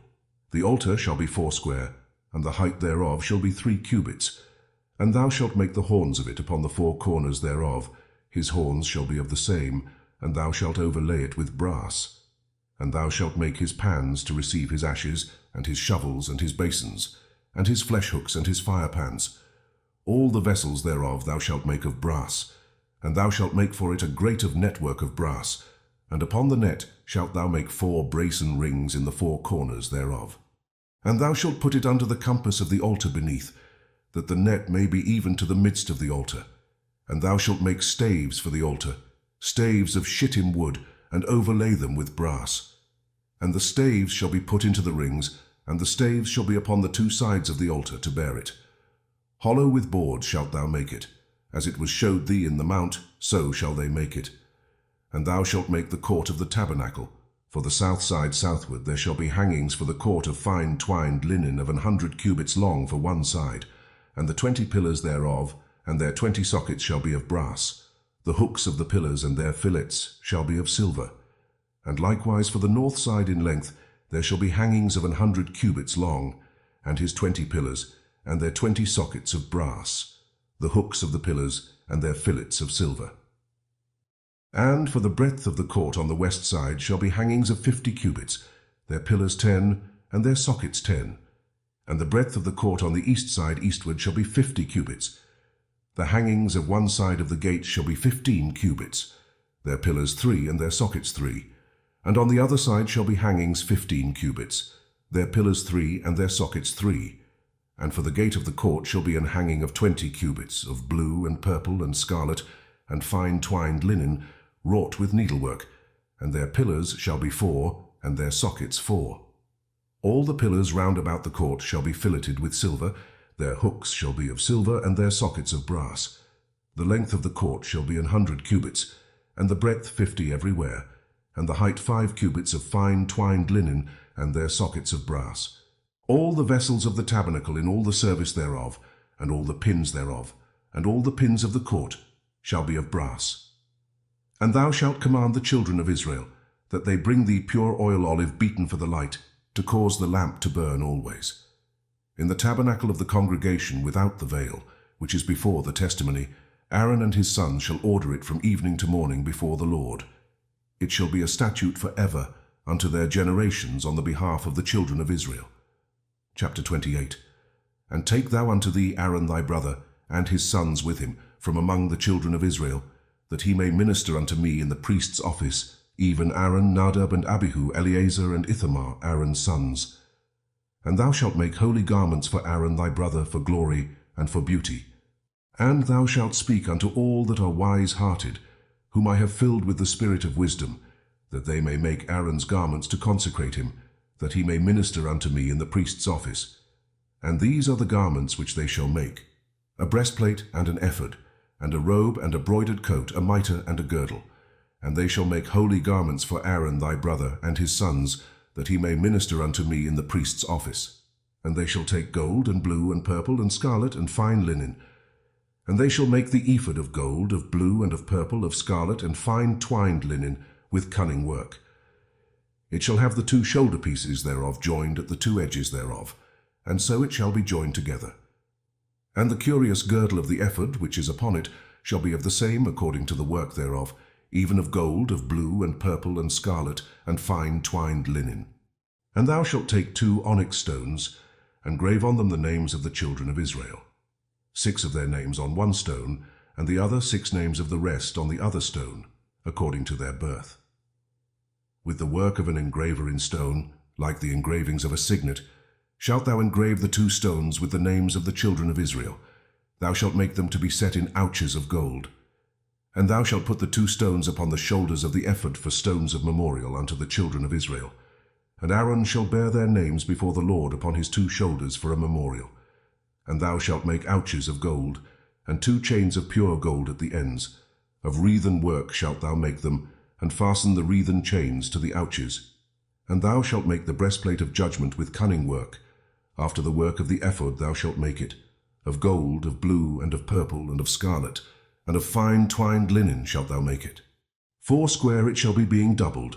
The altar shall be 4 square, and the height thereof shall be 3 cubits. And thou shalt make the horns of it upon the 4 corners thereof. His horns shall be of the same, and thou shalt overlay it with brass. And thou shalt make his pans to receive his ashes, and his shovels, and his basins, and his flesh hooks, and his fire pans. All the vessels thereof thou shalt make of brass. And thou shalt make for it a grate of network of brass, and upon the net shalt thou make 4 brasen rings in the 4 corners thereof. And thou shalt put it under the compass of the altar beneath, that the net may be even to the midst of the altar. And thou shalt make staves for the altar, staves of shittim wood, and overlay them with brass. And the staves shall be put into the rings, and the staves shall be upon the 2 sides of the altar to bear it. Hollow with boards shalt thou make it. As it was showed thee in the mount, so shall they make it. And thou shalt make the court of the tabernacle. For the south side southward there shall be hangings for the court of fine twined linen of 100 cubits long for one side, and the 20 pillars thereof, and their 20 sockets shall be of brass. The hooks of the pillars and their fillets shall be of silver. And likewise for the north side in length there shall be hangings of 100 cubits long, and his 20 pillars, and their 20 sockets of brass, the hooks of the pillars, and their fillets of silver. And for the breadth of the court on the west side shall be hangings of 50 cubits, their pillars 10, and their sockets 10. And the breadth of the court on the east side eastward shall be 50 cubits. The hangings of one side of the gate shall be 15 cubits, their pillars 3, and their sockets 3. And on the other side shall be hangings 15 cubits, their pillars 3, and their sockets 3. And for the gate of the court shall be an hanging of 20 cubits, of blue and purple and scarlet, and fine twined linen, wrought with needlework, and their pillars shall be 4, and their sockets 4. All the pillars round about the court shall be filleted with silver, their hooks shall be of silver, and their sockets of brass. The length of the court shall be 100 cubits, and the breadth 50 everywhere, and the height 5 cubits of fine twined linen, and their sockets of brass. All the vessels of the tabernacle in all the service thereof, and all the pins thereof, and all the pins of the court, shall be of brass. And thou shalt command the children of Israel, that they bring thee pure oil olive beaten for the light, to cause the lamp to burn always. In the tabernacle of the congregation without the veil, which is before the testimony, Aaron and his sons shall order it from evening to morning before the Lord. It shall be a statute for ever unto their generations on the behalf of the children of Israel. Chapter 28. And take thou unto thee Aaron thy brother, and his sons with him, from among the children of Israel, that he may minister unto me in the priest's office, even Aaron, Nadab, and Abihu, Eleazar, and Ithamar, Aaron's sons. And thou shalt make holy garments for Aaron thy brother, for glory and for beauty. And thou shalt speak unto all that are wise-hearted, whom I have filled with the spirit of wisdom, that they may make Aaron's garments to consecrate him, that he may minister unto me in the priest's office. And these are the garments which they shall make: a breastplate and an ephod, and a robe and a broidered coat, a mitre and a girdle. And they shall make holy garments for Aaron thy brother and his sons, that he may minister unto me in the priest's office. And they shall take gold, and blue, and purple, and scarlet, and fine linen. And they shall make the ephod of gold, of blue, and of purple, of scarlet, and fine twined linen, with cunning work. It shall have the 2 shoulder pieces thereof joined at the 2 edges thereof, and so it shall be joined together. And the curious girdle of the ephod, which is upon it, shall be of the same according to the work thereof, even of gold, of blue, and purple, and scarlet, and fine twined linen. And thou shalt take 2 onyx stones, and grave on them the names of the children of Israel, 6 of their names on one stone, and the other 6 names of the rest on the other stone, according to their birth. With the work of an engraver in stone, like the engravings of a signet, shalt thou engrave the 2 stones with the names of the children of Israel. Thou shalt make them to be set in ouches of gold. And thou shalt put the 2 stones upon the shoulders of the ephod for stones of memorial unto the children of Israel. And Aaron shall bear their names before the Lord upon his 2 shoulders for a memorial. And thou shalt make ouches of gold, and 2 chains of pure gold at the ends. Of wreathen work shalt thou make them, and fasten the wreathen chains to the ouches. And thou shalt make the breastplate of judgment with cunning work. After the work of the ephod thou shalt make it. Of gold, of blue, and of purple, and of scarlet, and of fine twined linen shalt thou make it. 4 square it shall be, being doubled.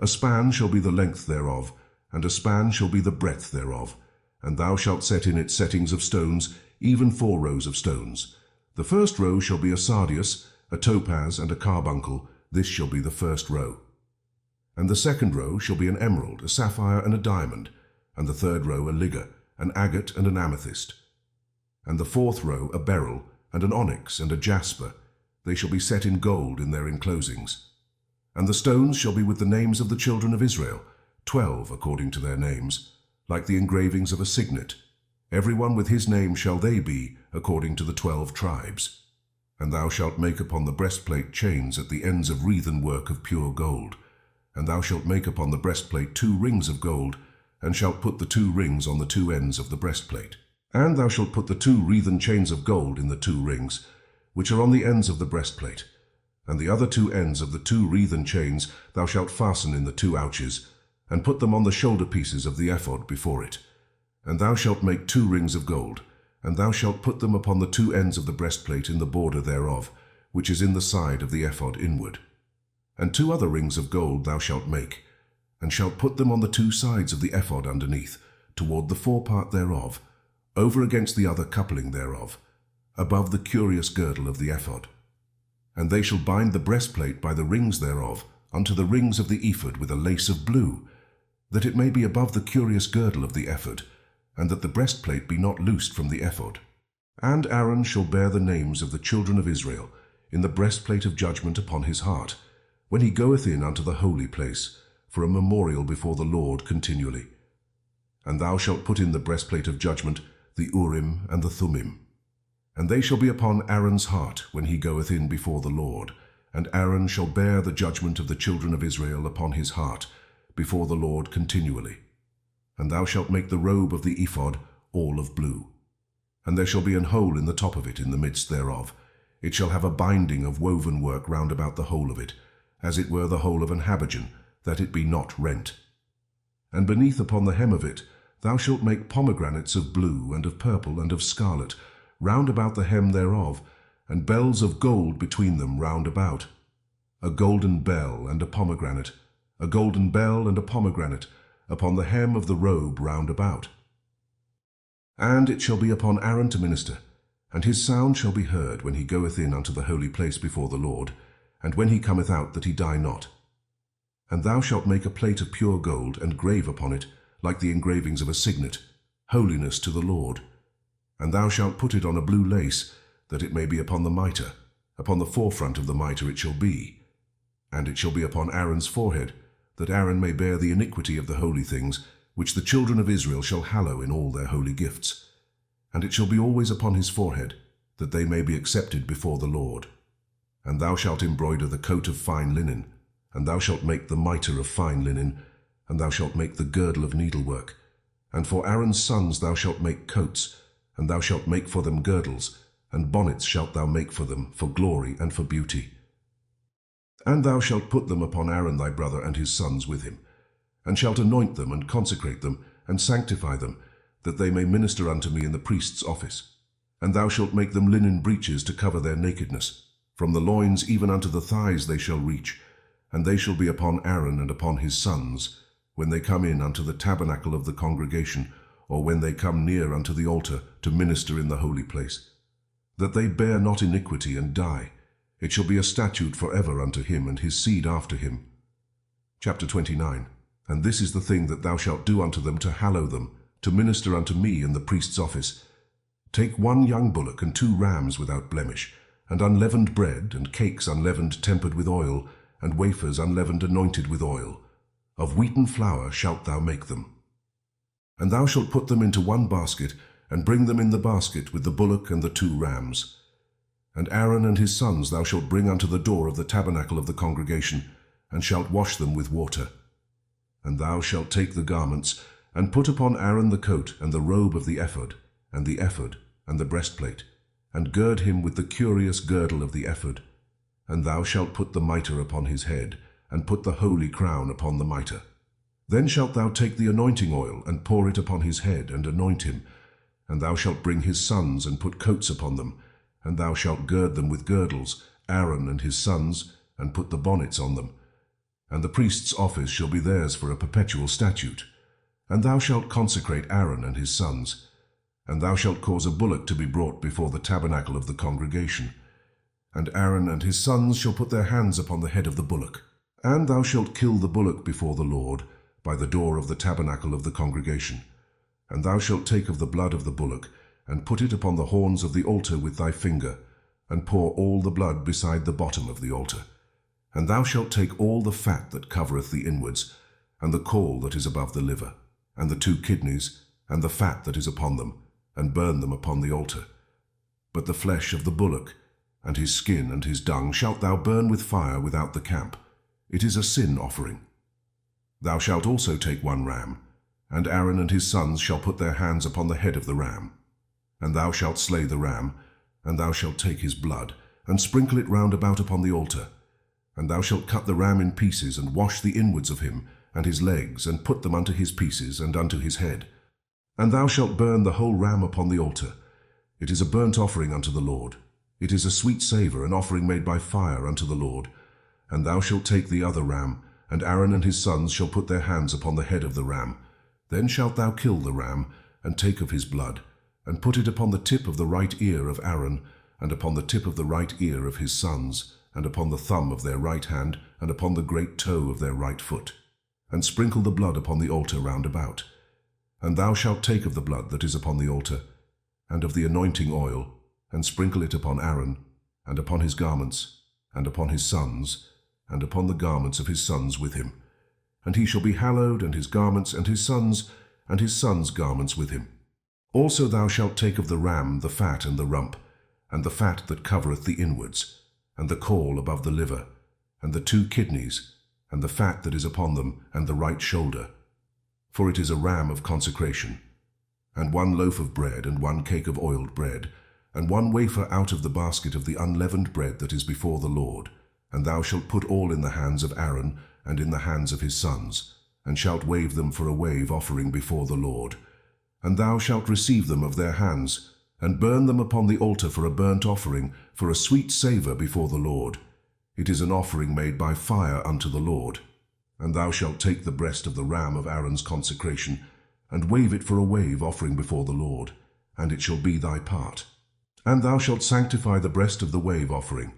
A span shall be the length thereof, and a span shall be the breadth thereof. And thou shalt set in it settings of stones, even 4 rows of stones. The first row shall be a sardius, a topaz, and a carbuncle. This shall be the first row. And the second row shall be an emerald, a sapphire, and a diamond. And the third row a ligure, an agate, and an amethyst. And the 4th row a beryl, and an onyx, and a jasper. They shall be set in gold in their enclosings. And the stones shall be with the names of the children of Israel, 12 according to their names, like the engravings of a signet. Every one with his name shall they be, according to the 12 tribes. And thou shalt make upon the breastplate chains at the ends of wreathen work of pure gold. And thou shalt make upon the breastplate 2 rings of gold, and shalt put the 2 rings on the 2 ends of the breastplate. And thou shalt put the 2 wreathen chains of gold in the 2 rings, which are on the ends of the breastplate. And the other 2 ends of the 2 wreathen chains thou shalt fasten in the 2 ouches, and put them on the shoulder pieces of the ephod before it. And thou shalt make 2 rings of gold, and thou shalt put them upon the 2 ends of the breastplate in the border thereof, which is in the side of the ephod inward. And 2 other rings of gold thou shalt make, and shalt put them on the 2 sides of the ephod underneath, toward the forepart thereof, over against the other coupling thereof, above the curious girdle of the ephod. And they shall bind the breastplate by the rings thereof unto the rings of the ephod with a lace of blue, that it may be above the curious girdle of the ephod, and that the breastplate be not loosed from the ephod. And Aaron shall bear the names of the children of Israel in the breastplate of judgment upon his heart, when he goeth in unto the holy place, for a memorial before the Lord continually. And thou shalt put in the breastplate of judgment the Urim and the Thummim. And they shall be upon Aaron's heart when he goeth in before the Lord, and Aaron shall bear the judgment of the children of Israel upon his heart before the Lord continually. And thou shalt make the robe of the ephod all of blue. And there shall be an hole in the top of it in the midst thereof. It shall have a binding of woven work round about the whole of it, as it were the hole of an habergeon, that it be not rent. And beneath upon the hem of it thou shalt make pomegranates of blue, and of purple, and of scarlet, round about the hem thereof, and bells of gold between them round about. A golden bell and a pomegranate, a golden bell and a pomegranate, upon the hem of the robe round about. And it shall be upon Aaron to minister, and his sound shall be heard when he goeth in unto the holy place before the Lord, and when he cometh out, that he die not. And thou shalt make a plate of pure gold, and grave upon it, like the engravings of a signet, holiness to the Lord. And thou shalt put it on a blue lace, that it may be upon the mitre. Upon the forefront of the mitre it shall be. And it shall be upon Aaron's forehead, that Aaron may bear the iniquity of the holy things, which the children of Israel shall hallow in all their holy gifts. And it shall be always upon his forehead, that they may be accepted before the Lord. And thou shalt embroider the coat of fine linen, and thou shalt make the mitre of fine linen, and thou shalt make the girdle of needlework. And for Aaron's sons thou shalt make coats, and thou shalt make for them girdles, and bonnets shalt thou make for them, for glory and for beauty. And thou shalt put them upon Aaron thy brother and his sons with him, and shalt anoint them, and consecrate them, and sanctify them, that they may minister unto me in the priest's office. And thou shalt make them linen breeches to cover their nakedness. From the loins even unto the thighs they shall reach, and they shall be upon Aaron and upon his sons, when they come in unto the tabernacle of the congregation, or when they come near unto the altar to minister in the holy place, that they bear not iniquity and die. It shall be a statute forever unto him and his seed after him. Chapter 29. And this is the thing that thou shalt do unto them to hallow them, to minister unto me in the priest's office. Take 1 young bullock and 2 rams without blemish, and unleavened bread, and cakes unleavened tempered with oil, and wafers unleavened anointed with oil. Of wheaten flour shalt thou make them. And thou shalt put them into 1 basket, and bring them in the basket with the bullock and the 2 rams. And Aaron and his sons thou shalt bring unto the door of the tabernacle of the congregation, and shalt wash them with water. And thou shalt take the garments, and put upon Aaron the coat and the robe of the ephod, and the breastplate, and gird him with the curious girdle of the ephod. And thou shalt put the mitre upon his head, and put the holy crown upon the mitre. Then shalt thou take the anointing oil, and pour it upon his head, and anoint him. And thou shalt bring his sons, and put coats upon them, and thou shalt gird them with girdles, Aaron and his sons, and put the bonnets on them. And the priest's office shall be theirs for a perpetual statute. And thou shalt consecrate Aaron and his sons. And thou shalt cause a bullock to be brought before the tabernacle of the congregation. And Aaron and his sons shall put their hands upon the head of the bullock. And thou shalt kill the bullock before the Lord, by the door of the tabernacle of the congregation. And thou shalt take of the blood of the bullock, and put it upon the horns of the altar with thy finger, and pour all the blood beside the bottom of the altar. And thou shalt take all the fat that covereth the inwards, and the caul that is above the liver, and the 2 kidneys, and the fat that is upon them, and burn them upon the altar. But the flesh of the bullock, and his skin and his dung, shalt thou burn with fire without the camp. It is a sin offering. Thou shalt also take 1 ram, and Aaron and his sons shall put their hands upon the head of the ram. And thou shalt slay the ram, and thou shalt take his blood, and sprinkle it round about upon the altar. And thou shalt cut the ram in pieces, and wash the inwards of him, and his legs, and put them unto his pieces, and unto his head. And thou shalt burn the whole ram upon the altar. It is a burnt offering unto the Lord. It is a sweet savour, an offering made by fire unto the Lord. And thou shalt take the other ram, and Aaron and his sons shall put their hands upon the head of the ram. Then shalt thou kill the ram, and take of his blood, and put it upon the tip of the right ear of Aaron, and upon the tip of the right ear of his sons, and upon the thumb of their right hand, and upon the great toe of their right foot. And sprinkle the blood upon the altar round about. And thou shalt take of the blood that is upon the altar, and of the anointing oil, and sprinkle it upon Aaron, and upon his garments, and upon his sons, and upon the garments of his sons with him. And he shall be hallowed, and his garments, and his sons' garments with him. Also thou shalt take of the ram the fat and the rump, and the fat that covereth the inwards, and the caul above the liver, and the 2 kidneys, and the fat that is upon them, and the right shoulder. For it is a ram of consecration. And 1 loaf of bread, and 1 cake of oiled bread, and 1 wafer out of the basket of the unleavened bread that is before the Lord. And thou shalt put all in the hands of Aaron, and in the hands of his sons, and shalt wave them for a wave offering before the Lord. And thou shalt receive them of their hands, and burn them upon the altar for a burnt offering, for a sweet savour before the Lord. It is an offering made by fire unto the Lord. And thou shalt take the breast of the ram of Aaron's consecration, and wave it for a wave offering before the Lord, and it shall be thy part. And thou shalt sanctify the breast of the wave offering,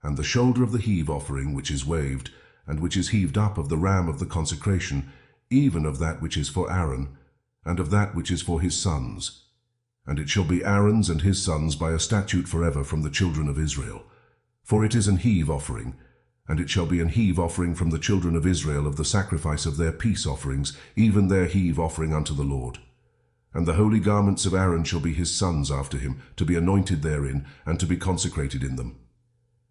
and the shoulder of the heave offering which is waved, and which is heaved up of the ram of the consecration, even of that which is for Aaron, and of that which is for his sons. And it shall be Aaron's and his sons by a statute forever from the children of Israel. For it is an heave offering, and it shall be an heave offering from the children of Israel of the sacrifice of their peace offerings, even their heave offering unto the Lord. And the holy garments of Aaron shall be his sons after him, to be anointed therein, and to be consecrated in them.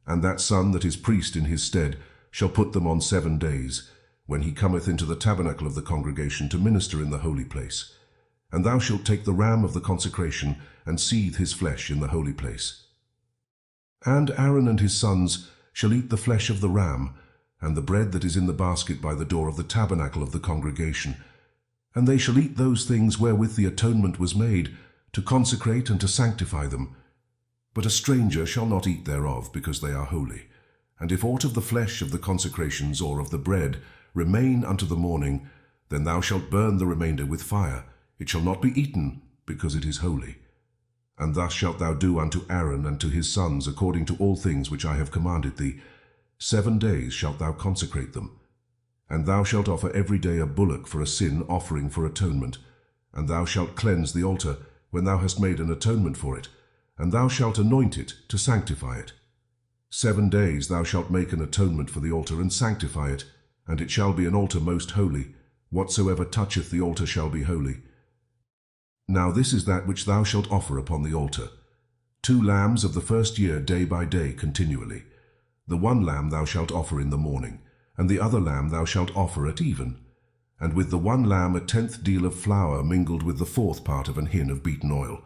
And that son that is priest in his stead shall put them on 7 days, when he cometh into the tabernacle of the congregation to minister in the holy place. And thou shalt take the ram of the consecration, and seethe his flesh in the holy place. And Aaron and his sons shall eat the flesh of the ram, and the bread that is in the basket by the door of the tabernacle of the congregation. And they shall eat those things wherewith the atonement was made, to consecrate and to sanctify them. But a stranger shall not eat thereof, because they are holy. And if aught of the flesh of the consecrations or of the bread remain unto the morning, then thou shalt burn the remainder with fire. It shall not be eaten, because it is holy. And thus shalt thou do unto Aaron and to his sons according to all things which I have commanded thee. 7 days shalt thou consecrate them. And thou shalt offer every day a bullock for a sin offering for atonement. And thou shalt cleanse the altar when thou hast made an atonement for it, and thou shalt anoint it to sanctify it. 7 days thou shalt make an atonement for the altar and sanctify it, and it shall be an altar most holy. Whatsoever toucheth the altar shall be holy. Now this is that which thou shalt offer upon the altar: 2 lambs of the first year day by day continually. The one lamb thou shalt offer in the morning, and the other lamb thou shalt offer at even. And with the one lamb 1/10 deal of flour mingled with the 4th part of an hin of beaten oil,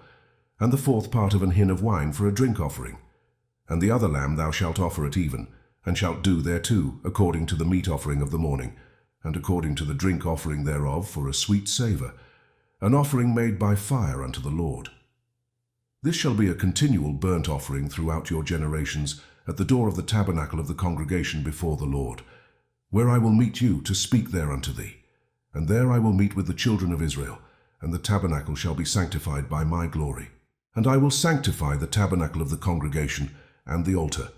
and the 4th part of an hin of wine for a drink offering. And the other lamb thou shalt offer at even, and shalt do thereto according to the meat offering of the morning, and according to the drink offering thereof for a sweet savour, an offering made by fire unto the Lord. This shall be a continual burnt offering throughout your generations at the door of the tabernacle of the congregation before the Lord, where I will meet you to speak there unto thee. And there I will meet with the children of Israel, and the tabernacle shall be sanctified by my glory. And I will sanctify the tabernacle of the congregation and the altar.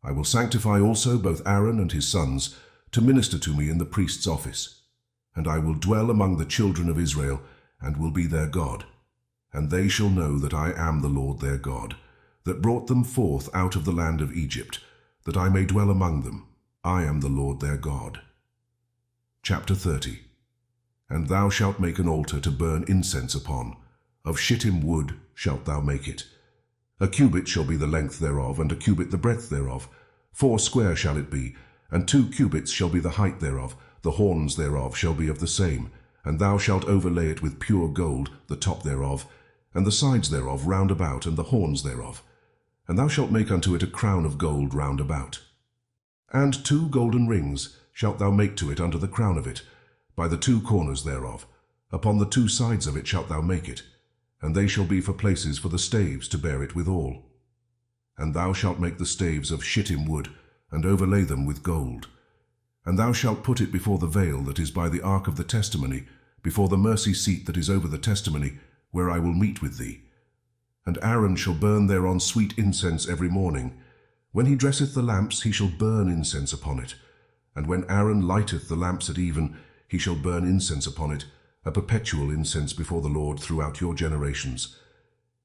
I will sanctify also both Aaron and his sons to minister to me in the priest's office. And I will dwell among the children of Israel, and will be their God. And they shall know that I am the Lord their God, that brought them forth out of the land of Egypt, that I may dwell among them. I am the Lord their God. Chapter 30. And thou shalt make an altar to burn incense upon. Of shittim wood shalt thou make it. 1 cubit shall be the length thereof, and 1 cubit the breadth thereof. 4 square shall it be, and 2 cubits shall be the height thereof. The horns thereof shall be of the same. And thou shalt overlay it with pure gold, the top thereof, and the sides thereof round about, and the horns thereof. And thou shalt make unto it a crown of gold round about. And 2 golden rings shalt thou make to it under the crown of it, by the 2 corners thereof. Upon the 2 sides of it shalt thou make it, and they shall be for places for the staves to bear it withal. And thou shalt make the staves of shittim wood, and overlay them with gold. And thou shalt put it before the veil that is by the ark of the testimony, before the mercy seat that is over the testimony, where I will meet with thee. And Aaron shall burn thereon sweet incense every morning. When he dresseth the lamps, he shall burn incense upon it. And when Aaron lighteth the lamps at even, he shall burn incense upon it, a perpetual incense before the Lord throughout your generations.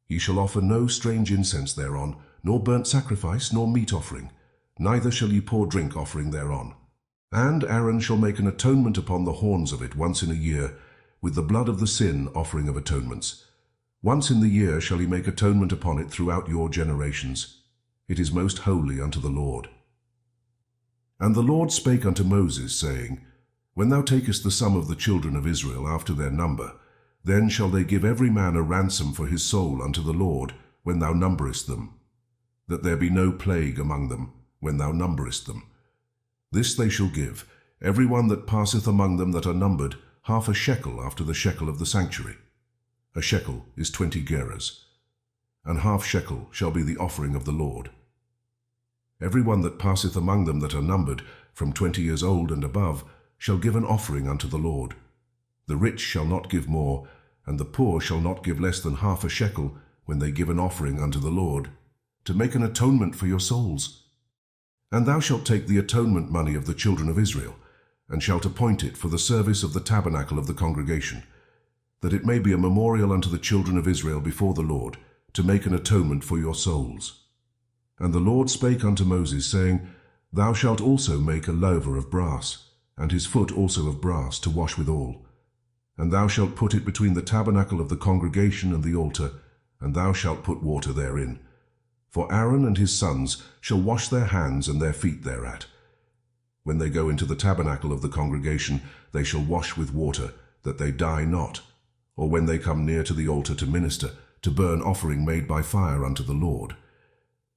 Ye shall offer no strange incense thereon, nor burnt sacrifice, nor meat offering, neither shall ye pour drink offering thereon. And Aaron shall make an atonement upon the horns of it once in a year, with the blood of the sin offering of atonements. Once in the year shall he make atonement upon it throughout your generations. It is most holy unto the Lord. And the Lord spake unto Moses, saying, When thou takest the sum of the children of Israel after their number, then shall they give every man a ransom for his soul unto the Lord, when thou numberest them, that there be no plague among them, when thou numberest them. This they shall give, every one that passeth among them that are numbered, 1/2 shekel after the shekel of the sanctuary. A shekel is 20 gerahs, and 1/2 shekel shall be the offering of the Lord. Every one that passeth among them that are numbered, from 20 years old and above, shall give an offering unto the Lord. The rich shall not give more, and the poor shall not give less than 1/2 shekel when they give an offering unto the Lord, to make an atonement for your souls. And thou shalt take the atonement money of the children of Israel, and shalt appoint it for the service of the tabernacle of the congregation, that it may be a memorial unto the children of Israel before the Lord, to make an atonement for your souls. And the Lord spake unto Moses, saying, Thou shalt also make a laver of brass, and his foot also of brass, to wash withal. And thou shalt put it between the tabernacle of the congregation and the altar, and thou shalt put water therein. For Aaron and his sons shall wash their hands and their feet thereat. When they go into the tabernacle of the congregation, they shall wash with water, that they die not. Or when they come near to the altar to minister, to burn offering made by fire unto the Lord.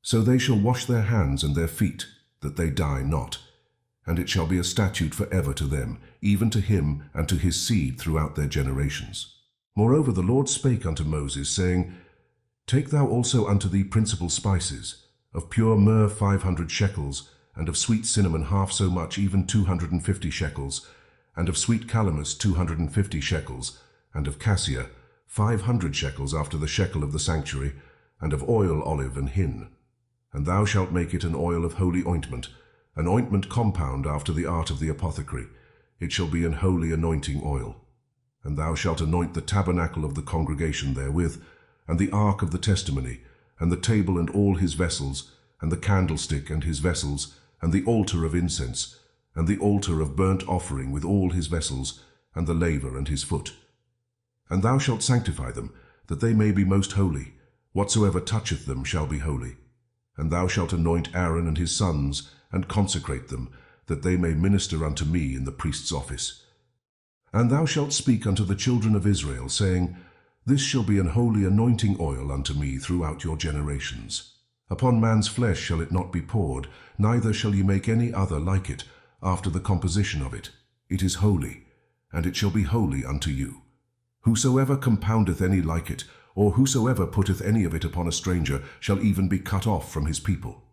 So they shall wash their hands and their feet, that they die not. and it shall be a statute for ever to them, even to him and to his seed throughout their generations. Moreover, the Lord spake unto Moses, saying, Take thou also unto thee principal spices, of pure myrrh 500 shekels, and of sweet cinnamon half so much, even 250 shekels, and of sweet calamus 250 shekels, and of cassia 500 shekels after the shekel of the sanctuary, and of oil, olive, and hin. And thou shalt make it an oil of holy ointment, an ointment compound after the art of the apothecary. It shall be an holy anointing oil. And thou shalt anoint the tabernacle of the congregation therewith, and the ark of the testimony, and the table and all his vessels, and the candlestick and his vessels, and the altar of incense, and the altar of burnt offering with all his vessels, and the laver and his foot. And thou shalt sanctify them, that they may be most holy. Whatsoever toucheth them shall be holy. And thou shalt anoint Aaron and his sons, and consecrate them, that they may minister unto me in the priest's office. And thou shalt speak unto the children of Israel, saying, This shall be an holy anointing oil unto me throughout your generations. Upon man's flesh shall it not be poured, neither shall ye make any other like it, after the composition of it. It is holy, and it shall be holy unto you. Whosoever compoundeth any like it, or whosoever putteth any of it upon a stranger, shall even be cut off from his people.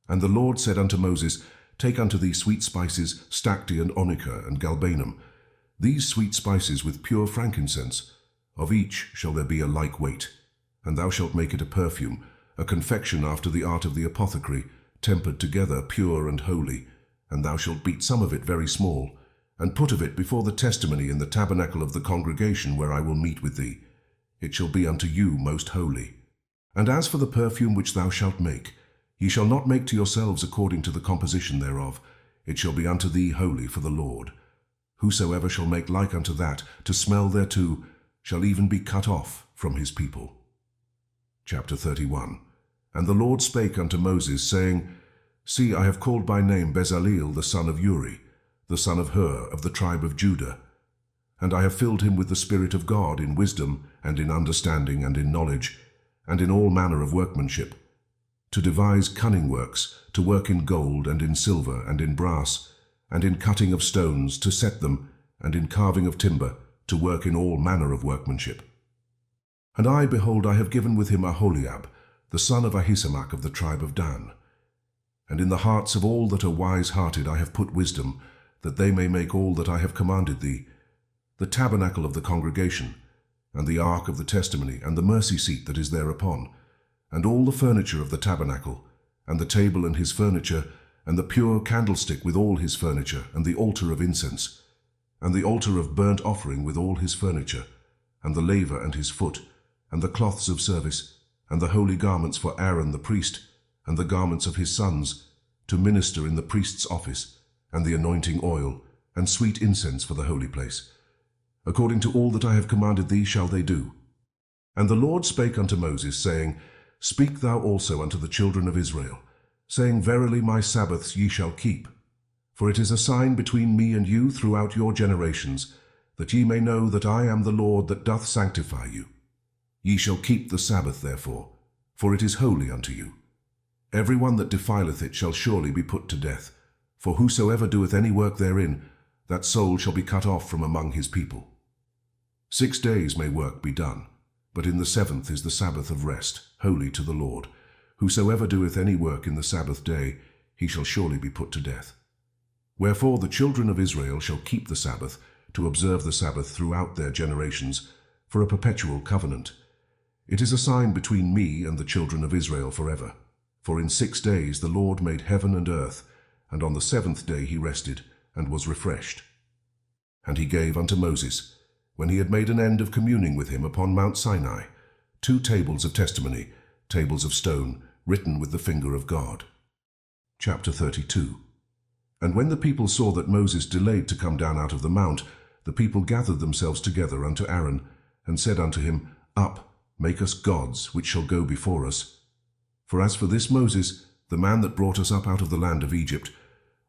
And the Lord said unto Moses, Take unto thee sweet spices, stacte and onycha and galbanum, these sweet spices with pure frankincense. Of each shall there be a like weight. And thou shalt make it a perfume, a confection after the art of the apothecary, tempered together, pure and holy. And thou shalt beat some of it very small, and put of it before the testimony in the tabernacle of the congregation where I will meet with thee. It shall be unto you most holy. And as for the perfume which thou shalt make, ye shall not make to yourselves according to the composition thereof. It shall be unto thee holy for the Lord. Whosoever shall make like unto that, to smell thereto, shall even be cut off from his people. Chapter 31. And the Lord spake unto Moses, saying, See, I have called by name Bezaleel the son of Uri, the son of Hur, of the tribe of Judah. And I have filled him with the Spirit of God in wisdom, and in understanding, and in knowledge, and in all manner of workmanship, to devise cunning works, to work in gold, and in silver, and in brass, and in cutting of stones, to set them, and in carving of timber, to work in all manner of workmanship. And I, behold, I have given with him Aholiab, the son of Ahisamach of the tribe of Dan. And in the hearts of all that are wise-hearted I have put wisdom, that they may make all that I have commanded thee, the tabernacle of the congregation, and the ark of the testimony, and the mercy seat that is thereupon, and all the furniture of the tabernacle, and the table and his furniture, and the pure candlestick with all his furniture, and the altar of incense, and the altar of burnt offering with all his furniture, and the laver and his foot, and the cloths of service, and the holy garments for Aaron the priest, and the garments of his sons, to minister in the priest's office, and the anointing oil, and sweet incense for the holy place. According to all that I have commanded thee shall they do. And the Lord spake unto Moses, saying, Speak thou also unto the children of Israel, saying, Verily my Sabbaths ye shall keep. For it is a sign between me and you throughout your generations, that ye may know that I am the Lord that doth sanctify you. Ye shall keep the Sabbath therefore, for it is holy unto you. Every one that defileth it shall surely be put to death, for whosoever doeth any work therein, that soul shall be cut off from among his people. 6 days may work be done, but in the 7th is the Sabbath of rest, holy to the Lord. Whosoever doeth any work in the Sabbath day, he shall surely be put to death. Wherefore the children of Israel shall keep the Sabbath, to observe the Sabbath throughout their generations, for a perpetual covenant. It is a sign between me and the children of Israel forever. For in 6 days the Lord made heaven and earth, and on the 7th day he rested, and was refreshed. And he gave unto Moses, when he had made an end of communing with him upon Mount Sinai, 2 tables of testimony, tables of stone, written with the finger of God. Chapter 32. And when the people saw that Moses delayed to come down out of the mount, the people gathered themselves together unto Aaron, and said unto him, Up, make us gods, which shall go before us. For as for this Moses, the man that brought us up out of the land of Egypt,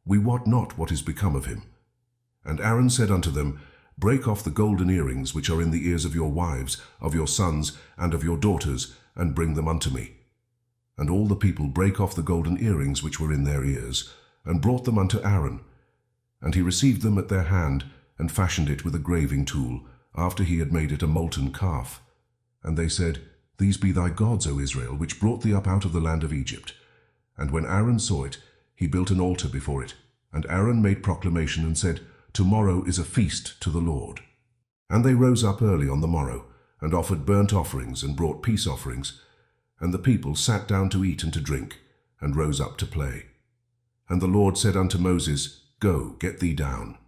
we wot not what is become of him. And Aaron said unto them, Break off the golden earrings which are in the ears of your wives, of your sons, and of your daughters, and bring them unto me. And all the people brake off the golden earrings which were in their ears, and brought them unto Aaron. And he received them at their hand, and fashioned it with a graving tool, after he had made it a molten calf. And they said, These be thy gods, O Israel, which brought thee up out of the land of Egypt. And when Aaron saw it, he built an altar before it. And Aaron made proclamation and said, Tomorrow is a feast to the Lord. And they rose up early on the morrow, and offered burnt offerings, and brought peace offerings. And the people sat down to eat and to drink, and rose up to play. And the Lord said unto Moses, Go, get thee down.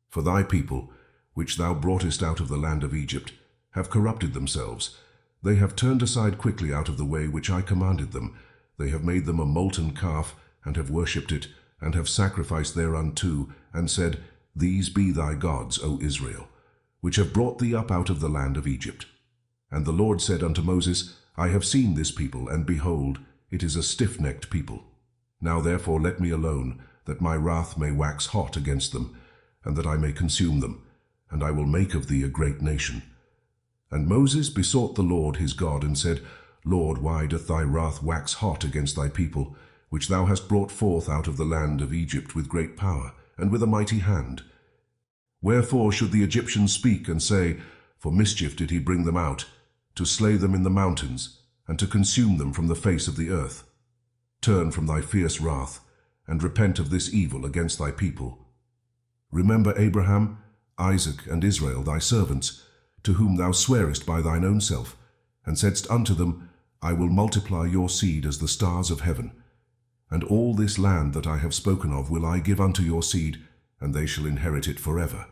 For thy people, which thou broughtest out of the land of Egypt, have corrupted themselves. They have turned aside quickly out of the way which I commanded them. They have made them a molten calf, and have worshipped it, and have sacrificed thereunto, and said, These be thy gods, O Israel, which have brought thee up out of the land of Egypt. And the Lord said unto Moses, I have seen this people, and behold, it is a stiff-necked people. Now therefore let me alone, that my wrath may wax hot against them, and that I may consume them, and I will make of thee a great nation. And Moses besought the Lord his God, and said, Lord, why doth thy wrath wax hot against thy people, which thou hast brought forth out of the land of Egypt with great power, and with a mighty hand? Wherefore should the Egyptians speak and say, For mischief did he bring them out, to slay them in the mountains, and to consume them from the face of the earth? Turn from thy fierce wrath, and repent of this evil against thy people. Remember Abraham, Isaac, and Israel thy servants, to whom thou swarest by thine own self, and saidst unto them, I will multiply your seed as the stars of heaven. And all this land that I have spoken of will I give unto your seed, and they shall inherit it forever.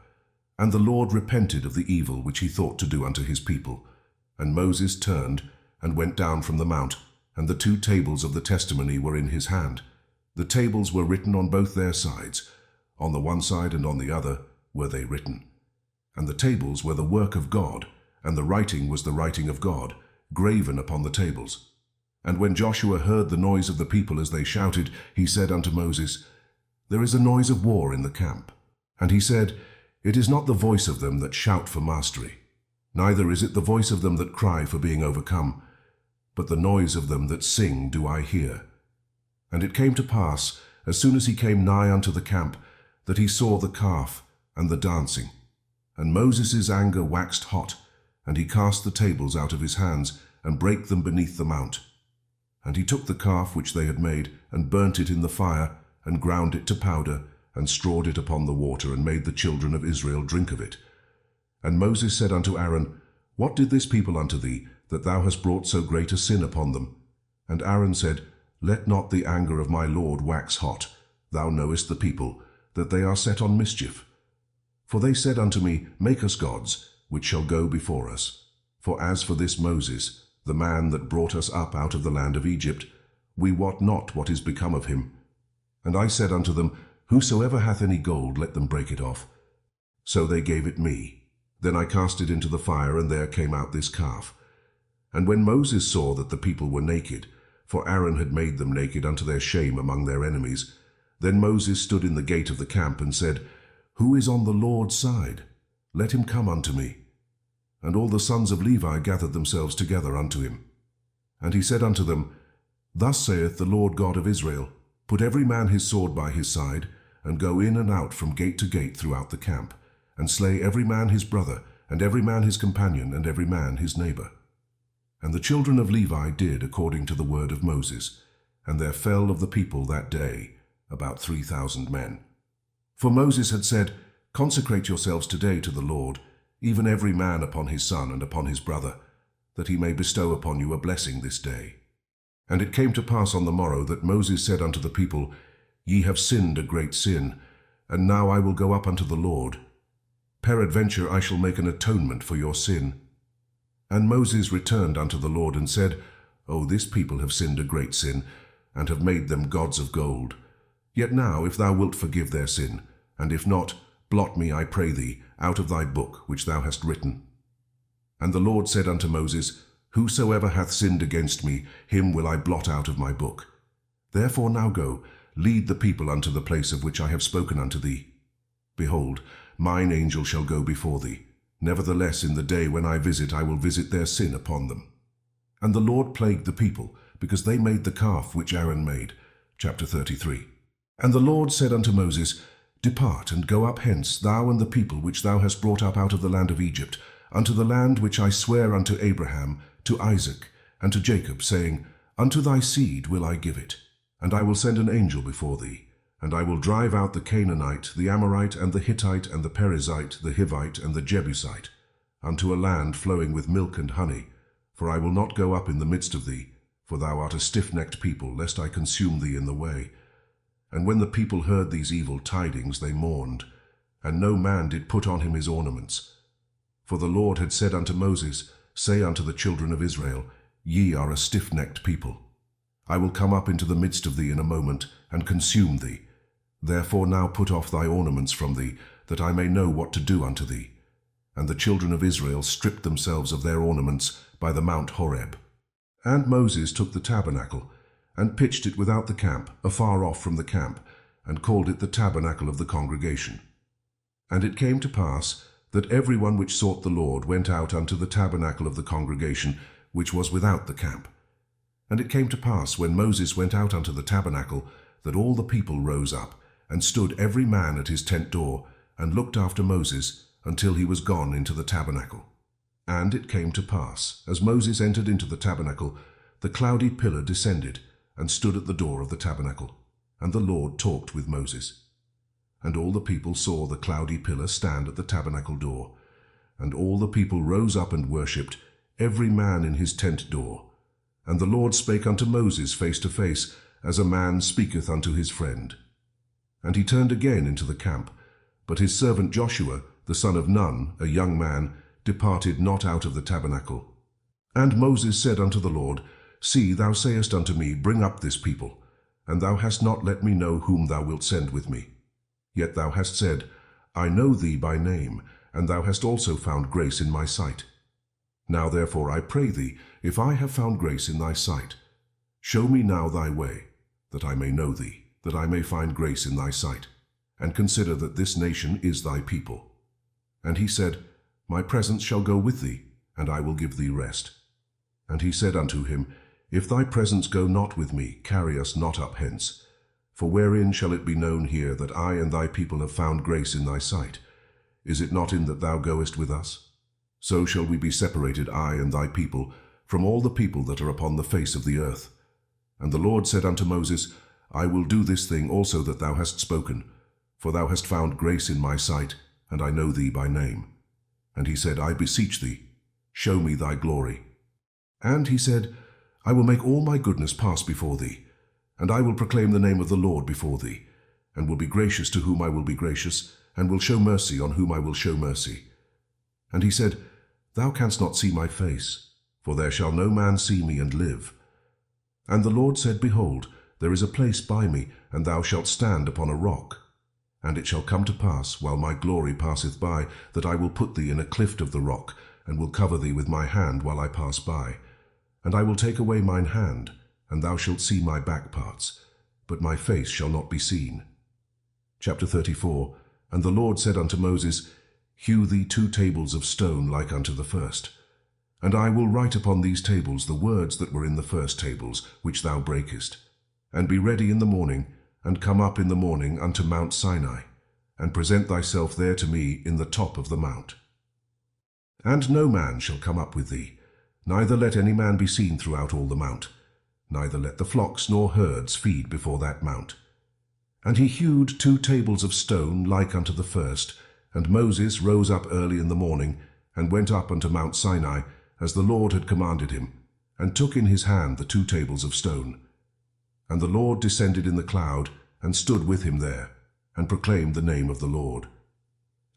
And the Lord repented of the evil which he thought to do unto his people. And Moses turned, and went down from the mount, and the 2 tables of the testimony were in his hand. The tables were written on both their sides, on the one side and on the other were they written. And the tables were the work of God, and the writing was the writing of God, graven upon the tables. And when Joshua heard the noise of the people as they shouted, he said unto Moses, There is a noise of war in the camp. And he said, It is not the voice of them that shout for mastery, neither is it the voice of them that cry for being overcome, but the noise of them that sing do I hear. And it came to pass, as soon as he came nigh unto the camp, that he saw the calf and the dancing. And Moses' anger waxed hot, and he cast the tables out of his hands, and brake them beneath the mount. And he took the calf which they had made, and burnt it in the fire, and ground it to powder, and strawed it upon the water, and made the children of Israel drink of it. And Moses said unto Aaron, What did this people unto thee, that thou hast brought so great a sin upon them? And Aaron said, Let not the anger of my Lord wax hot. Thou knowest the people, that they are set on mischief. For they said unto me, Make us gods, which shall go before us. For as for this Moses, the man that brought us up out of the land of Egypt, we wot not what is become of him. And I said unto them, Whosoever hath any gold, let them break it off. So they gave it me. Then I cast it into the fire, and there came out this calf. And when Moses saw that the people were naked, for Aaron had made them naked unto their shame among their enemies, then Moses stood in the gate of the camp, and said, Who is on the Lord's side? Let him come unto me. And all the sons of Levi gathered themselves together unto him. And he said unto them, Thus saith the Lord God of Israel, Put every man his sword by his side, and go in and out from gate to gate throughout the camp, and slay every man his brother, and every man his companion, and every man his neighbor. And the children of Levi did according to the word of Moses, and there fell of the people that day about 3,000 men. For Moses had said, Consecrate yourselves today to the Lord, even every man upon his son and upon his brother, that he may bestow upon you a blessing this day. And it came to pass on the morrow that Moses said unto the people, Ye have sinned a great sin, and now I will go up unto the Lord. Peradventure I shall make an atonement for your sin. And Moses returned unto the Lord, and said, O this people have sinned a great sin, and have made them gods of gold. Yet now, if thou wilt forgive their sin, and if not, blot me, I pray thee, out of thy book which thou hast written. And the Lord said unto Moses, Whosoever hath sinned against me, him will I blot out of my book. Therefore now go, lead the people unto the place of which I have spoken unto thee. Behold, mine angel shall go before thee. Nevertheless, in the day when I will visit their sin upon them. And the Lord plagued the people, because they made the calf which Aaron made. Chapter 33. And the Lord said unto Moses, Depart, and go up hence, thou and the people which thou hast brought up out of the land of Egypt, unto the land which I swear unto Abraham, to Isaac, and to Jacob, saying, Unto thy seed will I give it. And I will send an angel before thee, and I will drive out the Canaanite, the Amorite, and the Hittite, and the Perizzite, the Hivite, and the Jebusite, unto a land flowing with milk and honey. For I will not go up in the midst of thee, for thou art a stiff-necked people, lest I consume thee in the way. And when the people heard these evil tidings, they mourned, and no man did put on him his ornaments. For the Lord had said unto Moses, Say unto the children of Israel, Ye are a stiff-necked people. I will come up into the midst of thee in a moment, and consume thee. Therefore now put off thy ornaments from thee, that I may know what to do unto thee. And the children of Israel stripped themselves of their ornaments by the Mount Horeb. And Moses took the tabernacle, and pitched it without the camp, afar off from the camp, and called it the tabernacle of the congregation. And it came to pass that every one which sought the Lord went out unto the tabernacle of the congregation, which was without the camp. And it came to pass, when Moses went out unto the tabernacle, that all the people rose up, and stood every man at his tent door, and looked after Moses, until he was gone into the tabernacle. And it came to pass, as Moses entered into the tabernacle, the cloudy pillar descended, and stood at the door of the tabernacle, and the Lord talked with Moses. And all the people saw the cloudy pillar stand at the tabernacle door. And all the people rose up and worshipped, every man in his tent door. And the Lord spake unto Moses face to face, as a man speaketh unto his friend. And he turned again into the camp, but his servant Joshua, the son of Nun, a young man, departed not out of the tabernacle. And Moses said unto the Lord, See, thou sayest unto me, Bring up this people, and thou hast not let me know whom thou wilt send with me. Yet thou hast said, I know thee by name, and thou hast also found grace in my sight. Now therefore I pray thee, if I have found grace in thy sight, show me now thy way, that I may know thee, that I may find grace in thy sight, and consider that this nation is thy people. And he said, My presence shall go with thee, and I will give thee rest. And he said unto him, If thy presence go not with me, carry us not up hence. For wherein shall it be known here that I and thy people have found grace in thy sight? Is it not in that thou goest with us? So shall we be separated, I and thy people, from all the people that are upon the face of the earth. And the Lord said unto Moses, I will do this thing also that thou hast spoken, for thou hast found grace in my sight, and I know thee by name. And he said, I beseech thee, show me thy glory. And he said, I will make all my goodness pass before thee, and I will proclaim the name of the Lord before thee, and will be gracious to whom I will be gracious, and will show mercy on whom I will show mercy. And he said, Thou canst not see my face, for there shall no man see me and live. And the Lord said, Behold, there is a place by me, and thou shalt stand upon a rock. And it shall come to pass, while my glory passeth by, that I will put thee in a clift of the rock, and will cover thee with my hand while I pass by. And I will take away mine hand, and thou shalt see my back parts, but my face shall not be seen. Chapter 34. And the Lord said unto Moses, Hew thee 2 tables of stone like unto the first. And I will write upon these tables the words that were in the first tables, which thou breakest. And be ready in the morning, and come up in the morning unto Mount Sinai, and present thyself there to me in the top of the mount. And no man shall come up with thee, neither let any man be seen throughout all the mount, neither let the flocks nor herds feed before that mount. And he hewed 2 tables of stone like unto the first, and Moses rose up early in the morning, and went up unto Mount Sinai, as the Lord had commanded him, and took in his hand the 2 tables of stone. And the Lord descended in the cloud, and stood with him there, and proclaimed the name of the Lord.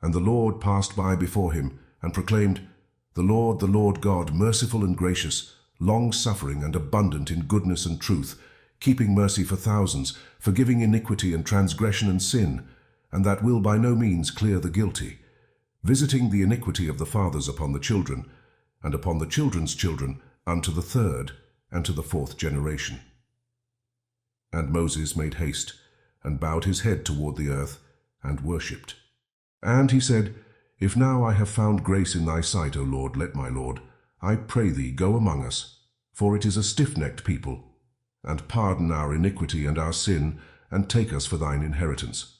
And the Lord passed by before him, and proclaimed, the Lord God, merciful and gracious, long-suffering and abundant in goodness and truth, keeping mercy for thousands, forgiving iniquity and transgression and sin, and that will by no means clear the guilty, visiting the iniquity of the fathers upon the children, and upon the children's children, unto the 3rd and to the 4th generation. And Moses made haste, and bowed his head toward the earth, and worshipped. And he said, If now I have found grace in thy sight, O Lord, let my Lord, I pray thee, go among us, for it is a stiff-necked people, and pardon our iniquity and our sin, and take us for thine inheritance.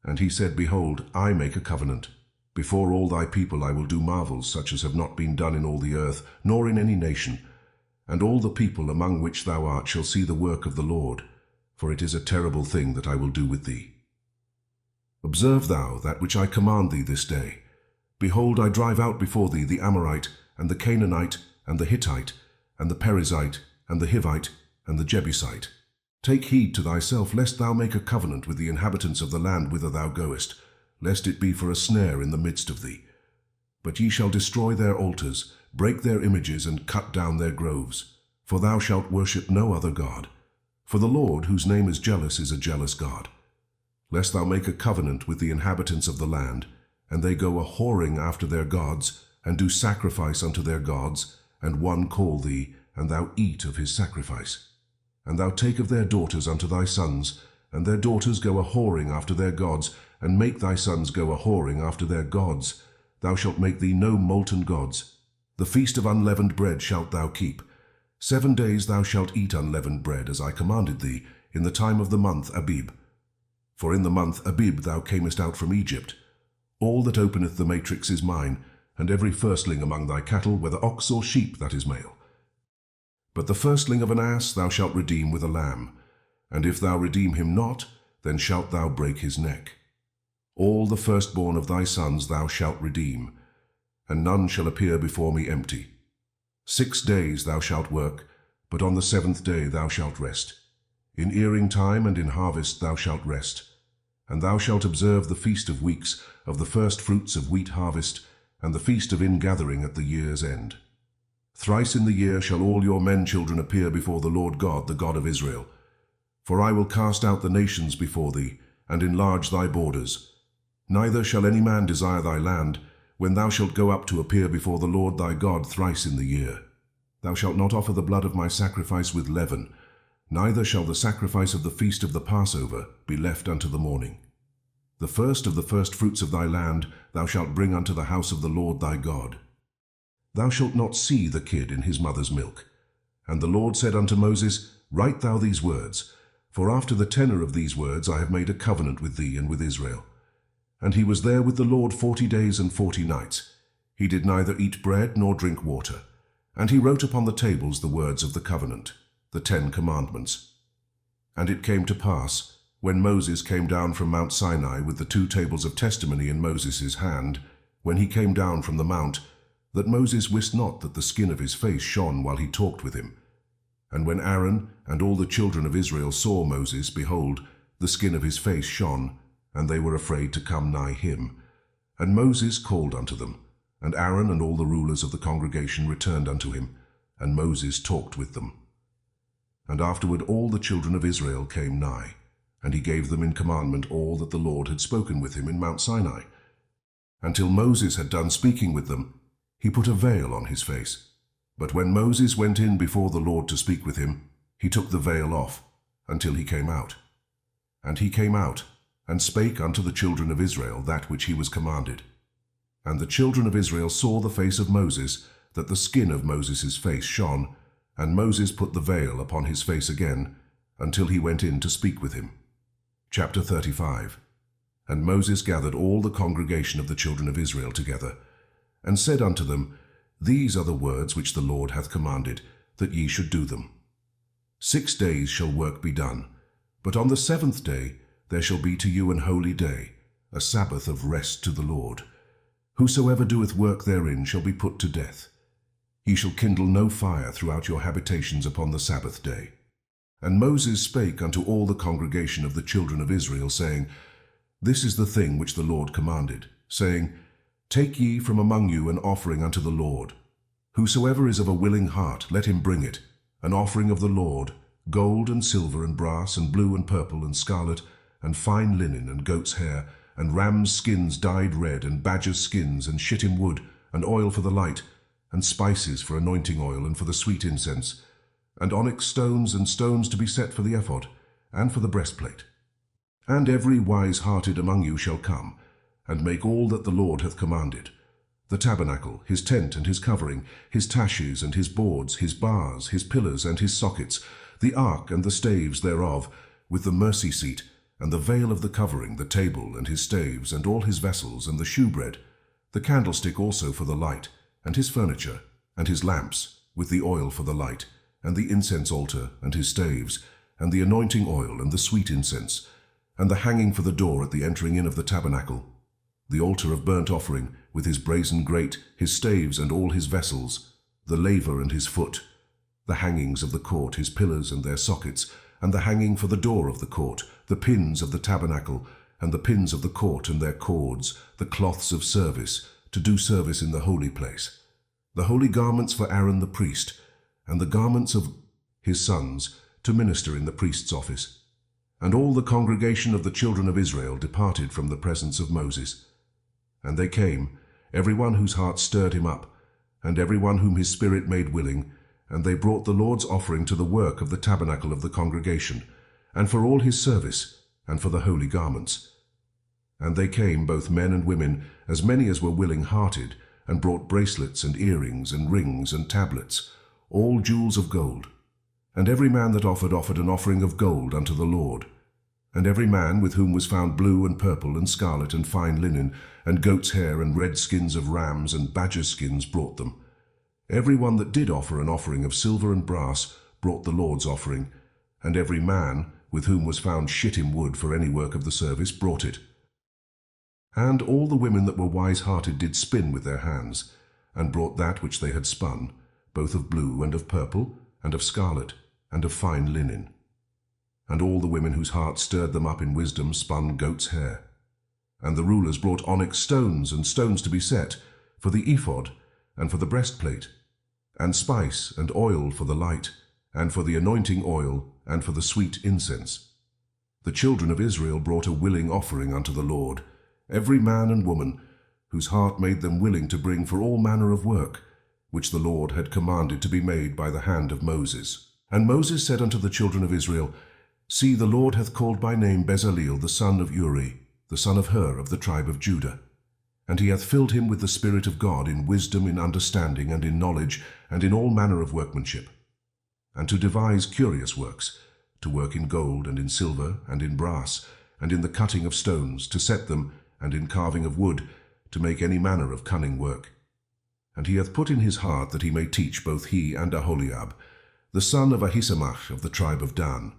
And he said, Behold, I make a covenant. Before all thy people I will do marvels such as have not been done in all the earth, nor in any nation. And all the people among which thou art shall see the work of the Lord, for it is a terrible thing that I will do with thee. Observe thou that which I command thee this day. Behold, I drive out before thee the Amorite, and the Canaanite, and the Hittite, and the Perizzite, and the Hivite, and the Jebusite. Take heed to thyself, lest thou make a covenant with the inhabitants of the land whither thou goest, lest it be for a snare in the midst of thee. But ye shall destroy their altars, break their images, and cut down their groves. For thou shalt worship no other God. For the Lord, whose name is jealous, is a jealous God. Lest thou make a covenant with the inhabitants of the land, and they go a whoring after their gods, and do sacrifice unto their gods, and one call thee, and thou eat of his sacrifice. And thou take of their daughters unto thy sons, and their daughters go a whoring after their gods, and make thy sons go a whoring after their gods. Thou shalt make thee no molten gods. The feast of unleavened bread shalt thou keep. 7 days thou shalt eat unleavened bread, as I commanded thee, in the time of the month Abib. For in the month Abib thou camest out from Egypt. All that openeth the matrix is mine, and every firstling among thy cattle, whether ox or sheep, that is male. But the firstling of an ass thou shalt redeem with a lamb, and if thou redeem him not, then shalt thou break his neck. All the firstborn of thy sons thou shalt redeem, and none shall appear before me empty. 6 days thou shalt work, but on the 7th day thou shalt rest. In earing time and in harvest thou shalt rest. And thou shalt observe the feast of weeks, of the first fruits of wheat harvest, and the feast of ingathering at the year's end. Thrice in the year shall all your men children appear before the Lord God, the God of Israel. For I will cast out the nations before thee, and enlarge thy borders. Neither shall any man desire thy land, when thou shalt go up to appear before the Lord thy God thrice in the year. Thou shalt not offer the blood of my sacrifice with leaven, neither shall the sacrifice of the feast of the Passover be left unto the morning. The first of the firstfruits of thy land thou shalt bring unto the house of the Lord thy God. Thou shalt not see the kid in his mother's milk. And the Lord said unto Moses, Write thou these words, for after the tenor of these words I have made a covenant with thee and with Israel. And he was there with the Lord 40 days and 40 nights. He did neither eat bread nor drink water. And he wrote upon the tables the words of the covenant, the 10 commandments. And it came to pass, when Moses came down from Mount Sinai with the 2 tables of testimony in Moses' hand, when he came down from the mount, that Moses wist not that the skin of his face shone while he talked with him. And when Aaron and all the children of Israel saw Moses, behold, the skin of his face shone, and they were afraid to come nigh him. And Moses called unto them, and Aaron and all the rulers of the congregation returned unto him, and Moses talked with them. And afterward all the children of Israel came nigh, and he gave them in commandment all that the Lord had spoken with him in Mount Sinai. Until Moses had done speaking with them, he put a veil on his face. But when Moses went in before the Lord to speak with him, he took the veil off, until he came out. And he came out, and spake unto the children of Israel that which he was commanded. And the children of Israel saw the face of Moses, that the skin of Moses' face shone, and Moses put the veil upon his face again, until he went in to speak with him. Chapter 35. And Moses gathered all the congregation of the children of Israel together, and said unto them, These are the words which the Lord hath commanded, that ye should do them. 6 days shall work be done, but on the 7th day there shall be to you an holy day, a Sabbath of rest to the Lord. Whosoever doeth work therein shall be put to death. Ye shall kindle no fire throughout your habitations upon the Sabbath day. And Moses spake unto all the congregation of the children of Israel, saying, This is the thing which the Lord commanded, saying, Take ye from among you an offering unto the Lord. Whosoever is of a willing heart, let him bring it, an offering of the Lord, gold and silver and brass and blue and purple and scarlet, and fine linen and goat's hair, and rams' skins dyed red, and badgers' skins, and shittim wood, and oil for the light, and spices for anointing oil and for the sweet incense, and onyx stones and stones to be set for the ephod, and for the breastplate. And every wise-hearted among you shall come, and make all that the Lord hath commanded, the tabernacle, his tent and his covering, his taches and his boards, his bars, his pillars and his sockets, the ark and the staves thereof, with the mercy seat, and the veil of the covering, the table, and his staves, and all his vessels, and the shewbread, the candlestick also for the light, and his furniture, and his lamps, with the oil for the light, and the incense altar, and his staves, and the anointing oil, and the sweet incense, and the hanging for the door at the entering in of the tabernacle, the altar of burnt offering, with his brazen grate, his staves, and all his vessels, the laver and his foot, the hangings of the court, his pillars and their sockets, and the hanging for the door of the court, the pins of the tabernacle, and the pins of the court and their cords, the cloths of service, to do service in the holy place, the holy garments for Aaron the priest, and the garments of his sons, to minister in the priest's office. And all the congregation of the children of Israel departed from the presence of Moses. And they came, every one whose heart stirred him up, and every one whom his spirit made willing, and they brought the Lord's offering to the work of the tabernacle of the congregation, and for all his service, and for the holy garments. And they came, both men and women, as many as were willing-hearted, and brought bracelets and earrings and rings and tablets, all jewels of gold. And every man that offered an offering of gold unto the Lord. And every man with whom was found blue and purple and scarlet and fine linen, and goat's hair and red skins of rams and badgers' skins brought them. Every one that did offer an offering of silver and brass brought the Lord's offering, and every man with whom was found shittim wood for any work of the service brought it. And all the women that were wise-hearted did spin with their hands, and brought that which they had spun, both of blue and of purple, and of scarlet, and of fine linen. And all the women whose hearts stirred them up in wisdom spun goat's hair. And the rulers brought onyx stones and stones to be set, for the ephod, and for the breastplate, and spice and oil for the light, and for the anointing oil, and for the sweet incense. The children of Israel brought a willing offering unto the Lord, every man and woman, whose heart made them willing to bring for all manner of work, which the Lord had commanded to be made by the hand of Moses. And Moses said unto the children of Israel, See, the Lord hath called by name Bezaleel the son of Uri, the son of Hur of the tribe of Judah. And he hath filled him with the Spirit of God in wisdom, in understanding, and in knowledge, and in all manner of workmanship, and to devise curious works, to work in gold, and in silver, and in brass, and in the cutting of stones, to set them, and in carving of wood, to make any manner of cunning work. And he hath put in his heart that he may teach both he and Aholiab, the son of Ahisamach of the tribe of Dan.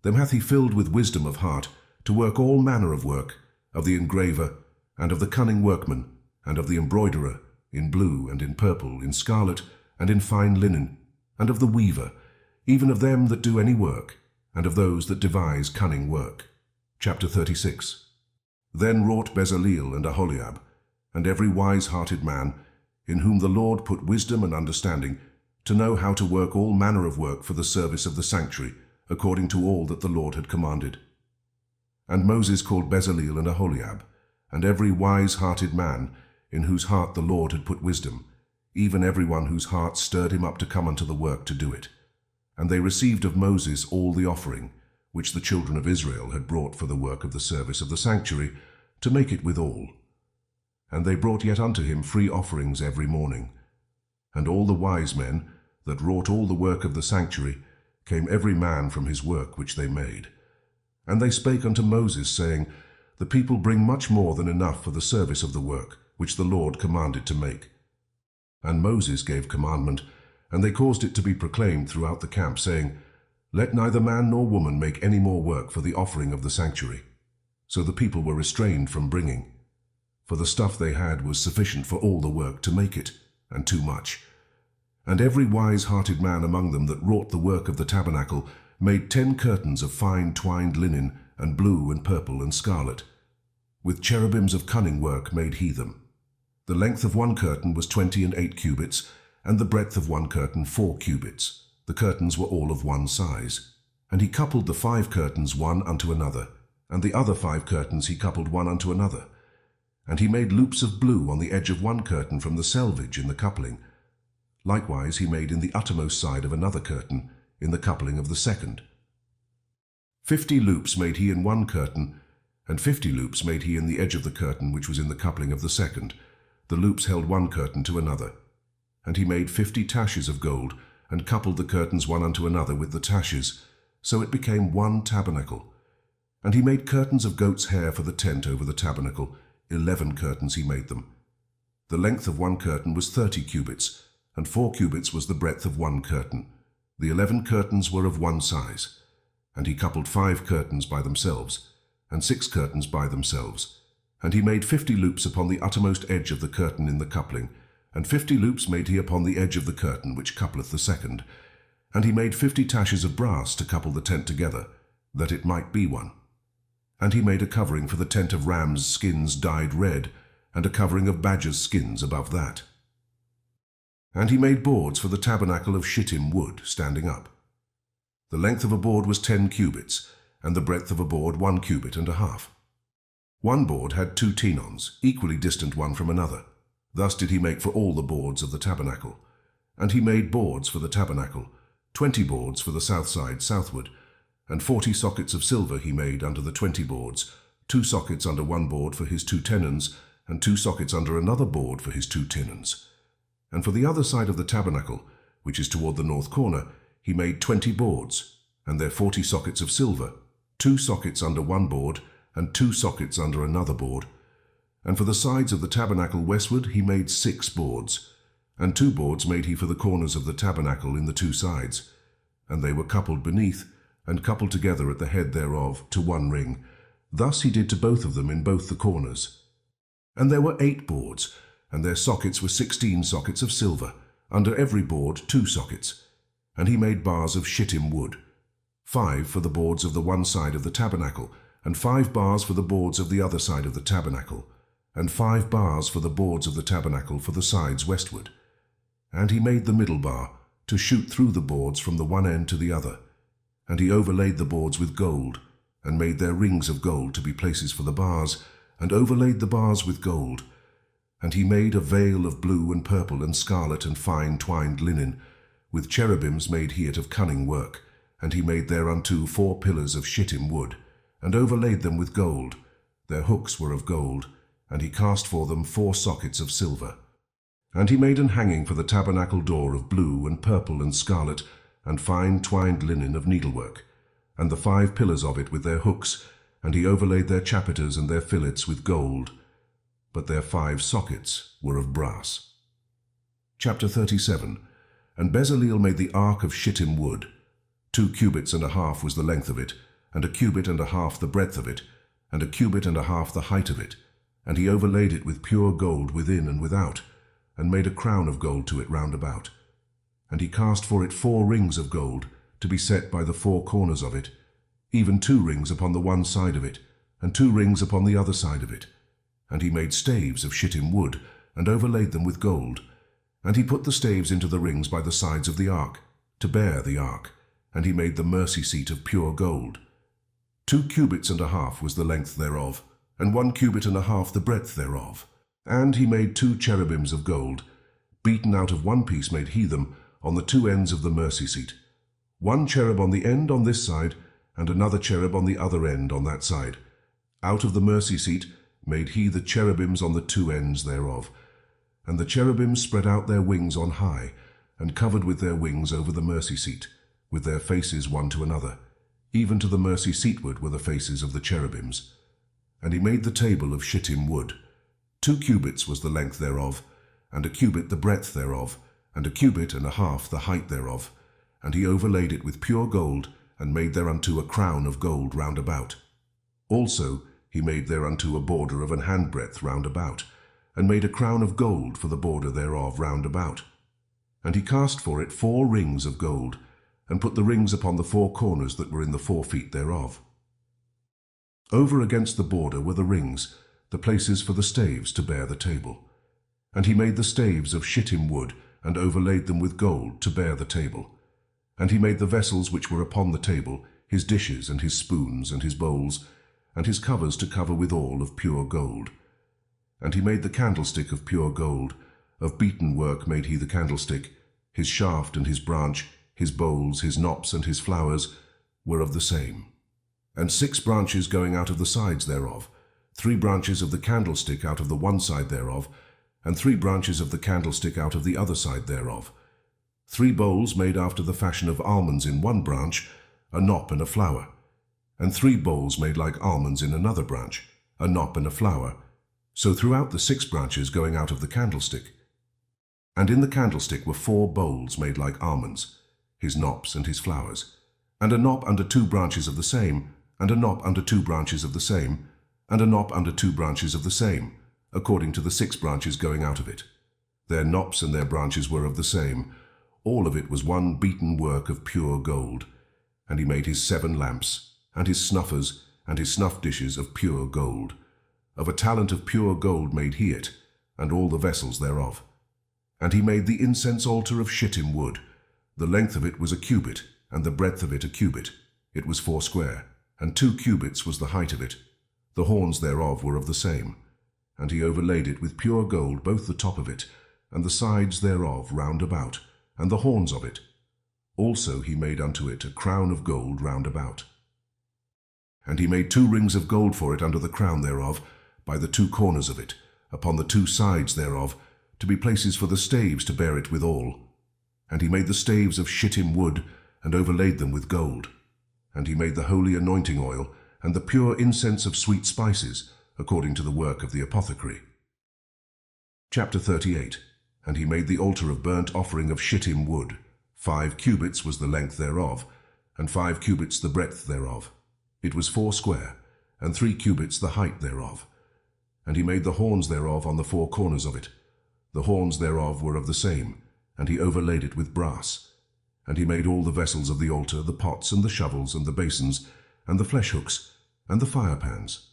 Them hath he filled with wisdom of heart, to work all manner of work, of the engraver, and of the cunning workman, and of the embroiderer, in blue, and in purple, in scarlet, and in fine linen, and of the weaver, even of them that do any work, and of those that devise cunning work. Chapter 36. Then wrought Bezaleel and Aholiab, and every wise-hearted man, in whom the Lord put wisdom and understanding, to know how to work all manner of work for the service of the sanctuary, according to all that the Lord had commanded. And Moses called Bezaleel and Aholiab, and every wise-hearted man, in whose heart the Lord had put wisdom, even every one whose heart stirred him up to come unto the work to do it. And they received of Moses all the offering, which the children of Israel had brought for the work of the service of the sanctuary, to make it withal. And they brought yet unto him free offerings every morning. And all the wise men, that wrought all the work of the sanctuary, came every man from his work which they made. And they spake unto Moses, saying, The people bring much more than enough for the service of the work, which the Lord commanded to make. And Moses gave commandment, and they caused it to be proclaimed throughout the camp, saying, Let neither man nor woman make any more work for the offering of the sanctuary. So the people were restrained from bringing, for the stuff they had was sufficient for all the work to make it, and too much. And every wise-hearted man among them that wrought the work of the tabernacle made 10 curtains of fine twined linen, and blue and purple and scarlet. With cherubims of cunning work made he them. The length of one curtain was 28 cubits, and the breadth of one curtain 4 cubits. The curtains were all of one size. And he coupled the 5 curtains one unto another, and the other 5 curtains he coupled one unto another. And he made loops of blue on the edge of one curtain from the selvage in the coupling. Likewise he made in the uttermost side of another curtain, in the coupling of the second. 50 loops made he in one curtain, and 50 loops made he in the edge of the curtain which was in the coupling of the second. The loops held one curtain to another. And he made 50 taches of gold, and coupled the curtains one unto another with the taches, so it became one tabernacle. And he made curtains of goat's hair for the tent over the tabernacle. 11 curtains he made them. The length of one curtain was 30 cubits, and 4 cubits was the breadth of one curtain. The 11 curtains were of one size. And he coupled 5 curtains by themselves, and 6 curtains by themselves. And he made 50 loops upon the uttermost edge of the curtain in the coupling, and 50 loops made he upon the edge of the curtain which coupleth the second. And he made 50 taches of brass to couple the tent together, that it might be one. And he made a covering for the tent of rams' skins dyed red, and a covering of badgers' skins above that. And he made boards for the tabernacle of shittim wood, standing up. The length of a board was 10 cubits, and the breadth of a board 1 cubit and a half. One board had 2 tenons, equally distant one from another. Thus did he make for all the boards of the tabernacle. And he made boards for the tabernacle, 20 boards for the south side southward, and 40 sockets of silver he made under the 20 boards, 2 sockets under one board for his 2 tenons, and 2 sockets under another board for his 2 tenons. And for the other side of the tabernacle, which is toward the north corner, he made 20 boards, and their 40 sockets of silver, 2 sockets under one board, and 2 sockets under another board. And for the sides of the tabernacle westward he made 6 boards, and 2 boards made he for the corners of the tabernacle in the 2 sides, and they were coupled beneath, and coupled together at the head thereof to one ring. Thus he did to both of them in both the corners. And there were 8 boards, and their sockets were 16 sockets of silver, under every board 2 sockets. And he made bars of shittim wood, 5 for the boards of the one side of the tabernacle, and 5 bars for the boards of the other side of the tabernacle, and 5 bars for the boards of the tabernacle for the sides westward. And he made the middle bar, to shoot through the boards from the one end to the other. And he overlaid the boards with gold, and made their rings of gold to be places for the bars, and overlaid the bars with gold. And he made a veil of blue and purple and scarlet and fine twined linen. With cherubims made he it of cunning work, and he made thereunto 4 pillars of shittim wood, and overlaid them with gold. Their hooks were of gold, and he cast for them 4 sockets of silver. And he made an hanging for the tabernacle door of blue and purple and scarlet, and fine twined linen of needlework, and the 5 pillars of it with their hooks, and he overlaid their chapiters and their fillets with gold, but their 5 sockets were of brass. Chapter 37. And Bezaleel made the ark of shittim wood. 2 cubits and a half was the length of it, and a cubit and a half the breadth of it, and a cubit and a half the height of it. And he overlaid it with pure gold within and without, and made a crown of gold to it round about. And he cast for it 4 rings of gold, to be set by the 4 corners of it, even 2 rings upon the one side of it, and 2 rings upon the other side of it. And he made staves of shittim wood, and overlaid them with gold. And he put the staves into the rings by the sides of the ark, to bear the ark, and he made the mercy seat of pure gold. 2 cubits and a half was the length thereof, and 1 cubit and a half the breadth thereof. And he made 2 cherubims of gold. Beaten out of one piece made he them, on the 2 ends of the mercy seat. 1 cherub on the end on this side, and another cherub on the other end on that side. Out of the mercy seat made he the cherubims on the 2 ends thereof. And the cherubims spread out their wings on high, and covered with their wings over the mercy seat, with their faces one to another. Even to the mercy seatward were the faces of the cherubims. And he made the table of shittim wood. 2 cubits was the length thereof, and a cubit the breadth thereof, and a cubit and a half the height thereof. And he overlaid it with pure gold, and made thereunto a crown of gold round about. Also he made thereunto a border of an handbreadth round about, and made a crown of gold for the border thereof round about. And he cast for it 4 rings of gold, and put the rings upon the 4 corners that were in the 4 feet thereof. Over against the border were the rings, the places for the staves to bear the table. And he made the staves of shittim wood, and overlaid them with gold to bear the table. And he made the vessels which were upon the table, his dishes and his spoons and his bowls, and his covers to cover withal of pure gold. And he made the candlestick of pure gold. Of beaten work made he the candlestick. His shaft and his branch, his bowls, his knops, and his flowers were of the same. And 6 branches going out of the sides thereof, 3 branches of the candlestick out of the one side thereof, and 3 branches of the candlestick out of the other side thereof. 3 bowls made after the fashion of almonds in one branch, a knop and a flower. and 3 bowls made like almonds in another branch, a knop and a flower, so throughout the 6 branches going out of the candlestick. And in the candlestick were 4 bowls made like almonds, his knops and his flowers, and a knop under 2 branches of the same, and a knop under 2 branches of the same, and a knop under 2 branches of the same, according to the 6 branches going out of it. Their knops and their branches were of the same. All of it was one beaten work of pure gold. And he made his 7 lamps, and his snuffers, and his snuff dishes of pure gold. Of a talent of pure gold made he it, and all the vessels thereof. And he made the incense altar of shittim wood. The length of it was a cubit, and the breadth of it a cubit. It was 4 square, and 2 cubits was the height of it. The horns thereof were of the same. And he overlaid it with pure gold, both the top of it, and the sides thereof round about, and the horns of it. Also he made unto it a crown of gold round about. And he made 2 rings of gold for it under the crown thereof, by the 2 corners of it, upon the 2 sides thereof, to be places for the staves to bear it withal. And he made the staves of shittim wood, and overlaid them with gold. And he made the holy anointing oil, and the pure incense of sweet spices, according to the work of the apothecary. Chapter 38. And he made the altar of burnt offering of shittim wood. 5 cubits was the length thereof, and 5 cubits the breadth thereof. It was 4 square, and 3 cubits the height thereof. And he made the horns thereof on the 4 corners of it. The horns thereof were of the same, and he overlaid it with brass. And he made all the vessels of the altar, the pots and the shovels and the basins, and the flesh hooks, and the firepans.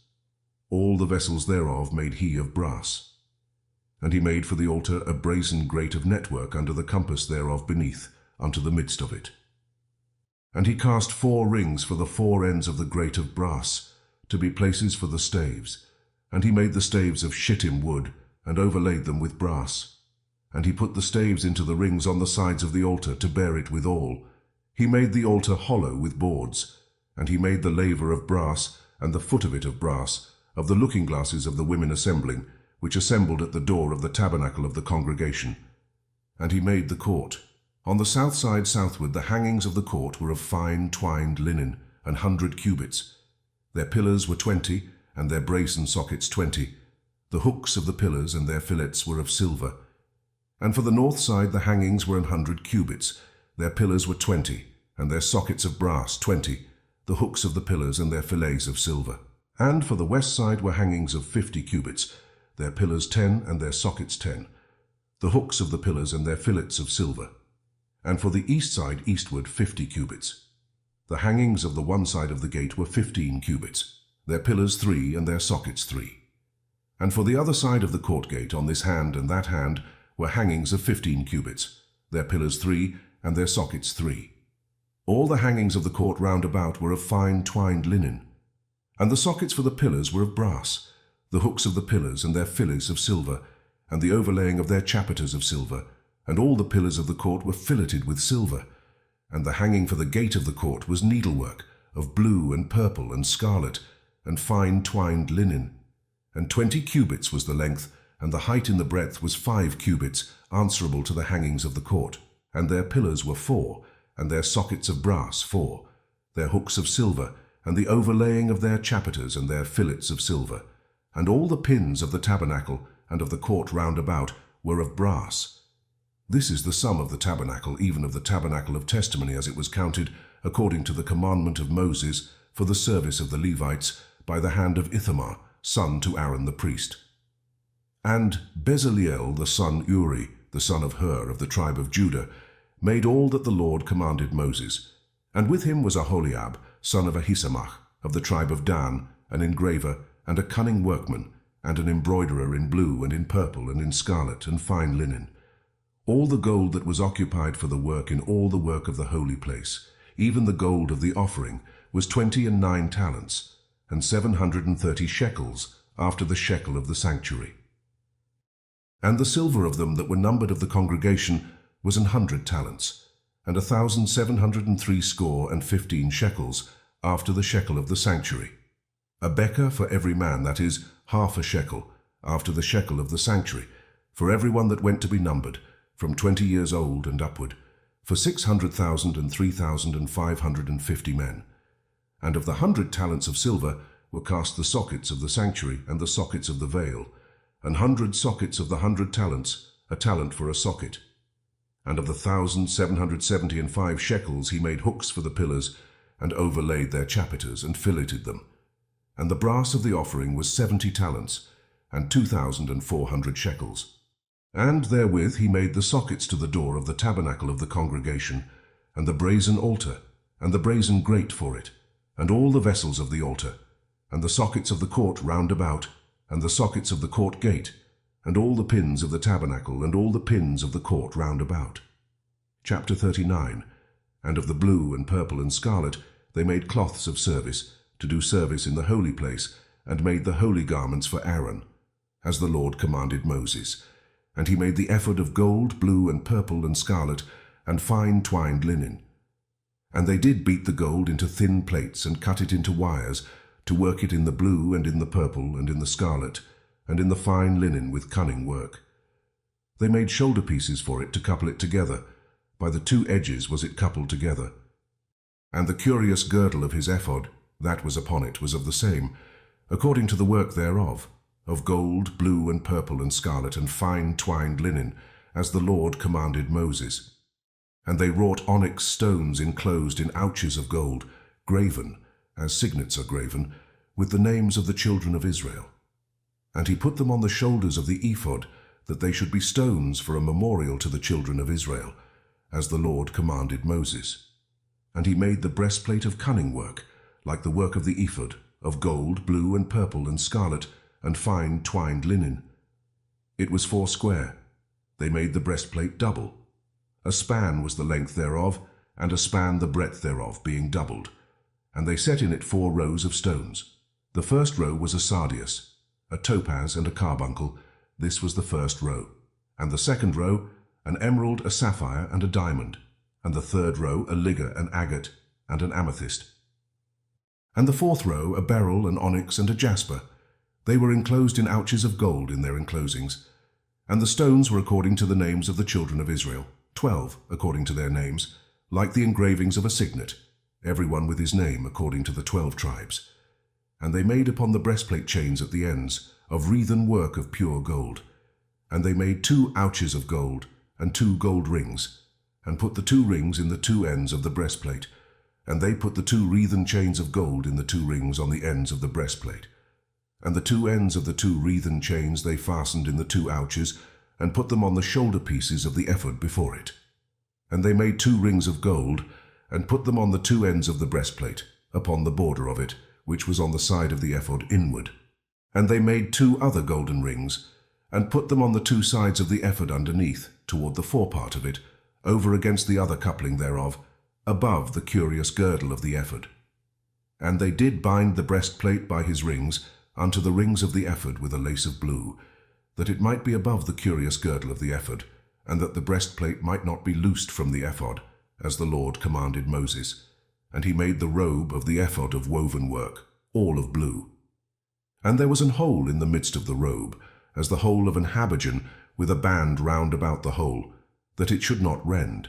All the vessels thereof made he of brass. And he made for the altar a brazen grate of network under the compass thereof beneath, unto the midst of it. And he cast 4 rings for the 4 ends of the grate of brass, to be places for the staves. And he made the staves of shittim wood, and overlaid them with brass. And he put the staves into the rings on the sides of the altar, to bear it withal. He made the altar hollow with boards. And he made the laver of brass, and the foot of it of brass, of the looking glasses of the women assembling, which assembled at the door of the tabernacle of the congregation. And he made the court. On the south side southward the hangings of the court were of fine twined linen, 100 cubits. Their pillars were 20, and their brazen sockets 20. The hooks of the pillars and their fillets were of silver. And for the north side the hangings were 100 cubits. Their pillars were 20, and their sockets of brass 20, the hooks of the pillars and their fillets of silver. And for the west side were hangings of 50 cubits, their pillars 10, and their sockets 10, the hooks of the pillars and their fillets of silver. And for the east side eastward 50 cubits. The hangings of the one side of the gate were 15 cubits, their pillars 3, and their sockets 3. And for the other side of the court gate, on this hand and that hand, were hangings of 15 cubits, their pillars 3, and their sockets 3. All the hangings of the court round about were of fine twined linen. And the sockets for the pillars were of brass, the hooks of the pillars and their fillets of silver, and the overlaying of their chapiters of silver, and all the pillars of the court were filleted with silver. And the hanging for the gate of the court was needlework, of blue and purple and scarlet, and fine twined linen. And 20 cubits was the length, and the height in the breadth was 5 cubits, answerable to the hangings of the court. And their pillars were 4, and their sockets of brass 4, their hooks of silver, and the overlaying of their chapiters and their fillets of silver. And all the pins of the tabernacle and of the court round about were of brass. This is the sum of the tabernacle, even of the tabernacle of testimony, as it was counted, according to the commandment of Moses, for the service of the Levites, by the hand of Ithamar, son to Aaron the priest. And Bezaleel the son Uri, the son of Hur, of the tribe of Judah, made all that the Lord commanded Moses. And with him was Aholiab, son of Ahisamach, of the tribe of Dan, an engraver, and a cunning workman, and an embroiderer in blue and in purple and in scarlet and fine linen. All the gold that was occupied for the work in all the work of the holy place, even the gold of the offering, was 29 talents, and 730 shekels, after the shekel of the sanctuary. And the silver of them that were numbered of the congregation was 100 talents, and 1,703 shekels, after the shekel of the sanctuary. A beker for every man, that is, half a shekel, after the shekel of the sanctuary, for every one that went to be numbered, from 20 years old and upward, for 600,000 and 3,550 men. And of the 100 talents of silver were cast the sockets of the sanctuary and the sockets of the veil, 100 sockets of the 100 talents, a talent for a socket. And of the 1,775 shekels he made hooks for the pillars, and overlaid their chapiters, and filleted them. And the brass of the offering was 70 talents, and 2,400 shekels. And therewith he made the sockets to the door of the tabernacle of the congregation, and the brazen altar, and the brazen grate for it, and all the vessels of the altar, and the sockets of the court round about, and the sockets of the court gate, and all the pins of the tabernacle, and all the pins of the court round about. Chapter 39. And of the blue and purple and scarlet they made cloths of service, to do service in the holy place, and made the holy garments for Aaron, as the Lord commanded Moses. And he made the ephod of gold, blue and purple and scarlet, and fine twined linen. And they did beat the gold into thin plates, and cut it into wires, to work it in the blue, and in the purple, and in the scarlet, and in the fine linen with cunning work. They made shoulder pieces for it to couple it together. By the 2 edges was it coupled together. And the curious girdle of his ephod, that was upon it, was of the same, according to the work thereof, of gold, blue and purple and scarlet, and fine twined linen, as the Lord commanded Moses. And they wrought onyx stones enclosed in ouches of gold, graven, as signets are graven, with the names of the children of Israel. And he put them on the shoulders of the ephod, that they should be stones for a memorial to the children of Israel, as the Lord commanded Moses. And he made the breastplate of cunning work, like the work of the ephod, of gold, blue and purple and scarlet, and fine twined linen. It was 4 square. They made the breastplate double. A span was the length thereof, and a span the breadth thereof, being doubled. And they set in it 4 rows of stones. The first row was a sardius, a topaz and a carbuncle. This was the first row. And the second row, an emerald, a sapphire, and a diamond. And the third row, a ligure, an agate, and an amethyst. And the fourth row, a beryl, an onyx, and a jasper. They were enclosed in ouches of gold in their enclosings. And the stones were according to the names of the children of Israel, 12 according to their names, like the engravings of a signet, every one with his name according to the 12 tribes. And they made upon the breastplate chains at the ends, of wreathen work of pure gold. And they made 2 ouches of gold, and 2 gold rings, and put the 2 rings in the 2 ends of the breastplate. And they put the 2 wreathen chains of gold in the 2 rings on the ends of the breastplate. And the 2 ends of the 2 wreathen chains they fastened in the 2 ouches, and put them on the shoulder pieces of the ephod before it. And they made 2 rings of gold, and put them on the 2 ends of the breastplate, upon the border of it, which was on the side of the ephod inward. And they made 2 other golden rings, and put them on the 2 sides of the ephod underneath, toward the forepart of it, over against the other coupling thereof, above the curious girdle of the ephod. And they did bind the breastplate by his rings unto the rings of the ephod with a lace of blue, that it might be above the curious girdle of the ephod, and that the breastplate might not be loosed from the ephod, as the Lord commanded Moses. And he made the robe of the ephod of woven work, all of blue. And there was an hole in the midst of the robe, as the hole of an habergeon, with a band round about the hole, that it should not rend.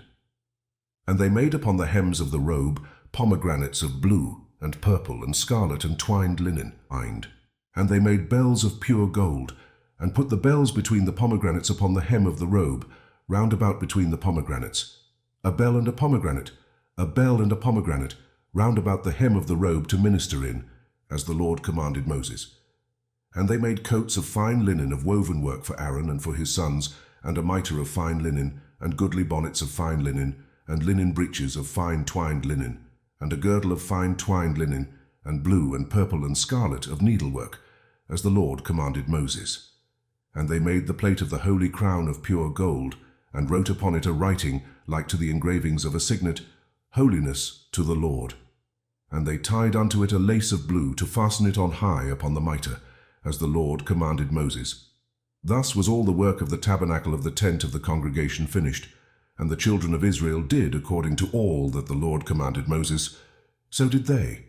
And they made upon the hems of the robe pomegranates of blue, and purple, and scarlet, and twined linen, bind. And they made bells of pure gold, and put the bells between the pomegranates upon the hem of the robe, round about between the pomegranates. A bell and a pomegranate, a bell and a pomegranate, round about the hem of the robe to minister in, as the Lord commanded Moses. And they made coats of fine linen of woven work for Aaron and for his sons, and a mitre of fine linen, and goodly bonnets of fine linen, and linen breeches of fine twined linen, and a girdle of fine twined linen, and blue and purple and scarlet of needlework, as the Lord commanded Moses. And they made the plate of the holy crown of pure gold, and wrote upon it a writing like to the engravings of a signet, Holiness to the Lord. And they tied unto it a lace of blue to fasten it on high upon the mitre, as the Lord commanded Moses. Thus was all the work of the tabernacle of the tent of the congregation finished, and the children of Israel did according to all that the Lord commanded Moses. So did they.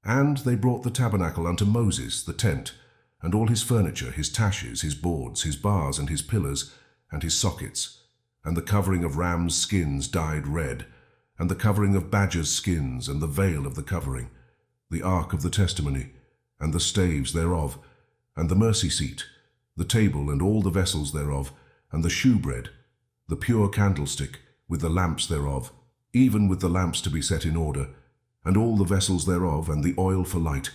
And they brought the tabernacle unto Moses, the tent, and all his furniture, his taches, his boards, his bars, and his pillars, and his sockets, and the covering of rams' skins dyed red, and the covering of badgers' skins, and the veil of the covering, the ark of the testimony, and the staves thereof, and the mercy seat, the table and all the vessels thereof, and the shewbread, the pure candlestick, with the lamps thereof, even with the lamps to be set in order, and all the vessels thereof, and the oil for light,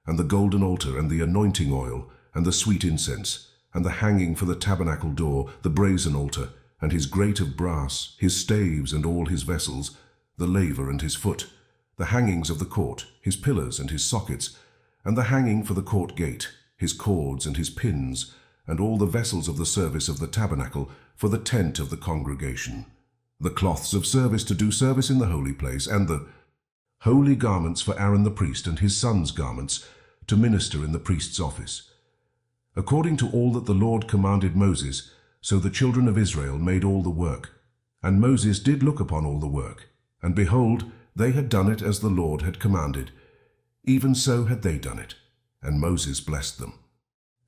and the golden altar, and the anointing oil, and the sweet incense, and the hanging for the tabernacle door, the brazen altar, and his grate of brass, his staves and all his vessels, the laver and his foot, the hangings of the court, his pillars and his sockets, and the hanging for the court gate, his cords and his pins, and all the vessels of the service of the tabernacle for the tent of the congregation, the cloths of service to do service in the holy place, and the holy garments for Aaron the priest and his sons' garments to minister in the priest's office. According to all that the Lord commanded Moses, so the children of Israel made all the work. And Moses did look upon all the work, and behold, they had done it as the Lord had commanded. Even so had they done it, and Moses blessed them.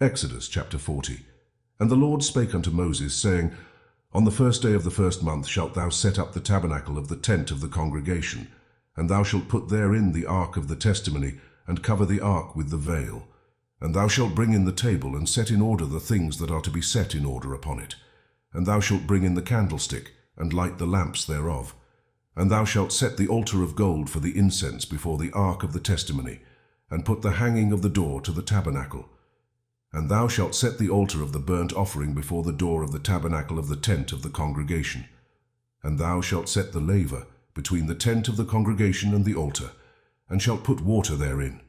Exodus chapter 40. And the Lord spake unto Moses, saying, On the first day of the first month shalt thou set up the tabernacle of the tent of the congregation, and thou shalt put therein the ark of the testimony, and cover the ark with the veil. And thou shalt bring in the table, and set in order the things that are to be set in order upon it. And thou shalt bring in the candlestick, and light the lamps thereof. And thou shalt set the altar of gold for the incense before the ark of the testimony, and put the hanging of the door to the tabernacle. And thou shalt set the altar of the burnt offering before the door of the tabernacle of the tent of the congregation. And thou shalt set the laver between the tent of the congregation and the altar, and shalt put water therein.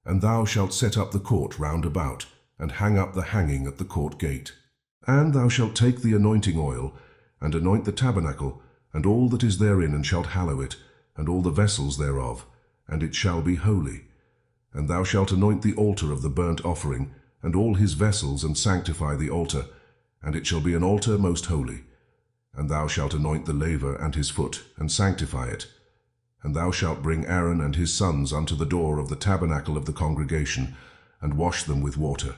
And thou shalt set up the court round about, and hang up the hanging at the court gate. And thou shalt take the anointing oil, and anoint the tabernacle, and all that is therein, and shalt hallow it, and all the vessels thereof, and it shall be holy. And thou shalt anoint the altar of the burnt offering, and all his vessels, and sanctify the altar, and it shall be an altar most holy. And thou shalt anoint the laver and his foot, and sanctify it. And thou shalt bring Aaron and his sons unto the door of the tabernacle of the congregation, and wash them with water.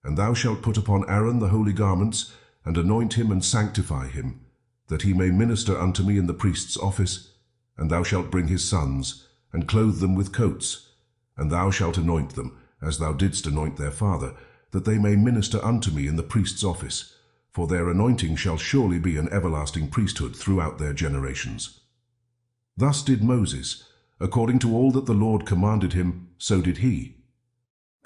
And thou shalt put upon Aaron the holy garments, and anoint him and sanctify him, that he may minister unto me in the priest's office. And thou shalt bring his sons, and clothe them with coats. And thou shalt anoint them, as thou didst anoint their father, that they may minister unto me in the priest's office. For their anointing shall surely be an everlasting priesthood throughout their generations. Thus did Moses, according to all that the Lord commanded him, so did he.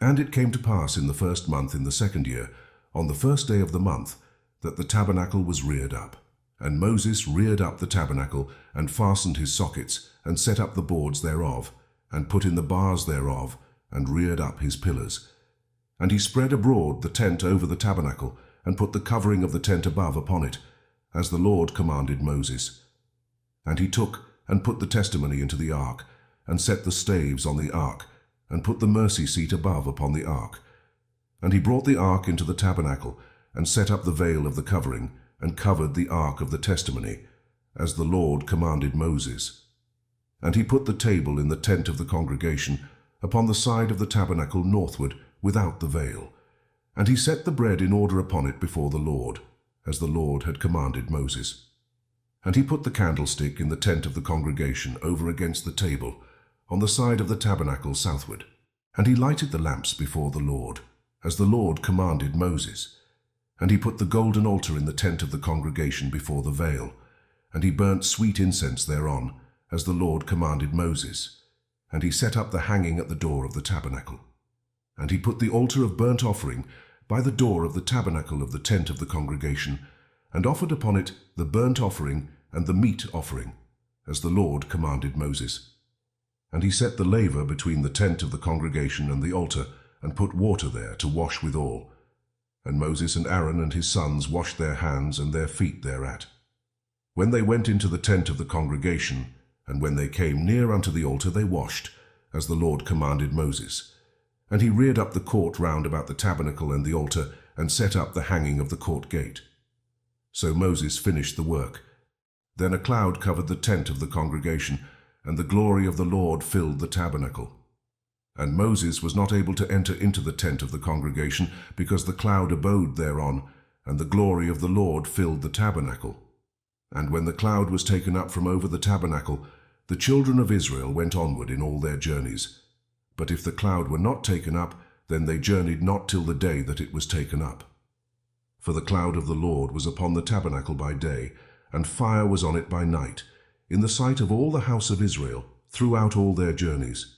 And it came to pass in the first month in the second year, on the first day of the month, that the tabernacle was reared up. And Moses reared up the tabernacle, and fastened his sockets, and set up the boards thereof, and put in the bars thereof, and reared up his pillars. And he spread abroad the tent over the tabernacle, and put the covering of the tent above upon it, as the Lord commanded Moses. And he took and put the testimony into the ark, and set the staves on the ark, and put the mercy seat above upon the ark. And he brought the ark into the tabernacle, and set up the veil of the covering, and covered the ark of the testimony, as the Lord commanded Moses. And he put the table in the tent of the congregation, upon the side of the tabernacle northward, without the veil. And he set the bread in order upon it before the Lord, as the Lord had commanded Moses. And he put the candlestick in the tent of the congregation over against the table, on the side of the tabernacle southward. And he lighted the lamps before the Lord, as the Lord commanded Moses. And he put the golden altar in the tent of the congregation before the veil, and he burnt sweet incense thereon, as the Lord commanded Moses. And he set up the hanging at the door of the tabernacle. And he put the altar of burnt offering by the door of the tabernacle of the tent of the congregation, and offered upon it the burnt offering and the meat offering, as the Lord commanded Moses. And he set the laver between the tent of the congregation and the altar, and put water there to wash withal. And Moses and Aaron and his sons washed their hands and their feet thereat. When they went into the tent of the congregation, and when they came near unto the altar, they washed, as the Lord commanded Moses. And he reared up the court round about the tabernacle and the altar, and set up the hanging of the court gate. So Moses finished the work. Then a cloud covered the tent of the congregation, and the glory of the Lord filled the tabernacle. And Moses was not able to enter into the tent of the congregation, because the cloud abode thereon, and the glory of the Lord filled the tabernacle. And when the cloud was taken up from over the tabernacle, the children of Israel went onward in all their journeys, But if the cloud were not taken up, then they journeyed not till the day that it was taken up. For the cloud of the Lord was upon the tabernacle by day, and fire was on it by night, in the sight of all the house of Israel, throughout all their journeys.